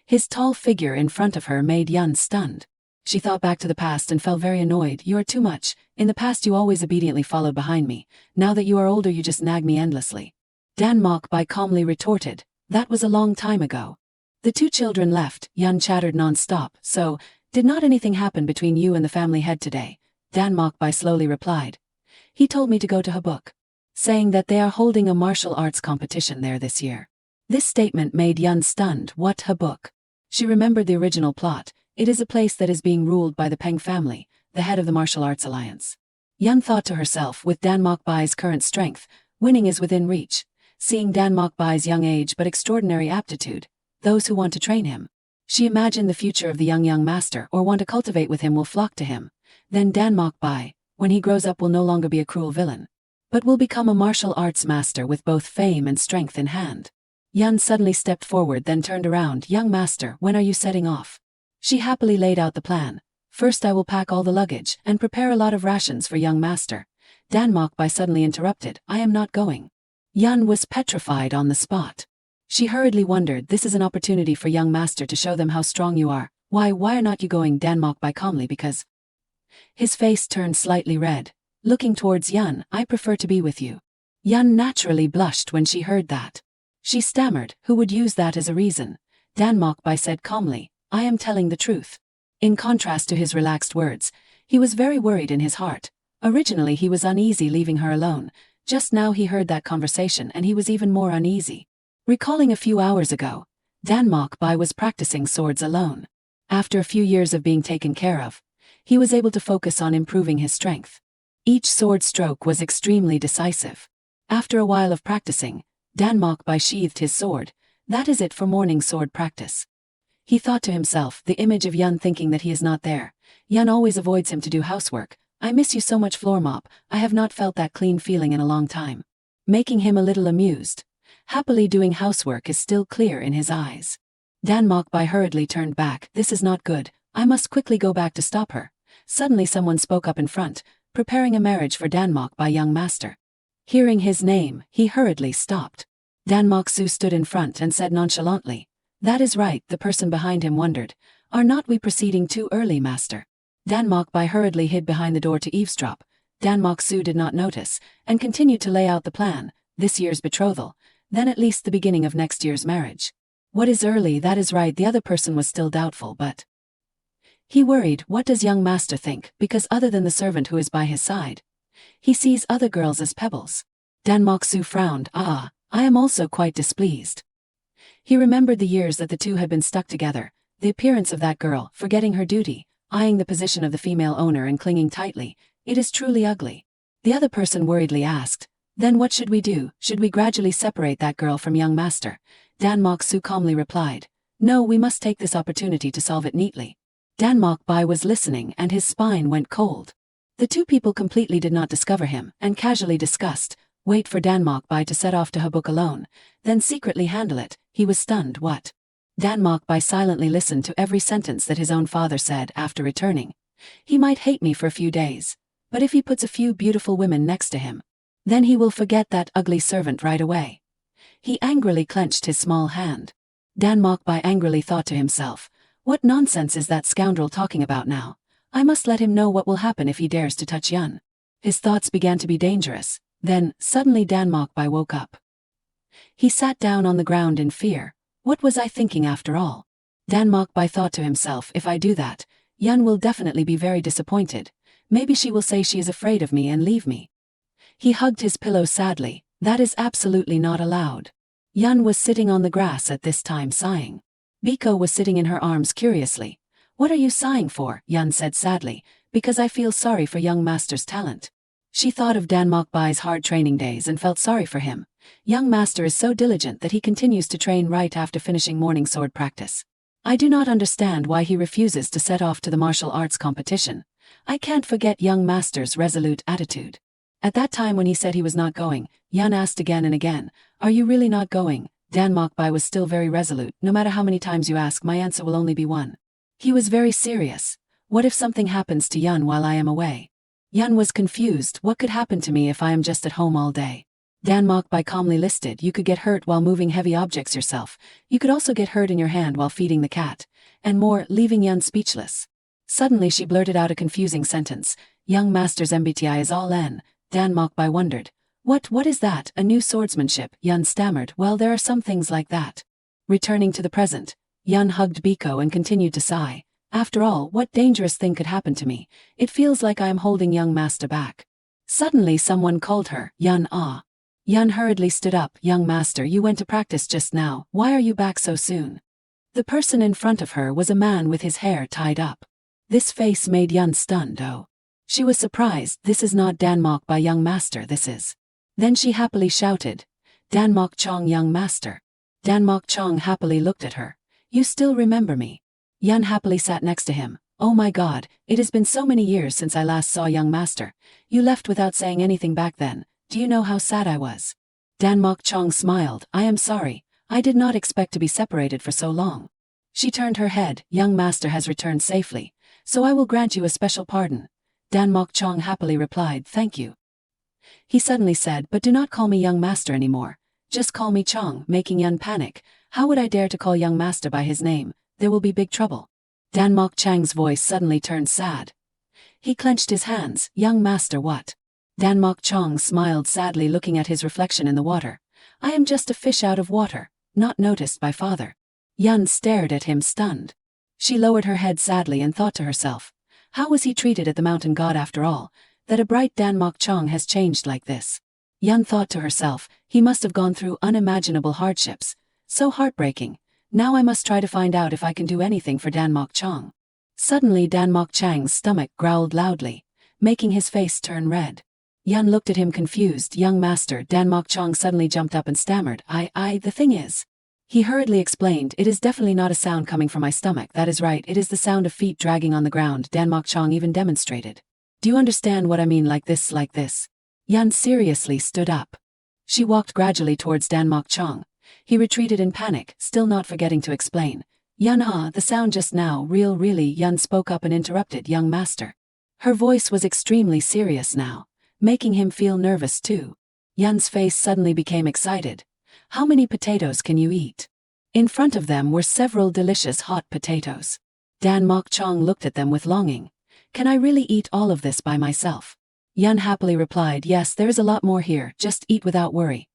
His tall figure in front of her made Yun stunned. She thought back to the past and felt very annoyed. You are too much. In the past you always obediently followed behind me. Now that you are older you just nag me endlessly. Danmok Bai calmly retorted. That was a long time ago. The two children left. Yun chattered non-stop. So, did not anything happen between you and the family head today? Danmok Bai slowly replied. He told me to go to Habuk, saying that they are holding a martial arts competition there this year. This statement made Yun stunned. What Habuk? She remembered the original plot. It is a place that is being ruled by the Peng family, the head of the martial arts alliance. Yun thought to herself, with Danmok Bai's current strength, winning is within reach. Seeing Danmok Bai's young age but extraordinary aptitude, those who want to train him. She imagined the future of the young master or want to cultivate with him will flock to him. Then Danmok Bai, when he grows up, will no longer be a cruel villain, but will become a martial arts master with both fame and strength in hand. Yun suddenly stepped forward, then turned around. Young master, when are you setting off? She happily laid out the plan. First I will pack all the luggage and prepare a lot of rations for young master. Danmok Bai suddenly interrupted. I am not going. Yun was petrified on the spot. She hurriedly wondered, this is an opportunity for young master to show them how strong you are. Why are not you going? Dan mocked by calmly because his face turned slightly red. Looking towards Yun, I prefer to be with you. Yun naturally blushed when she heard that. She stammered, who would use that as a reason? Dan Mokbai said calmly, I am telling the truth. In contrast to his relaxed words, he was very worried in his heart. Originally he was uneasy leaving her alone, just now he heard that conversation and he was even more uneasy. Recalling a few hours ago, Dan Mokbai was practicing swords alone. After a few years of being taken care of, he was able to focus on improving his strength. Each sword stroke was extremely decisive. After a while of practicing, Dan Mokbai sheathed his sword. That is it for morning sword practice. He thought to himself, the image of Yun thinking that he is not there. Yun always avoids him to do housework. I miss you so much, floor mop. I have not felt that clean feeling in a long time. Making him a little amused. Happily doing housework is still clear in his eyes. Dan Mokbai hurriedly turned back. This is not good. I must quickly go back to stop her. Suddenly someone spoke up in front, preparing a marriage for Dan Mokbai young master. Hearing his name, he hurriedly stopped. Dan Moksu stood in front and said nonchalantly, that is right. The person behind him wondered, are not we proceeding too early, master? Dan Mokbai hurriedly hid behind the door to eavesdrop. Dan Moksu did not notice, and continued to lay out the plan, this year's betrothal, then at least the beginning of next year's marriage. What is early? That is right. The other person was still doubtful, but he worried, what does young master think, because other than the servant who is by his side, he sees other girls as pebbles. Dan Moksu frowned, I am also quite displeased. He remembered the years that the two had been stuck together, the appearance of that girl, forgetting her duty, eyeing the position of the female owner and clinging tightly. It is truly ugly. The other person worriedly asked, then what should we do? Should we gradually separate that girl from young master? Dan Moksu calmly replied, no, we must take this opportunity to solve it neatly. Dan Mokbai was listening and his spine went cold. The two people completely did not discover him and casually discussed, wait for Dan Mokbai to set off to her book alone, then secretly handle it. He was stunned. What? Dan Mokbai silently listened to every sentence that his own father said after returning. He might hate me for a few days, but if he puts a few beautiful women next to him, then he will forget that ugly servant right away. He angrily clenched his small hand. Dan Mokbai angrily thought to himself, what nonsense is that scoundrel talking about now? I must let him know what will happen if he dares to touch Yun. His thoughts began to be dangerous. Then, suddenly Dan Mokbai woke up. He sat down on the ground in fear. What was I thinking after all? Dan Mokbai thought to himself, if I do that, Yun will definitely be very disappointed. Maybe she will say she is afraid of me and leave me. He hugged his pillow sadly. That is absolutely not allowed. Yun was sitting on the grass at this time sighing. Biko was sitting in her arms curiously. What are you sighing for? Yun said sadly, because I feel sorry for young master's talent. She thought of Dan Mokbai's hard training days and felt sorry for him. Young master is so diligent that he continues to train right after finishing morning sword practice. I do not understand why he refuses to set off to the martial arts competition. I can't forget young master's resolute attitude. At that time when he said he was not going, Yun asked again and again, are you really not going? Dan Mokbai was still very resolute. No matter how many times you ask, my answer will only be one. He was very serious. What if something happens to Yun while I am away? Yun was confused. What could happen to me if I am just at home all day? Dan Mokbai calmly listed, you could get hurt while moving heavy objects yourself. You could also get hurt in your hand while feeding the cat. And more, leaving Yun speechless. Suddenly she blurted out a confusing sentence. Young master's MBTI is all N. Dan Mokbai wondered. What is that? A new swordsmanship? Yun stammered. Well, there are some things like that. Returning to the present, Yun hugged Biko and continued to sigh. After all, what dangerous thing could happen to me? It feels like I am holding young master back. Suddenly someone called her, Yun ah. Yun hurriedly stood up. Young master, you went to practice just now. Why are you back so soon? The person in front of her was a man with his hair tied up. This face made Yun stunned. Oh. She was surprised. This is not Dan Mokbai young master, this is. Then she happily shouted, Dan Mok Chong young master. Dan Mok Chong happily looked at her. You still remember me? Yun happily sat next to him. Oh my god, it has been so many years since I last saw young master. You left without saying anything back then. Do you know how sad I was? Dan Mok Chong smiled. I am sorry. I did not expect to be separated for so long. She turned her head. Young master has returned safely, so I will grant you a special pardon. Dan Mok Chong happily replied, thank you. He suddenly said, but do not call me young master anymore. Just call me Chong, making Yun panic. How would I dare to call young master by his name? There will be big trouble. Dan Mok Chang's voice suddenly turned sad. He clenched his hands. Young master, what? Dan Mok Chang smiled sadly, looking at his reflection in the water. I am just a fish out of water, not noticed by father. Yun stared at him stunned. She lowered her head sadly and thought to herself, how was he treated at the mountain god after all, that a bright Dan Mok Chang has changed like this? Yun thought to herself, he must have gone through unimaginable hardships, so heartbreaking. Now I must try to find out if I can do anything for Dan Mok Chang. Suddenly Dan Mok Chang's stomach growled loudly, making his face turn red. Yun looked at him confused. Young master, Dan Mok Chang suddenly jumped up and stammered, the thing is. He hurriedly explained, it is definitely not a sound coming from my stomach, that is right, it is the sound of feet dragging on the ground. Dan Mok Chang even demonstrated. Do you understand what I mean, like this, like this? Yun seriously stood up. She walked gradually towards Dan Mok Chang. He retreated in panic, still not forgetting to explain. Yun, the sound just now, really, Yun spoke up and interrupted, young master. Her voice was extremely serious now, making him feel nervous too. Yun's face suddenly became excited. How many potatoes can you eat? In front of them were several delicious hot potatoes. Dan Mok Chang looked at them with longing. Can I really eat all of this by myself? Yun happily replied, yes, there is a lot more here, just eat without worry.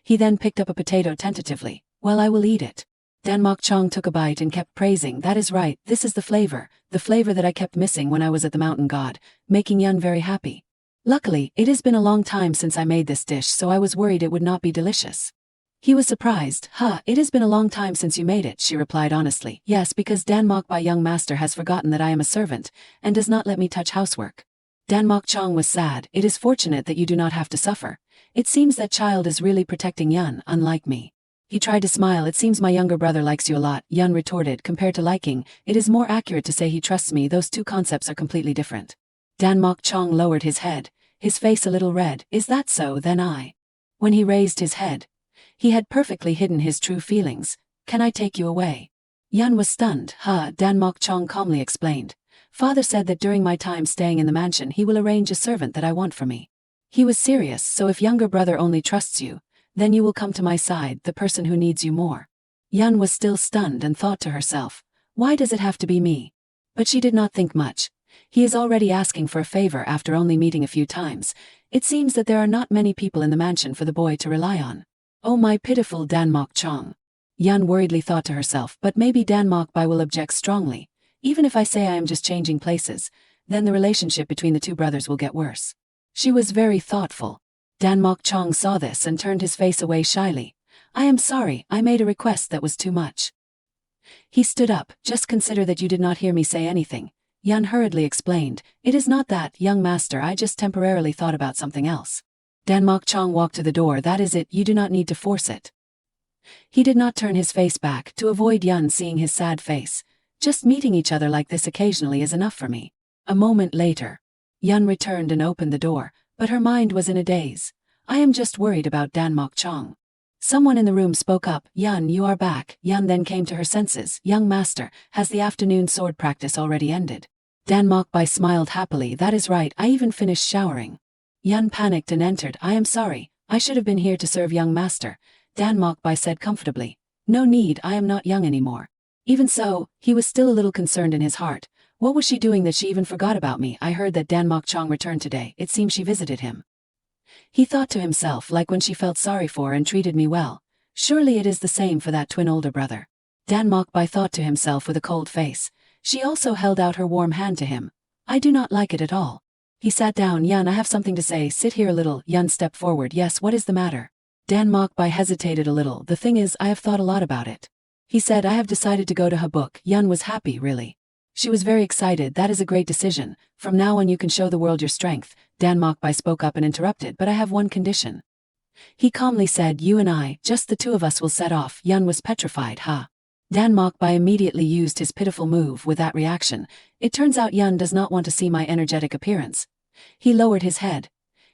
He then picked up a potato tentatively. Well, I will eat it. Dan Mok Chang took a bite and kept praising, that is right, this is the flavor that I kept missing when I was at the mountain god, making Yun very happy. Luckily, it has been a long time since I made this dish, so I was worried it would not be delicious. He was surprised. It has been a long time since you made it, she replied honestly. Yes, because Dan Mok by young master has forgotten that I am a servant, and does not let me touch housework. Dan Mok Chang was sad. It is fortunate that you do not have to suffer. It seems that child is really protecting Yun, unlike me. He tried to smile. It seems my younger brother likes you a lot, Yun retorted. Compared to liking, it is more accurate to say he trusts me. Those two concepts are completely different. Dan Mok Chang lowered his head, his face a little red. Is that so, then I? When he raised his head, he had perfectly hidden his true feelings. Can I take you away? Yun was stunned. Dan Mok Chang calmly explained. Father said that during my time staying in the mansion he will arrange a servant that I want for me. He was serious, so if younger brother only trusts you, then you will come to my side, the person who needs you more. Yun was still stunned and thought to herself, why does it have to be me? But she did not think much. He is already asking for a favor after only meeting a few times. It seems that there are not many people in the mansion for the boy to rely on. Oh my pitiful Dan Mok Chang. Yun worriedly thought to herself, but maybe Dan Mok Bai will object strongly. Even if I say I am just changing places, then the relationship between the two brothers will get worse. She was very thoughtful. Dan Mok Chang saw this and turned his face away shyly. I am sorry, I made a request that was too much. He stood up. Just consider that you did not hear me say anything. Yun hurriedly explained. It is not that, young master, I just temporarily thought about something else. Dan Mok Chang walked to the door. That is it, you do not need to force it. He did not turn his face back to avoid Yun seeing his sad face. Just meeting each other like this occasionally is enough for me. A moment later, Yun returned and opened the door, but her mind was in a daze. I am just worried about Dan Mok Chang. Someone in the room spoke up. Yun, you are back. Yun then came to her senses. Young master, has the afternoon sword practice already ended? Dan Mok Bai smiled happily. That is right, I even finished showering. Yun panicked and entered. I am sorry, I should have been here to serve young master. Dan Mok Bai said comfortably. No need, I am not young anymore. Even so, he was still a little concerned in his heart. What was she doing that she even forgot about me? I heard that Dan Mok Chang returned today. It seems she visited him. He thought to himself, like when she felt sorry for and treated me well. Surely it is the same for that twin older brother. Dan Mok Bai thought to himself with a cold face. She also held out her warm hand to him. I do not like it at all. He sat down. Yun, I have something to say. Sit here a little. Yun stepped forward. Yes, what is the matter? Dan Mok Bai hesitated a little. The thing is, I have thought a lot about it. He said, I have decided to go to Habuk. Yun was happy, really. She was very excited. That is a great decision. From now on you can show the world your strength. Dan Mok Bai spoke up and interrupted, but I have one condition. He calmly said, you and I, just the two of us will set off. Yun was petrified. Dan Mok Bai immediately used his pitiful move with that reaction. It turns out Yun does not want to see my energetic appearance. He lowered his head,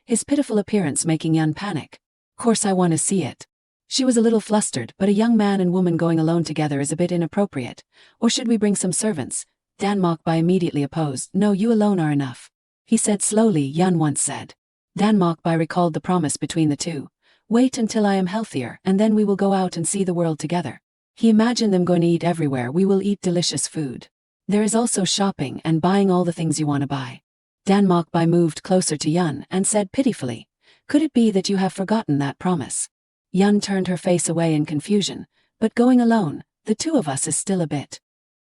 his pitiful appearance making Yun panic. Course I want to see it. She was a little flustered, but a young man and woman going alone together is a bit inappropriate. Or should we bring some servants? Dan Mok Bai immediately opposed. No, you alone are enough. He said slowly. Yun once said. Dan Mok Bai recalled the promise between the two. Wait until I am healthier, and then we will go out and see the world together. He imagined them going to eat everywhere. We will eat delicious food. There is also shopping and buying all the things you want to buy. Danmok Bai moved closer to Yun and said pitifully, could it be that you have forgotten that promise? Yun turned her face away in confusion, but going alone, the two of us is still a bit.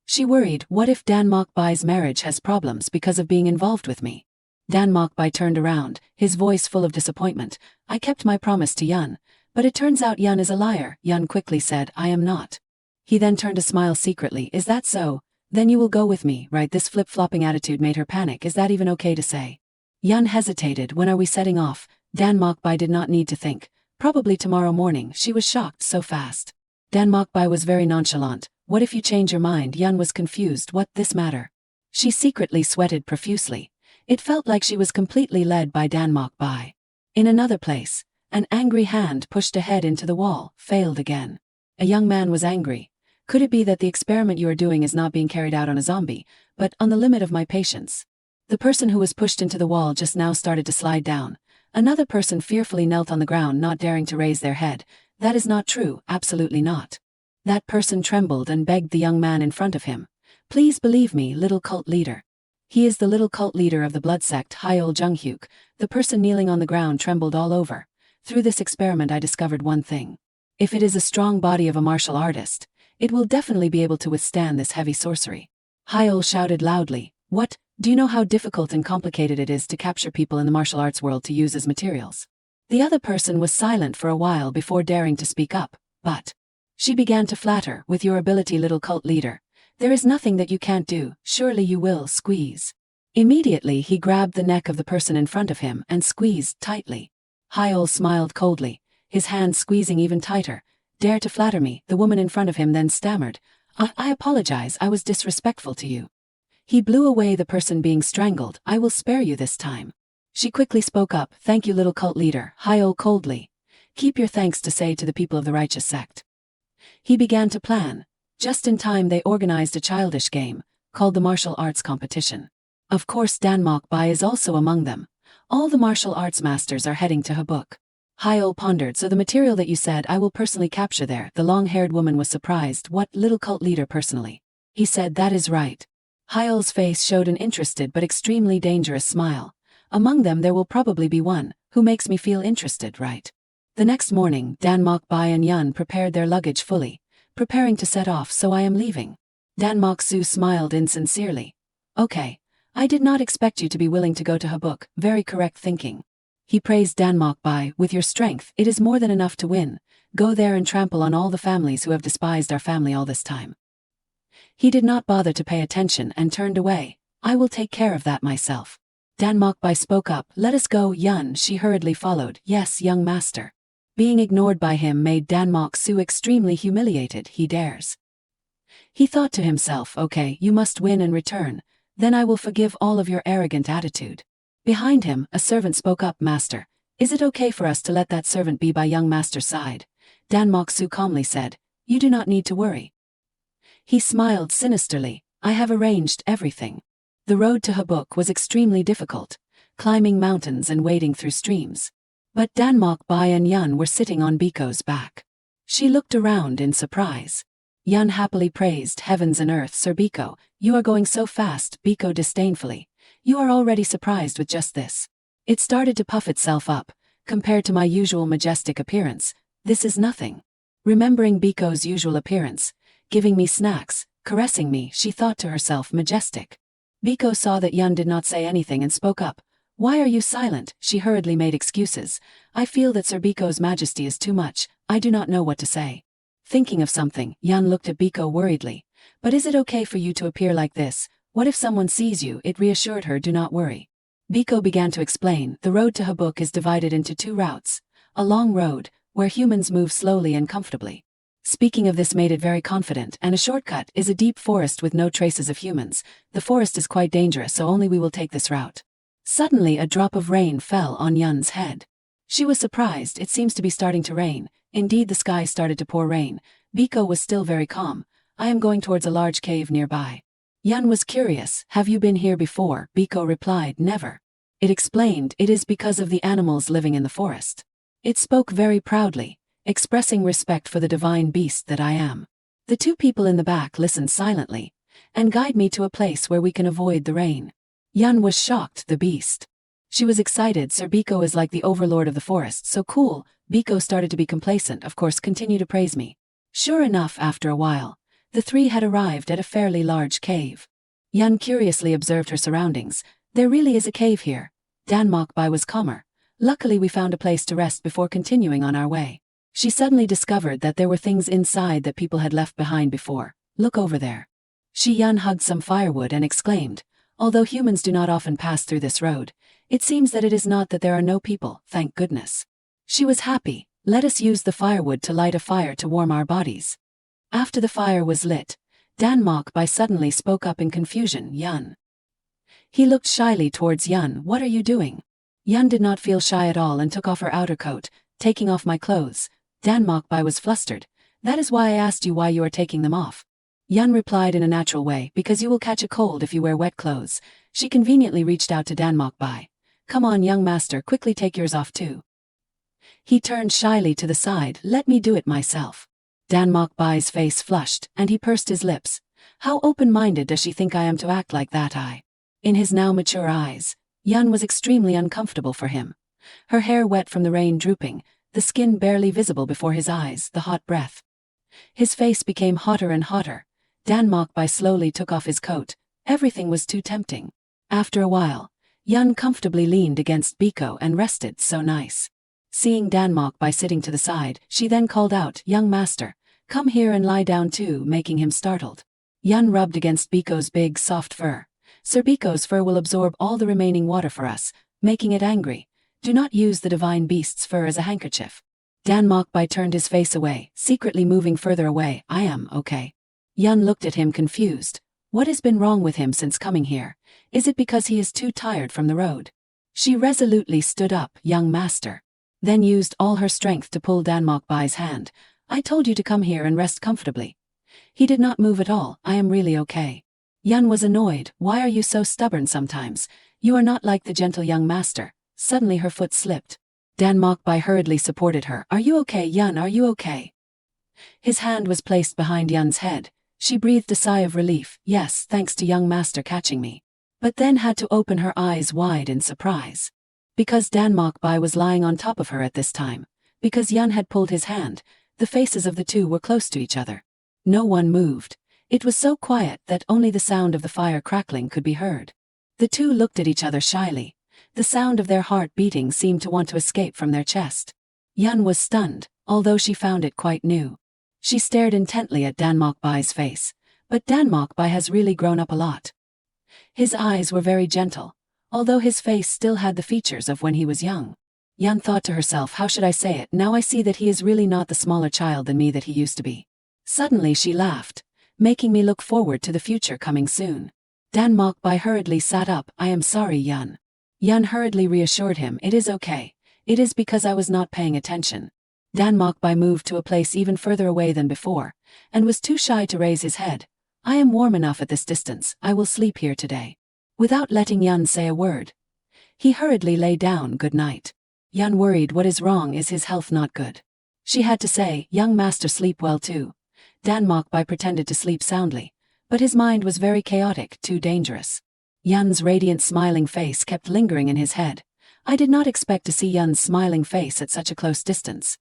She worried, what if Danmok Bai's marriage has problems because of being involved with me? Danmok Bai turned around, his voice full of disappointment. I kept my promise to Yun, but it turns out Yun is a liar. Yun quickly said, I am not. He then turned to smile secretly. Is that so? Then you will go with me, right? This flip-flopping attitude made her panic. Is that even okay to say? Yun hesitated. When are we setting off? Danmok Bai did not need to think. Probably tomorrow morning. She was shocked so fast. Danmok Bai was very nonchalant. What if you change your mind? Yun was confused. What this matter? She secretly sweated profusely. It felt like she was completely led by Danmok Bai. In another place, an angry hand pushed ahead into the wall, failed again. A young man was angry. Could it be that the experiment you are doing is not being carried out on a zombie, but on the limit of my patience? The person who was pushed into the wall just now started to slide down. Another person fearfully knelt on the ground, not daring to raise their head. That is not true, absolutely not. That person trembled and begged the young man in front of him. Please believe me, little cult leader. He is the little cult leader of the blood sect Hyol Junghyuk. The person kneeling on the ground trembled all over. Through this experiment I discovered one thing. If it is a strong body of a martial artist, it will definitely be able to withstand this heavy sorcery. Hyol shouted loudly, what? Do you know how difficult and complicated it is to capture people in the martial arts world to use as materials? The other person was silent for a while before daring to speak up, but she began to flatter, with your ability, little cult leader. There is nothing that you can't do, surely you will. Squeeze. Immediately he grabbed the neck of the person in front of him and squeezed tightly. Hyol smiled coldly, his hand squeezing even tighter. Dare to flatter me? The woman in front of him then stammered. I apologize, I was disrespectful to you. He blew away the person being strangled. I will spare you this time. She quickly spoke up. Thank you, little cult leader. Hyol coldly. Keep your thanks to say to the people of the righteous sect. He began to plan. Just in time they organized a childish game, called the martial arts competition. Of course Danmok Bai is also among them. All the martial arts masters are heading to Habuk. Hyol pondered. So the material that you said I will personally capture there. The long-haired woman was surprised. What, little cult leader personally? He said, that is right. Hyol's face showed an interested but extremely dangerous smile. Among them there will probably be one, who makes me feel interested, right? The next morning, Danmok Bai and Yun prepared their luggage fully, preparing to set off. So I am leaving. Danmok Su smiled insincerely. Okay. I did not expect you to be willing to go to Habuk. Very correct thinking. He praised Danmok Bai. With your strength, it is more than enough to win. Go there and trample on all the families who have despised our family all this time. He did not bother to pay attention and turned away. I will take care of that myself. Danmok Bai spoke up. Let us go, Yun. She hurriedly followed. Yes, young master. Being ignored by him made Danmok Su extremely humiliated. He dares. He thought to himself, okay, you must win and return. Then I will forgive all of your arrogant attitude. Behind him, a servant spoke up. Master, is it okay for us to let that servant be by young master's side? Danmok Su calmly said, you do not need to worry. He smiled sinisterly. I have arranged everything. The road to Habuk was extremely difficult, climbing mountains and wading through streams. But Danmok Bai and Yun were sitting on Biko's back. She looked around in surprise. Yun happily praised heavens and earth. Sir Biko, you are going so fast. Biko disdainfully. You are already surprised with just this. It started to puff itself up. Compared to my usual majestic appearance, this is nothing. Remembering Biko's usual appearance, giving me snacks, caressing me, she thought to herself, majestic. Biko saw that Yun did not say anything and spoke up. Why are you silent? She hurriedly made excuses. I feel that Sir Biko's majesty is too much. I do not know what to say. Thinking of something, Yun looked at Biko worriedly. But is it okay for you to appear like this? What if someone sees you? It reassured her. Do not worry. Biko began to explain. The road to Habuk is divided into two routes. A long road, where humans move slowly and comfortably. Speaking of this made it very confident, and a shortcut is a deep forest with no traces of humans. The forest is quite dangerous, so only we will take this route. Suddenly a drop of rain fell on Yun's head. She was surprised. It seems to be starting to rain. Indeed, the sky started to pour rain. Biko was still very calm. I am going towards a large cave nearby. Yun was curious. Have you been here before? Biko replied, never. It explained, it is because of the animals living in the forest. It spoke very proudly, expressing respect for the divine beast that I am. The two people in the back listened silently. and guide me to a place where we can avoid the rain. Yun was shocked, the beast. She was excited. Sir Biko is like the overlord of the forest, so cool. Biko started to be complacent, of course, continue to praise me. Sure enough, after a while, the three had arrived at a fairly large cave. Yun curiously observed her surroundings. There really is a cave here. Danmokbai was calmer. Luckily we found a place to rest before continuing on our way. She suddenly discovered that there were things inside that people had left behind before. Look over there. Yun hugged some firewood and exclaimed, although humans do not often pass through this road, it seems that it is not that there are no people, thank goodness. She was happy. Let us use the firewood to light a fire to warm our bodies. After the fire was lit, Danmokbai suddenly spoke up in confusion, Yun. He looked shyly towards Yun. What are you doing? Yun did not feel shy at all and took off her outer coat, taking off my clothes. Danmokbai was flustered. That is why I asked you why you are taking them off. Yun replied in a natural way, because you will catch a cold if you wear wet clothes. She conveniently reached out to Danmokbai. Come on, young master, quickly take yours off too. He turned shyly to the side. Let me do it myself. Danmokbai's face flushed, and he pursed his lips. How open-minded does she think I am to act like that? In his now mature eyes, Yun was extremely uncomfortable for him. Her hair wet from the rain drooping, the skin barely visible before his eyes, the hot breath. His face became hotter and hotter. Danmokbai slowly took off his coat. Everything was too tempting. After a while, Yun comfortably leaned against Biko and rested. So nice. Seeing Danmokbai sitting to the side, she then called out, young master, come here and lie down too, making him startled. Yun rubbed against Biko's big soft fur. Sir Biko's fur will absorb all the remaining water for us, making it angry. Do not use the divine beast's fur as a handkerchief. Danmokbai turned his face away, secretly moving further away. I am okay. Yun looked at him confused. What has been wrong with him since coming here? Is it because he is too tired from the road? She resolutely stood up, young master. Then used all her strength to pull Danmokbai's hand. I told you to come here and rest comfortably. He did not move at all. I am really okay. Yun was annoyed. Why are you so stubborn sometimes? You are not like the gentle young master. Suddenly her foot slipped. Danmokbai hurriedly supported her. Are you okay, Yun? Are you okay? His hand was placed behind Yun's head. She breathed a sigh of relief. Yes, thanks to young master catching me. But then had to open her eyes wide in surprise. Because Danmokbai was lying on top of her at this time. Because Yun had pulled his hand, the faces of the two were close to each other. No one moved. It was so quiet that only the sound of the fire crackling could be heard. The two looked at each other shyly. The sound of their heart beating seemed to want to escape from their chest. Yun was stunned, although she found it quite new. She stared intently at Danmokbai's face. But Danmokbai has really grown up a lot. His eyes were very gentle, although his face still had the features of when he was young. Yun thought to herself, how should I say it? Now I see that he is really not the smaller child than me that he used to be. Suddenly she laughed, making me look forward to the future coming soon. Danmokbai hurriedly sat up. I am sorry, Yun. Yun hurriedly reassured him. It is okay. It is because I was not paying attention. Danmokbai moved to a place even further away than before, and was too shy to raise his head. I am warm enough at this distance. I will sleep here today. Without letting Yun say a word, he hurriedly lay down. Good night. Yun worried. What is wrong? Is his health not good? She had to say, young master, sleep well too. Danmokbai pretended to sleep soundly, but his mind was very chaotic, too dangerous. Yun's radiant smiling face kept lingering in his head. I did not expect to see Yun's smiling face at such a close distance.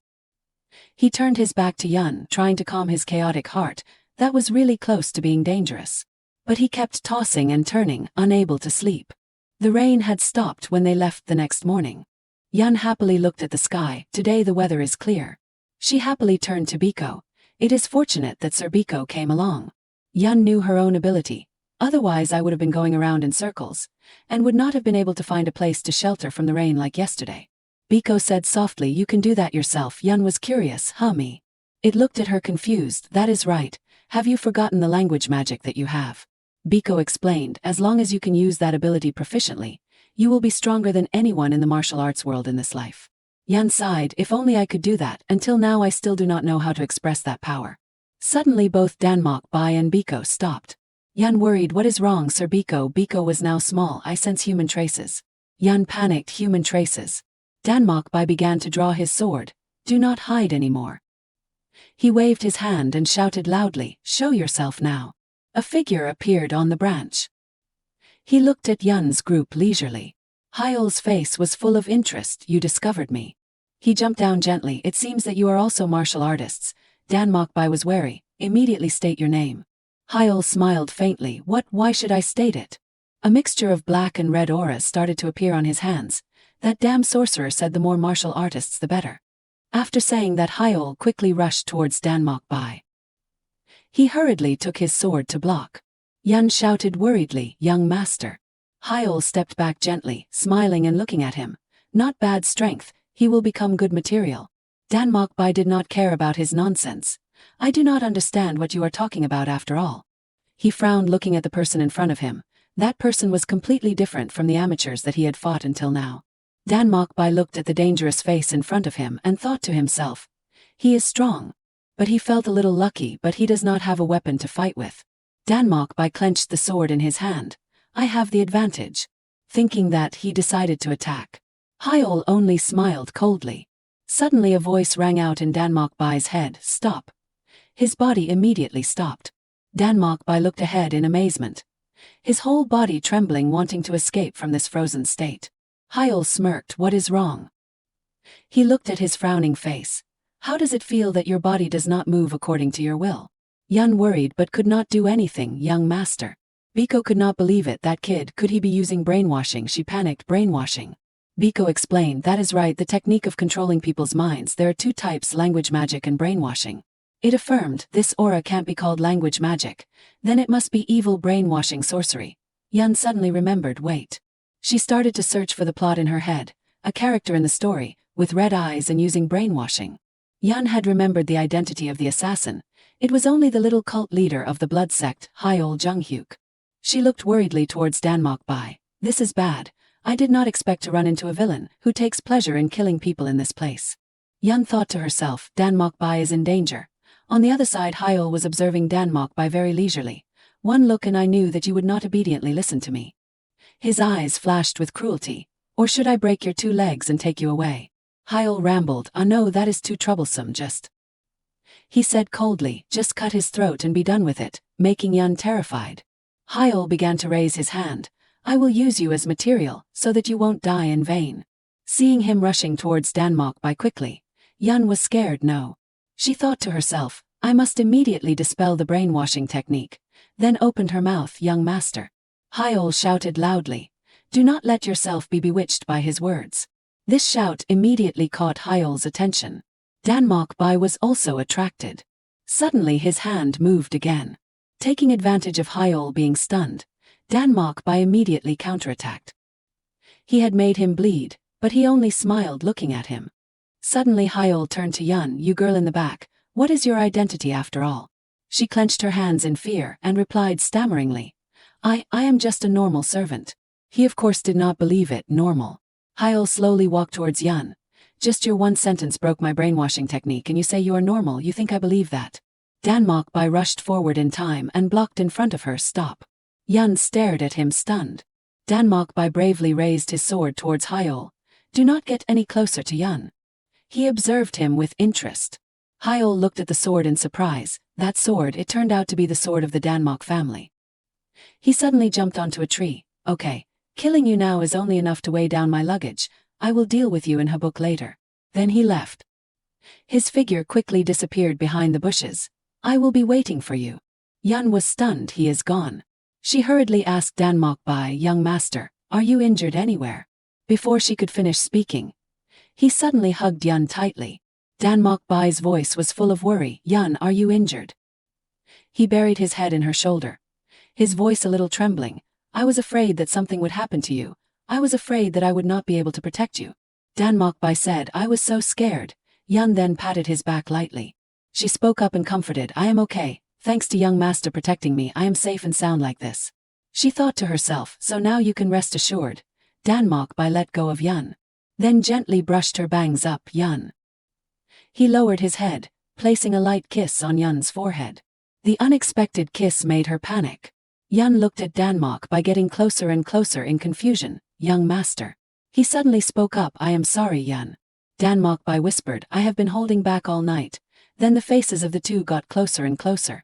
He turned his back to Yun, trying to calm his chaotic heart. That was really close to being dangerous. But he kept tossing and turning, unable to sleep. The rain had stopped when they left the next morning. Yun happily looked at the sky. Today the weather is clear. She happily turned to Biko. It is fortunate that Sir Biko came along. Yun knew her own ability. Otherwise I would have been going around in circles, and would not have been able to find a place to shelter from the rain like yesterday. Biko said softly, you can do that yourself. Yun was curious. Me? It looked at her confused. That is right. Have you forgotten the language magic that you have? Biko explained, as long as you can use that ability proficiently, you will be stronger than anyone in the martial arts world in this life. Yun sighed. If only I could do that. Until now I still do not know how to express that power. Suddenly both Danmokbai and Biko stopped. Yun worried. What is wrong, Sir Biko? Biko was now small. I sense human traces. Yun panicked. Human traces. Danmokbai began to draw his sword. Do not hide anymore. He waved his hand and shouted loudly, show yourself now. A figure appeared on the branch. He looked at Yun's group leisurely. Hyol's face was full of interest. You discovered me. He jumped down gently. It seems that you are also martial artists. Dan Mokbai was wary. Immediately state your name. Hyol smiled faintly. Why should I state it? A mixture of black and red auras started to appear on his hands. That damn sorcerer said the more martial artists the better. After saying that, Hyol quickly rushed towards Dan Mokbai. He hurriedly took his sword to block. Yun shouted worriedly, young master. Hyol stepped back gently, smiling and looking at him. Not bad strength, he will become good material. Dan Mokbai did not care about his nonsense. I do not understand what you are talking about after all. He frowned, looking at the person in front of him. That person was completely different from the amateurs that he had fought until now. Dan Mokbai looked at the dangerous face in front of him and thought to himself, he is strong. But he felt a little lucky, but he does not have a weapon to fight with. Dan Mokbai clenched the sword in his hand. I have the advantage. Thinking that, he decided to attack. Hyol only smiled coldly. Suddenly a voice rang out in Dan Mokbai's head, stop. His body immediately stopped. Dan Mokbai looked ahead in amazement. His whole body trembling, wanting to escape from this frozen state. Hyol smirked. What is wrong? He looked at his frowning face. How does it feel that your body does not move according to your will? Yun worried but could not do anything. Young master. Biko could not believe it. That kid, could he be using brainwashing? She panicked. Brainwashing. Biko explained, that is right, the technique of controlling people's minds. There are two types, language magic and brainwashing. It affirmed, this aura can't be called language magic. Then it must be evil brainwashing sorcery. Yun suddenly remembered, wait. She started to search for the plot in her head, a character in the story, with red eyes and using brainwashing. Yun had remembered the identity of the assassin. It was only the little cult leader of the blood sect, Hyol Junghyuk. She looked worriedly towards Dan Mokbai. This is bad. I did not expect to run into a villain who takes pleasure in killing people in this place. Yun thought to herself, Dan Mokbai is in danger. On the other side, Hyol was observing Dan Mokbai very leisurely. One look and I knew that you would not obediently listen to me. His eyes flashed with cruelty. Or should I break your two legs and take you away? Hyol rambled, no, that is too troublesome, He said coldly, just cut his throat and be done with it, making Yun terrified. Hyol began to raise his hand. I will use you as material, so that you won't die in vain. Seeing him rushing towards Dan Mokbai quickly, Yun was scared. No. She thought to herself, I must immediately dispel the brainwashing technique. Then opened her mouth, young master. Hyol shouted loudly. Do not let yourself be bewitched by his words. This shout immediately caught Hyol's attention. Dan Mokbai was also attracted. Suddenly his hand moved again. Taking advantage of Hyol being stunned, Dan Mokbai immediately counterattacked. He had made him bleed, but he only smiled looking at him. Suddenly Hyol turned to Yun, you girl in the back, what is your identity after all? She clenched her hands in fear and replied stammeringly. I am just a normal servant. He of course did not believe it. Normal. Hyol slowly walked towards Yun. Just your one sentence broke my brainwashing technique and you say you are normal, you think I believe that? Dan Mokbai rushed forward in time and blocked in front of her. Stop. Yun stared at him stunned. Dan Mokbai bravely raised his sword towards Hyol. Do not get any closer to Yun. He observed him with interest. Hyol looked at the sword in surprise. That sword, it turned out to be the sword of the Danmok family. He suddenly jumped onto a tree. Okay, killing you now is only enough to weigh down my luggage. I will deal with you in Habuk later. Then he left. His figure quickly disappeared behind the bushes. I will be waiting for you. Yun was stunned. He is gone. She hurriedly asked Dan Mokbai, young master, are you injured anywhere? Before she could finish speaking, he suddenly hugged Yun tightly. Dan Mokbai's voice was full of worry. Yun, are you injured? He buried his head in her shoulder. His voice a little trembling. I was afraid that something would happen to you. I was afraid that I would not be able to protect you. Dan Mokbai said, I was so scared. Yun then patted his back lightly. She spoke up and comforted, I am okay. Thanks to young master protecting me, I am safe and sound like this. She thought to herself, so now you can rest assured. Dan Mokbai let go of Yun. Then gently brushed her bangs up. Yun. He lowered his head, placing a light kiss on Yun's forehead. The unexpected kiss made her panic. Yun looked at Dan Mokbai getting closer and closer in confusion. Young master. He suddenly spoke up, I am sorry, Yun. Dan Mokbai whispered, I have been holding back all night. Then the faces of the two got closer and closer.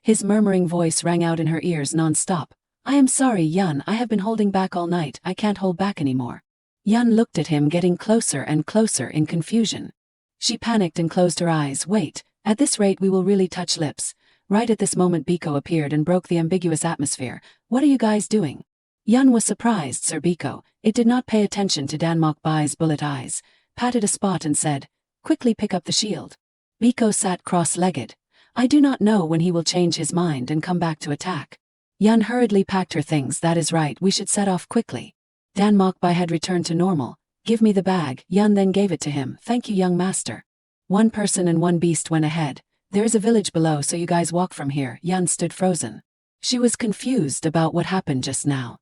His murmuring voice rang out in her ears non-stop. I am sorry, Yun, I have been holding back all night, I can't hold back anymore. Yun looked at him, getting closer and closer in confusion. She panicked and closed her eyes. Wait, at this rate we will really touch lips. Right at this moment Biko appeared and broke the ambiguous atmosphere. What are you guys doing? Yun was surprised. Sir Biko, it did not pay attention to Danmok Bai's bullet eyes, patted a spot and said, quickly pick up the shield. Biko sat cross-legged. I do not know when he will change his mind and come back to attack. Yun hurriedly packed her things. That is right, we should set off quickly. Danmok Bai had returned to normal. Give me the bag. Yun then gave it to him. Thank you, young master. One person and one beast went ahead. There is a village below, so you guys walk from here. Yun stood frozen. She was confused about what happened just now.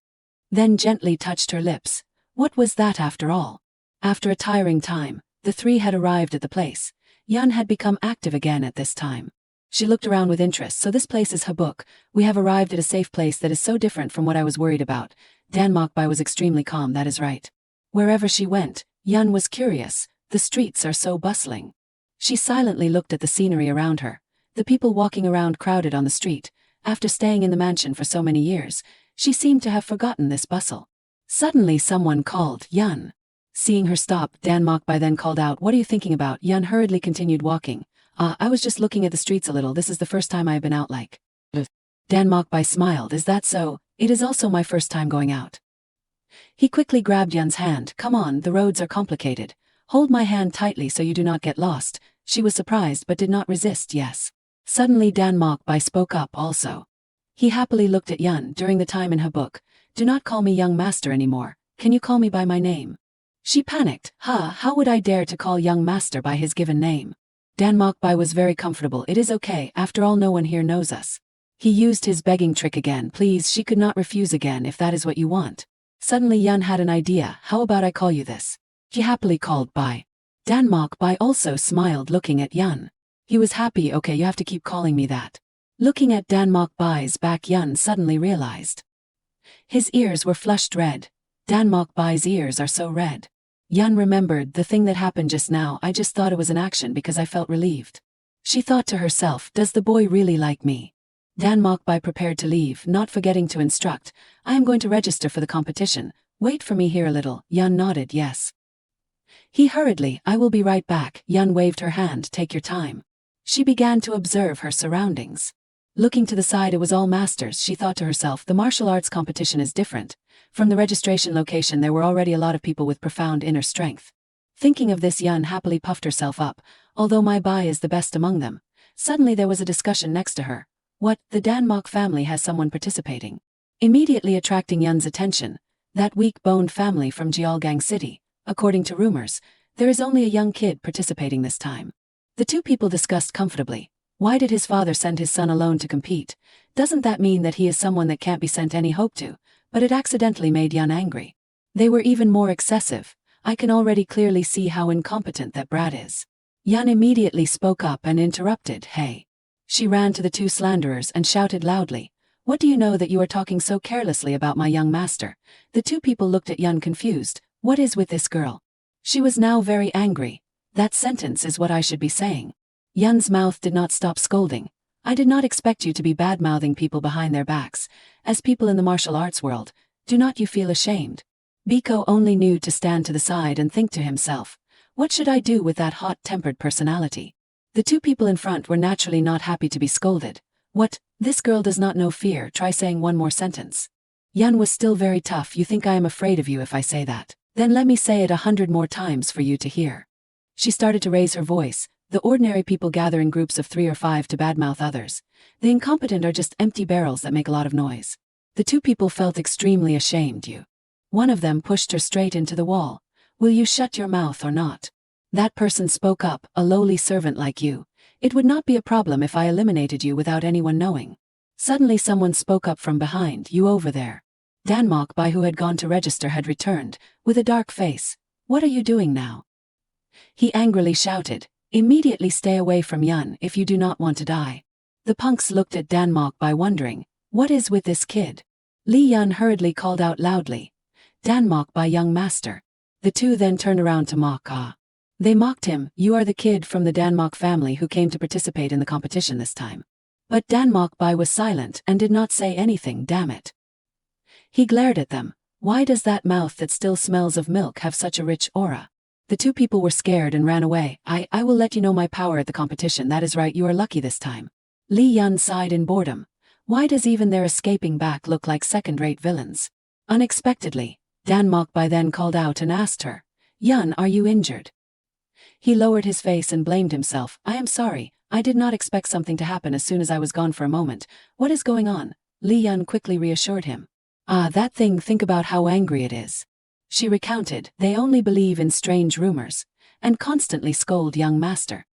Then gently touched her lips. What was that after all? After a tiring time, the three had arrived at the place. Yun had become active again at this time. She looked around with interest. So this place is Habuk. We have arrived at a safe place that is so different from what I was worried about. Danmok Bai was extremely calm. That is right. Wherever she went, Yun was curious. The streets are so bustling. She silently looked at the scenery around her. The people walking around crowded on the street. After staying in the mansion for so many years, she seemed to have forgotten this bustle. Suddenly someone called, Yun. Seeing her stop, Danmok Bai then called out, what are you thinking about? Yun hurriedly continued walking. I was just looking at the streets a little. This is the first time I have been out like. Danmok Bai smiled. Is that so? It is also my first time going out. He quickly grabbed Yun's hand. Come on, the roads are complicated. Hold my hand tightly so you do not get lost. She was surprised but did not resist. Yes. Suddenly Danmok Bai spoke up also. He happily looked at Yun. During the time in Habuk, do not call me young master anymore. Can you call me by my name? She panicked. How would I dare to call young master by his given name? Danmok Bai was very comfortable. It is okay, after all no one here knows us. He used his begging trick again. Please, she could not refuse again if that is what you want. Suddenly Yun had an idea. How about I call you this? She happily called Bai. Danmok Bai also smiled looking at Yun. He was happy. Okay, you have to keep calling me that. Looking at Danmok Bai's back, Yun suddenly realized. His ears were flushed red. Danmok Bai's ears are so red. Yun remembered the thing that happened just now. I just thought it was an action because I felt relieved. She thought to herself, does the boy really like me? Danmok Bai prepared to leave, not forgetting to instruct, I am going to register for the competition. Wait for me here a little. Yun nodded yes. He hurriedly, I will be right back. Yun waved her hand, take your time. She began to observe her surroundings. Looking to the side, it was all masters. She thought to herself, the martial arts competition is different. From the registration location there were already a lot of people with profound inner strength. Thinking of this, Yun happily puffed herself up. Although my Bai is the best among them. Suddenly there was a discussion next to her. What, the Danmok family has someone participating? Immediately attracting Yun's attention. That weak-boned family from Jialgang City. According to rumors, there is only a young kid participating this time. The two people discussed comfortably. Why did his father send his son alone to compete? Doesn't that mean that he is someone that can't be sent any hope to? But it accidentally made Yun angry. They were even more excessive. I can already clearly see how incompetent that brat is. Yun immediately spoke up and interrupted, hey. She ran to the two slanderers and shouted loudly, what do you know that you are talking so carelessly about my young master? The two people looked at Yun confused. What is with this girl? She was now very angry. That sentence is what I should be saying. Yun's mouth did not stop scolding. I did not expect you to be bad-mouthing people behind their backs. As people in the martial arts world, do not you feel ashamed? Biko only knew to stand to the side and think to himself, what should I do with that hot-tempered personality? The two people in front were naturally not happy to be scolded. What, this girl does not know fear, try saying one more sentence. Yun was still very tough. You think I am afraid of you if I say that? Then let me say it 100 more times for you to hear. She started to raise her voice. The ordinary people gather in groups of 3 or 5 to badmouth others. The incompetent are just empty barrels that make a lot of noise. The two people felt extremely ashamed. One of them pushed her straight into the wall. Will you shut your mouth or not? That person spoke up, a lowly servant like you. It would not be a problem if I eliminated you without anyone knowing. Suddenly someone spoke up from behind, you over there. Danmok Bai, who had gone to register, had returned, with a dark face. What are you doing now? He angrily shouted, immediately stay away from Yun if you do not want to die. The punks looked at Danmok Bai wondering, what is with this kid? Li Yun hurriedly called out loudly, Danmok Bai, young master. The two then turned around to mock. They mocked him, you are the kid from the Danmok family who came to participate in the competition this time. But Dan Mokbai was silent and did not say anything. Damn it. He glared at them. Why does that mouth that still smells of milk have such a rich aura? The two people were scared and ran away. I will let you know my power at the competition. That is right, you are lucky this time. Li Yun sighed in boredom. Why does even their escaping back look like second-rate villains? Unexpectedly, Dan Mokbai then called out and asked her, Yun, are you injured? He lowered his face and blamed himself. I am sorry, I did not expect something to happen as soon as I was gone for a moment. What is going on? Li Yun quickly reassured him. Ah, that thing, think about how angry it is. She recounted, they only believe in strange rumors, and constantly scold young master.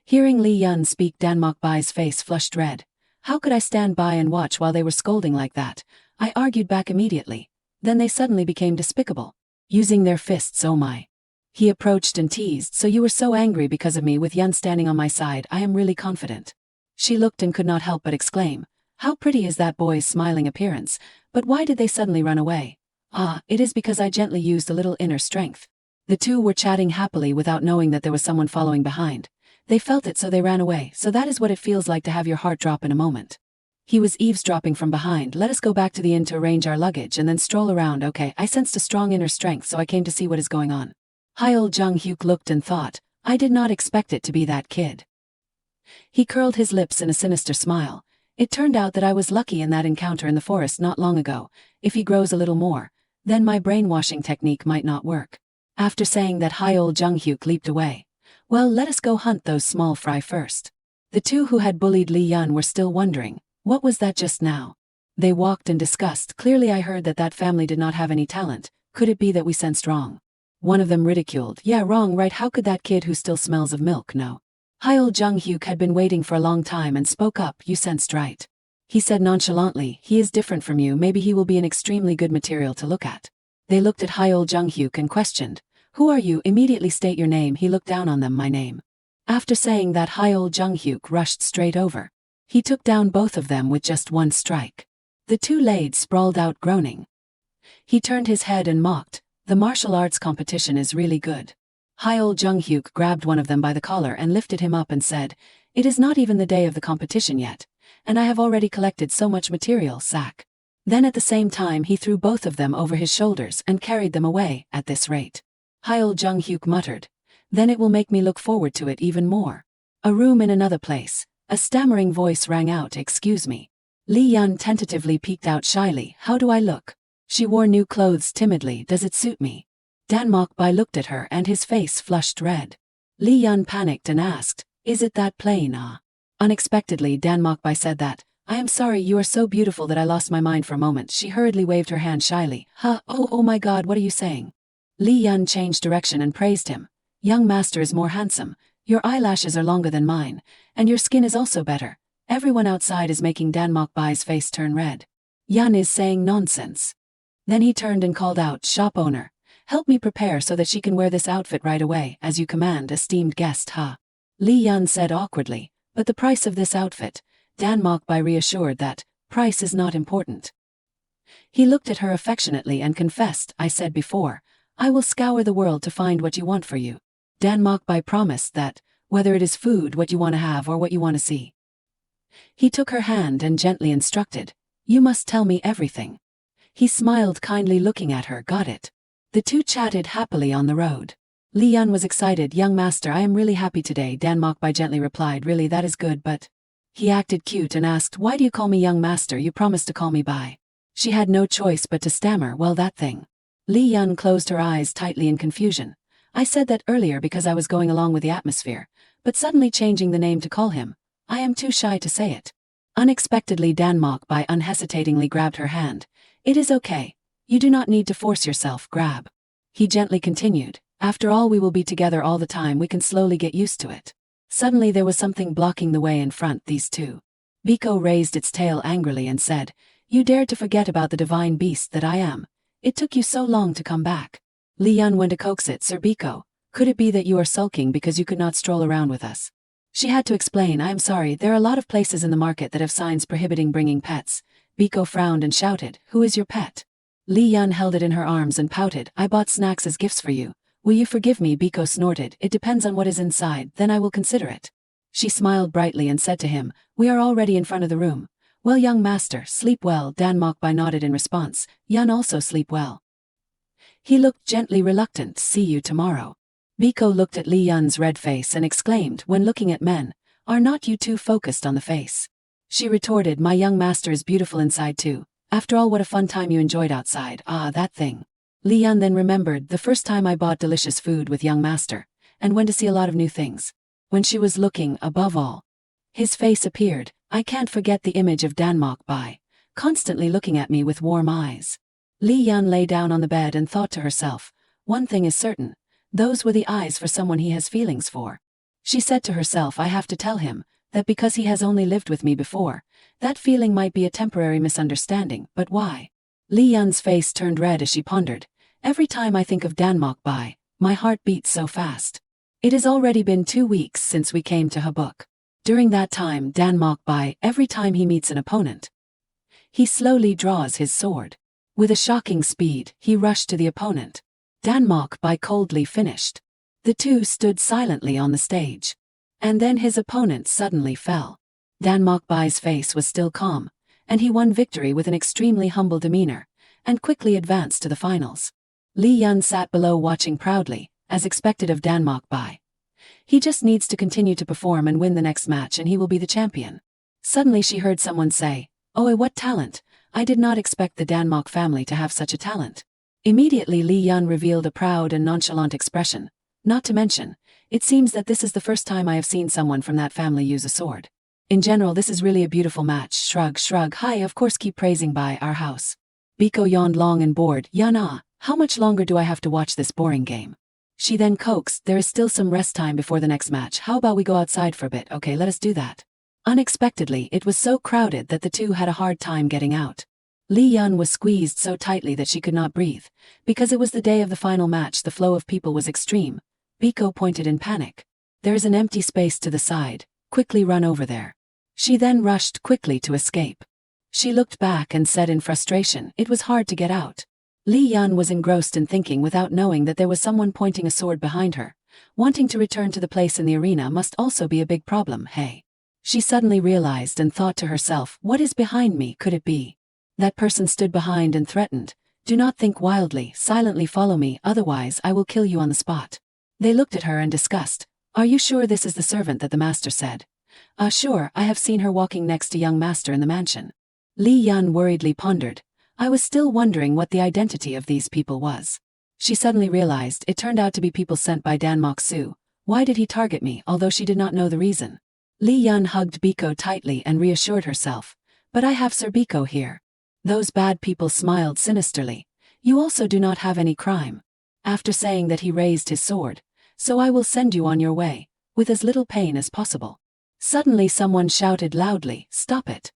Hearing Li Yun speak, Dan Mokbai's face flushed red. How could I stand by and watch while they were scolding like that? I argued back immediately. Then they suddenly became despicable. Using their fists, oh my. He approached and teased, so you were so angry because of me with Yun standing on my side. I am really confident. She looked and could not help but exclaim, how pretty is that boy's smiling appearance, but why did they suddenly run away? Ah, it is because I gently used a little inner strength. The two were chatting happily without knowing that there was someone following behind. They felt it, so they ran away. So that is what it feels like to have your heart drop in a moment. He was eavesdropping from behind. Let us go back to the inn to arrange our luggage and then stroll around. Okay, I sensed a strong inner strength, so I came to see what is going on. Hyul Jung-hyuk looked and thought, I did not expect it to be that kid. He curled his lips in a sinister smile. It turned out that I was lucky in that encounter in the forest not long ago. If he grows a little more, then my brainwashing technique might not work. After saying that, Hyul Jung-hyuk leaped away. Well, let us go hunt those small fry first. The two who had bullied Li Yun were still wondering, what was that just now? They walked and discussed. Clearly I heard that that family did not have any talent. Could it be that we sensed wrong? One of them ridiculed. Yeah, wrong, right? How could that kid who still smells of milk know? Hyul Jung-hyuk had been waiting for a long time and spoke up. You sensed right. He said nonchalantly, he is different from you. Maybe he will be an extremely good material to look at. They looked at Hyul Jung-hyuk and questioned, who are you? Immediately state your name. He looked down on them. My name. After saying that, Hyul Jung-hyuk rushed straight over. He took down both of them with just one strike. The two laid sprawled out groaning. He turned his head and mocked, the martial arts competition is really good. Hyul Jung-hyuk grabbed one of them by the collar and lifted him up and said, it is not even the day of the competition yet, and I have already collected so much material, sack. Then at the same time he threw both of them over his shoulders and carried them away. At this rate, Hyul Jung-hyuk muttered, then it will make me look forward to it even more. A room in another place. A stammering voice rang out, excuse me. Li Yun tentatively peeked out shyly. How do I look? She wore new clothes timidly. Does it suit me? Dan Mokbai looked at her and his face flushed red. Li Yun panicked and asked, is it that plain? Unexpectedly, Dan Mokbai said that, I am sorry, you are so beautiful that I lost my mind for a moment. She hurriedly waved her hand shyly. Oh my god, what are you saying? Li Yun changed direction and praised him. Young master is more handsome, your eyelashes are longer than mine, and your skin is also better. Everyone outside is making Dan Mokbai's face turn red. Yun is saying nonsense. Then he turned and called out, shop owner, help me prepare so that she can wear this outfit right away, as you command, esteemed guest. Li Yun said awkwardly, but the price of this outfit? Dan Mokbai reassured that, price is not important. He looked at her affectionately and confessed, I said before, I will scour the world to find what you want for you. Dan Mokbai promised that, whether it is food, what you want to have, or what you want to see. He took her hand and gently instructed, you must tell me everything. He smiled kindly looking at her. Got it. The two chatted happily on the road. Li Yun was excited. Young master, I am really happy today. Dan Mokbai gently replied, really, that is good, but... He acted cute and asked, why do you call me young master? You promised to call me by. She had no choice but to stammer, well, that thing. Li Yun closed her eyes tightly in confusion. I said that earlier because I was going along with the atmosphere, but suddenly changing the name to call him. I am too shy to say it. Unexpectedly, Dan Mokbai unhesitatingly grabbed her hand. It is okay. You do not need to force yourself. Grab. He gently continued. After all, we will be together all the time. We can slowly get used to it. Suddenly there was something blocking the way in front. These two. Biko raised its tail angrily and said, you dared to forget about the divine beast that I am. It took you so long to come back. Li Yun went to coax it. Sir Biko, could it be that you are sulking because you could not stroll around with us? She had to explain, I am sorry, there are a lot of places in the market that have signs prohibiting bringing pets. Biko frowned and shouted, who is your pet? Li Yun held it in her arms and pouted, I bought snacks as gifts for you. Will you forgive me? Biko snorted, it depends on what is inside, then I will consider it. She smiled brightly and said to him, "We are already in front of the room." "Well, young master, sleep well." Dan Mokbai nodded in response. "Yun also sleep well." He looked gently reluctant. "See you tomorrow." Biko looked at Li Yun's red face and exclaimed, "When looking at men, are not you too focused on the face?" She retorted, "My young master is beautiful inside too. After all, what a fun time you enjoyed outside." "Ah, that thing." Li Yun then remembered, "The first time I bought delicious food with young master, and went to see a lot of new things. When she was looking, above all." His face appeared. "I can't forget the image of Dan Mokbai, constantly looking at me with warm eyes." Li Yun lay down on the bed and thought to herself, "One thing is certain, those were the eyes for someone he has feelings for." She said to herself, "I have to tell him that because he has only lived with me before, that feeling might be a temporary misunderstanding, but why?" Li Yun's face turned red as she pondered. "Every time I think of Dan Mokbai, my heart beats so fast. It has already been 2 weeks since we came to Habuk. During that time, Dan Mokbai, every time he meets an opponent, he slowly draws his sword. With a shocking speed, he rushed to the opponent. Dan Mokbai coldly finished. The two stood silently on the stage. And then his opponent suddenly fell. Dan Mokbai's face was still calm, and he won victory with an extremely humble demeanor, and quickly advanced to the finals. Li Yun sat below watching proudly, as expected of Dan Mokbai. He just needs to continue to perform and win the next match and he will be the champion. Suddenly she heard someone say, "Oh, what talent! I did not expect the Dan Mok family to have such a talent." Immediately Li Yun revealed a proud and nonchalant expression. "Not to mention, it seems that this is the first time I have seen someone from that family use a sword. In general, this is really a beautiful match." Shrug, shrug. "Hi, of course, keep praising by our house." Biko yawned long and bored. "Yana, how much longer do I have to watch this boring game?" She then coaxed, "There is still some rest time before the next match. How about we go outside for a bit?" "Okay, let us do that." Unexpectedly, it was so crowded that the two had a hard time getting out. Li Yun was squeezed so tightly that she could not breathe. Because it was the day of the final match, the flow of people was extreme. Biko pointed in panic. "There is an empty space to the side. Quickly run over there." She then rushed quickly to escape. She looked back and said in frustration, "It was hard to get out." Li Yun was engrossed in thinking without knowing that there was someone pointing a sword behind her. Wanting to return to the place in the arena must also be a big problem. Hey. She suddenly realized and thought to herself, "What is behind me? Could it be?" That person stood behind and threatened, "Do not think wildly, silently follow me, otherwise I will kill you on the spot." They looked at her and discussed. "Are you sure this is the servant that the master said?" Sure, I have seen her walking next to young master in the mansion." Li Yun worriedly pondered. "I was still wondering what the identity of these people was." She suddenly realized it turned out to be people sent by Dan Mok-su. Why did he target me, although she did not know the reason? Li Yun hugged Biko tightly and reassured herself. "But I have Sir Biko here." Those bad people smiled sinisterly. "You also do not have any crime." After saying that, he raised his sword. "So I will send you on your way, with as little pain as possible." Suddenly someone shouted loudly, "Stop it."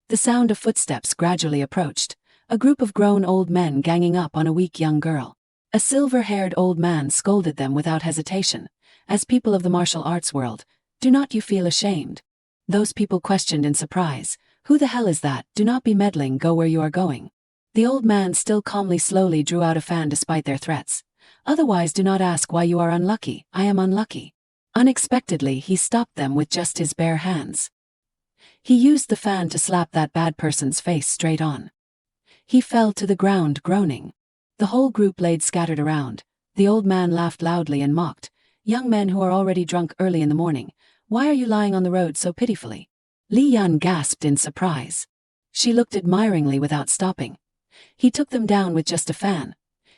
The sound of footsteps gradually approached. A group of grown old men ganging up on a weak young girl. A silver-haired old man scolded them without hesitation. "As people of the martial arts world, do not you feel ashamed?" Those people questioned in surprise. "Who the hell is that? Do not be meddling, go where you are going." The old man still calmly slowly drew out a fan despite their threats. "Otherwise do not ask why you are unlucky. I am unlucky." Unexpectedly he stopped them with just his bare hands. He used the fan to slap that bad person's face straight on. He fell to the ground groaning. The whole group laid scattered around. The old man laughed loudly and mocked. "Young men who are already drunk early in the morning, why are you lying on the road so pitifully?" Li Yun gasped in surprise. She looked admiringly without stopping. He took them down with just a fan.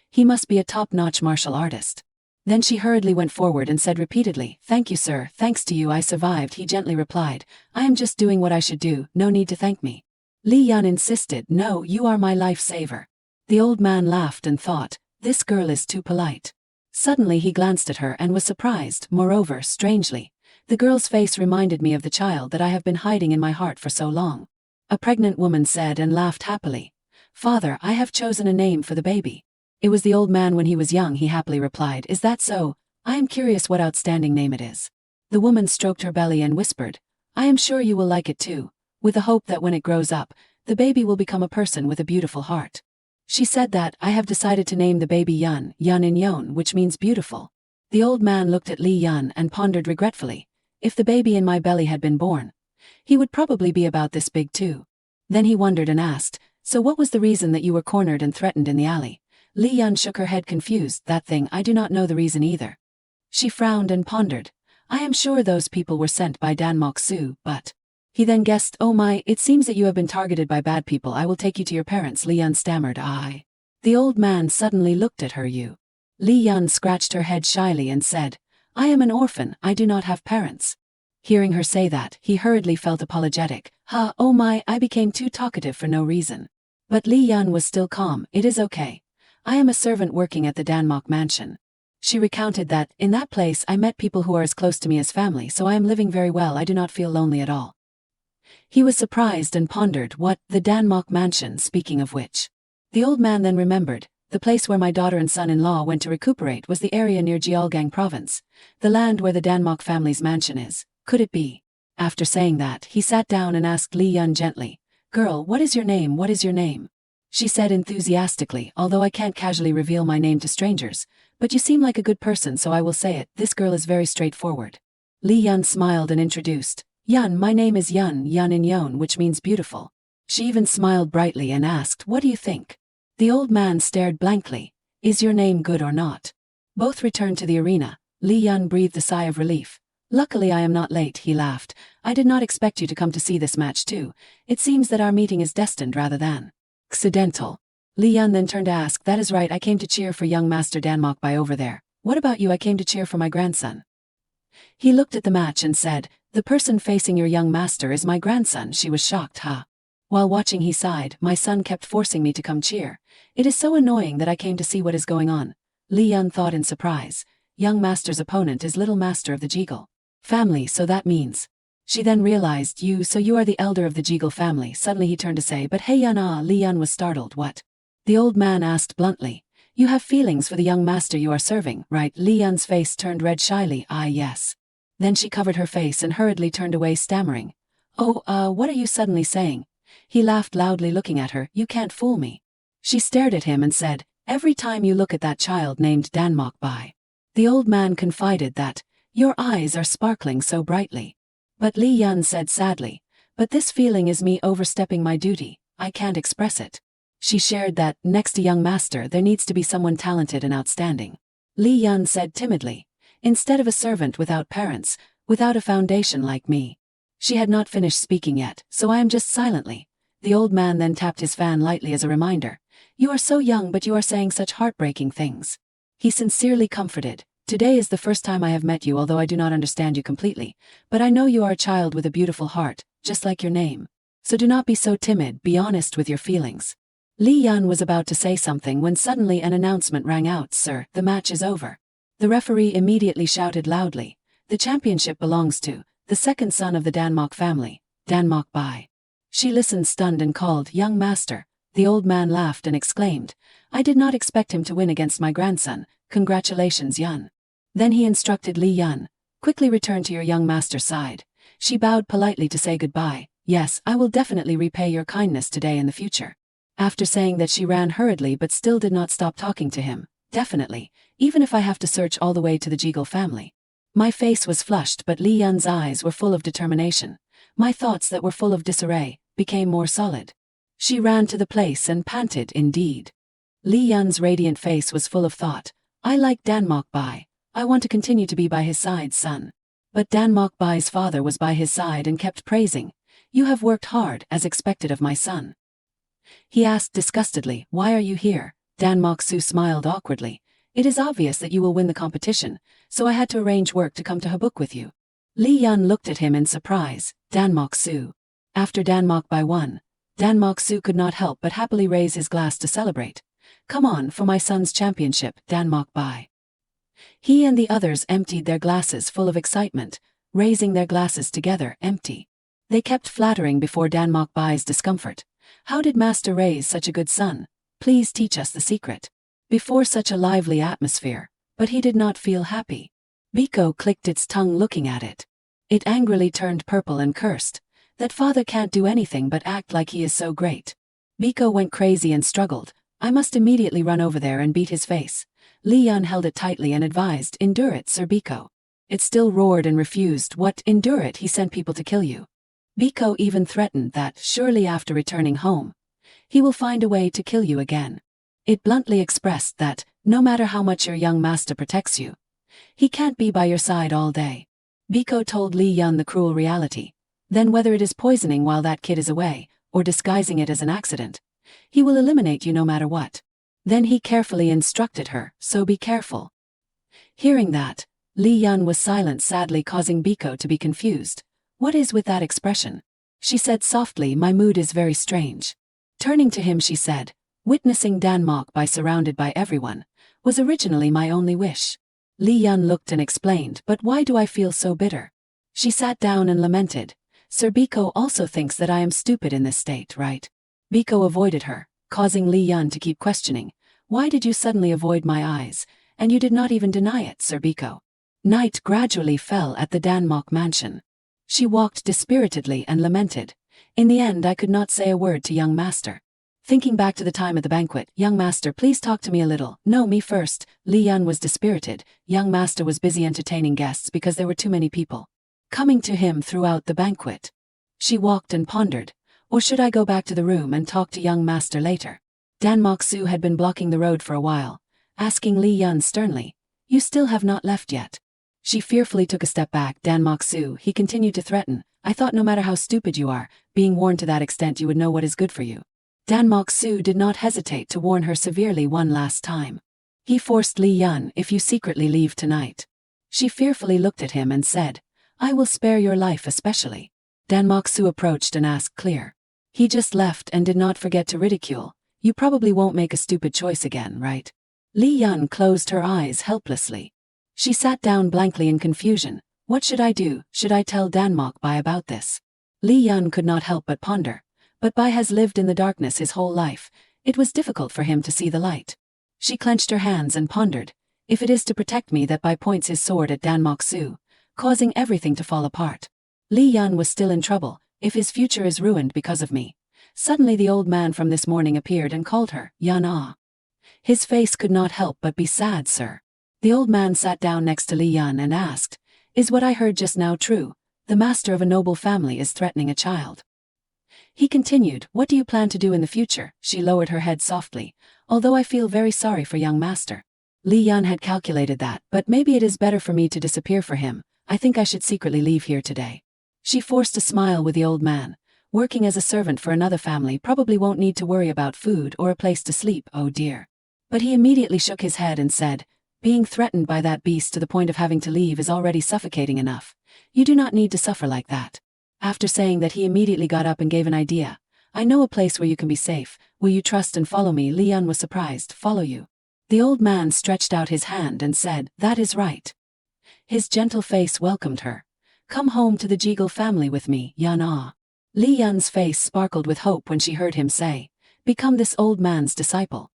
He must be a top-notch martial artist. Then she hurriedly went forward and said repeatedly, "Thank you, sir, thanks to you I survived." He gently replied, "I am just doing what I should do, no need to thank me." Li Yun insisted, "No, you are my life-saver." The old man laughed and thought, "This girl is too polite." Suddenly he glanced at her and was surprised. Moreover, strangely, the girl's face reminded me of the child that I have been hiding in my heart for so long. A pregnant woman said and laughed happily. "Father, I have chosen a name for the baby." "It was the old man when he was young," he happily replied. "Is that so? I am curious what outstanding name it is." The woman stroked her belly and whispered, "I am sure you will like it too, with the hope that when it grows up, the baby will become a person with a beautiful heart." She said that, "I have decided to name the baby Yun, Yun in Yon, which means beautiful." The old man looked at Li Yun and pondered regretfully. if the baby in my belly had been born, he would probably be about this big too. Then he wondered and asked, so what was the reason that you were cornered and threatened in the alley? Li Yun shook her head confused. That thing, I do not know the reason either. She frowned and pondered. I am sure those people were sent by Danmok-su, but... He then guessed, oh my, it seems that you have been targeted by bad people. I will take you to your parents. Li Yun stammered. I. The old man suddenly looked at her. You. Li Yun scratched her head shyly and said, I am an orphan, I do not have parents. Hearing her say that, he hurriedly felt apologetic. Oh my, I became too talkative for no reason. But Li Yun was still calm. It is okay. I am a servant working at the Danmok mansion. She recounted that, in that place I met people who are as close to me as family, so I am living very well. I do not feel lonely at all. He was surprised and pondered, what, the Danmok mansion, speaking of which. The old man then remembered, the place where my daughter and son-in-law went to recuperate was the area near Jeolgang province, the land where the Danmok family's mansion is. Could it be? After saying that, he sat down and asked Li Yun gently, Girl, what is your name? What is your name? She said enthusiastically, although I can't casually reveal my name to strangers, but you seem like a good person, so I will say it. This girl is very straightforward. Li Yun smiled and introduced, Yun, my name is Yun, Yun in Yon, which means beautiful. She even smiled brightly and asked, what do you think? The old man stared blankly. Is your name good or not? Both returned to the arena. Li Yun breathed a sigh of relief. Luckily I am not late, he laughed. I did not expect you to come to see this match too. It seems that our meeting is destined rather than accidental. Li Yun then turned to ask, that is right, I came to cheer for young Master Danmok by over there. What about you? I came to cheer for my grandson. He looked at the match and said, the person facing your young master is my grandson. She was shocked. While watching he sighed, my son kept forcing me to come cheer. It is so annoying that I came to see what is going on. Li Yun thought in surprise. Young master's opponent is little master of the Jegal family, so that means. She then realized, so you are the elder of the Jegal family. Suddenly he turned to say, but hey Yun. Li Yun was startled. What? The old man asked bluntly. You have feelings for the young master you are serving, right? Li Yun's face turned red shyly. Yes. Then she covered her face and hurriedly turned away, stammering. What are you suddenly saying? He laughed loudly, looking at her. You can't fool me. She stared at him and said, every time you look at that child named Danmok Bai. The old man confided that, your eyes are sparkling so brightly. But Li Yun said sadly, but this feeling is me overstepping my duty, I can't express it. She shared that, next to young master there needs to be someone talented and outstanding. Li Yun said timidly, instead of a servant without parents, without a foundation like me. She had not finished speaking yet, so I am just silently. The old man then tapped his fan lightly as a reminder. You are so young, but you are saying such heartbreaking things. He sincerely comforted. Today is the first time I have met you, although I do not understand you completely, but I know you are a child with a beautiful heart, just like your name. So do not be so timid, be honest with your feelings. Li Yun was about to say something when suddenly an announcement rang out. Sir, the match is over. The referee immediately shouted loudly, the championship belongs to the second son of the Danmok family, Danmok Bai. She listened stunned and called, young master. The old man laughed and exclaimed, I did not expect him to win against my grandson. Congratulations, Yun. Then he instructed Li Yun, quickly return to your young master's side. She bowed politely to say goodbye. Yes, I will definitely repay your kindness today and the future. After saying that, she ran hurriedly but still did not stop talking to him. Definitely, even if I have to search all the way to the Jegal family. My face was flushed, but Li Yun's eyes were full of determination. My thoughts that were full of disarray became more solid. She ran to the place and panted, indeed. Li Yun's radiant face was full of thought. I like Danmok Bai. I want to continue to be by his side, son. But Danmok Bai's father was by his side and kept praising. You have worked hard, as expected of my son. He asked disgustedly, why are you here? Danmok-su smiled awkwardly. It is obvious that you will win the competition, so I had to arrange work to come to Habuk with you. Li Yun looked at him in surprise. Danmok-su. After Danmok Bai won, Danmok-su could not help but happily raise his glass to celebrate. Come on, for my son's championship, Danmok Bai. He and the others emptied their glasses full of excitement, raising their glasses together, empty. They kept flattering before Danmok Bai's discomfort. How did master raise such a good son? Please teach us the secret. Before such a lively atmosphere, but he did not feel happy. Biko clicked its tongue looking at it. It angrily turned purple and cursed. That father can't do anything but act like he is so great. Biko went crazy and struggled. I must immediately run over there and beat his face. Li Yun held it tightly and advised, endure it, Sir Biko. It still roared and refused. What? Endure it. He sent people to kill you. Biko even threatened that, surely after returning home, he will find a way to kill you again. It bluntly expressed that, no matter how much your young master protects you, he can't be by your side all day. Biko told Li Yun the cruel reality. Then whether it is poisoning while that kid is away, or disguising it as an accident, he will eliminate you no matter what. Then he carefully instructed her, so be careful. Hearing that, Li Yun was silent, sadly causing Biko to be confused. What is with that expression? She said softly, my mood is very strange. Turning to him she said, witnessing Denmark by surrounded by everyone, was originally my only wish. Li Yun looked and explained, but why do I feel so bitter? She sat down and lamented, Sir Biko also thinks that I am stupid in this state, right? Biko avoided her, causing Li Yun to keep questioning, why did you suddenly avoid my eyes, and you did not even deny it, Sir Biko? Night gradually fell at the Denmark mansion. She walked dispiritedly and lamented, in the end I could not say a word to young master. Thinking back to the time at the banquet, young master please talk to me a little. No, me first. Li Yun was dispirited. Young master was busy entertaining guests because there were too many people coming to him throughout the banquet. She walked and pondered, or should I go back to the room and talk to young master later? Dan Mok-soo had been blocking the road for a while, asking Li Yun sternly, you still have not left yet. She fearfully took a step back. Dan Mok-soo, he continued to threaten, I thought no matter how stupid you are, being warned to that extent you would know what is good for you. Dan Mok-soo did not hesitate to warn her severely one last time. He forced Li Yun, if you secretly leave tonight. She fearfully looked at him and said, I will spare your life especially. Dan Mok-soo approached and asked clear. He just left and did not forget to ridicule, you probably won't make a stupid choice again, right? Li Yun closed her eyes helplessly. She sat down blankly in confusion. What should I do? Should I tell Dan Mok-bai about this? Li Yun could not help but ponder. But Bai has lived in the darkness his whole life. It was difficult for him to see the light. She clenched her hands and pondered. If it is to protect me that Bai points his sword at Dan Mok-soo, causing everything to fall apart. Li Yun was still in trouble. If his future is ruined because of me. Suddenly the old man from this morning appeared and called her, Yun Ah. His face could not help but be sad, sir. The old man sat down next to Li Yun and asked, is what I heard just now true? The master of a noble family is threatening a child. He continued, what do you plan to do in the future? She lowered her head softly, although I feel very sorry for young master. Li Yun had calculated that, but maybe it is better for me to disappear for him. I think I should secretly leave here today. She forced a smile with the old man. Working as a servant for another family probably won't need to worry about food or a place to sleep, oh dear. But he immediately shook his head and said, being threatened by that beast to the point of having to leave is already suffocating enough. You do not need to suffer like that. After saying that he immediately got up and gave an idea. I know a place where you can be safe. Will you trust and follow me? Li Yun was surprised. Follow you? The old man stretched out his hand and said, that is right. His gentle face welcomed her. Come home to the Jeagle family with me, Yun Ah. Li Yun's face sparkled with hope when she heard him say, become this old man's disciple.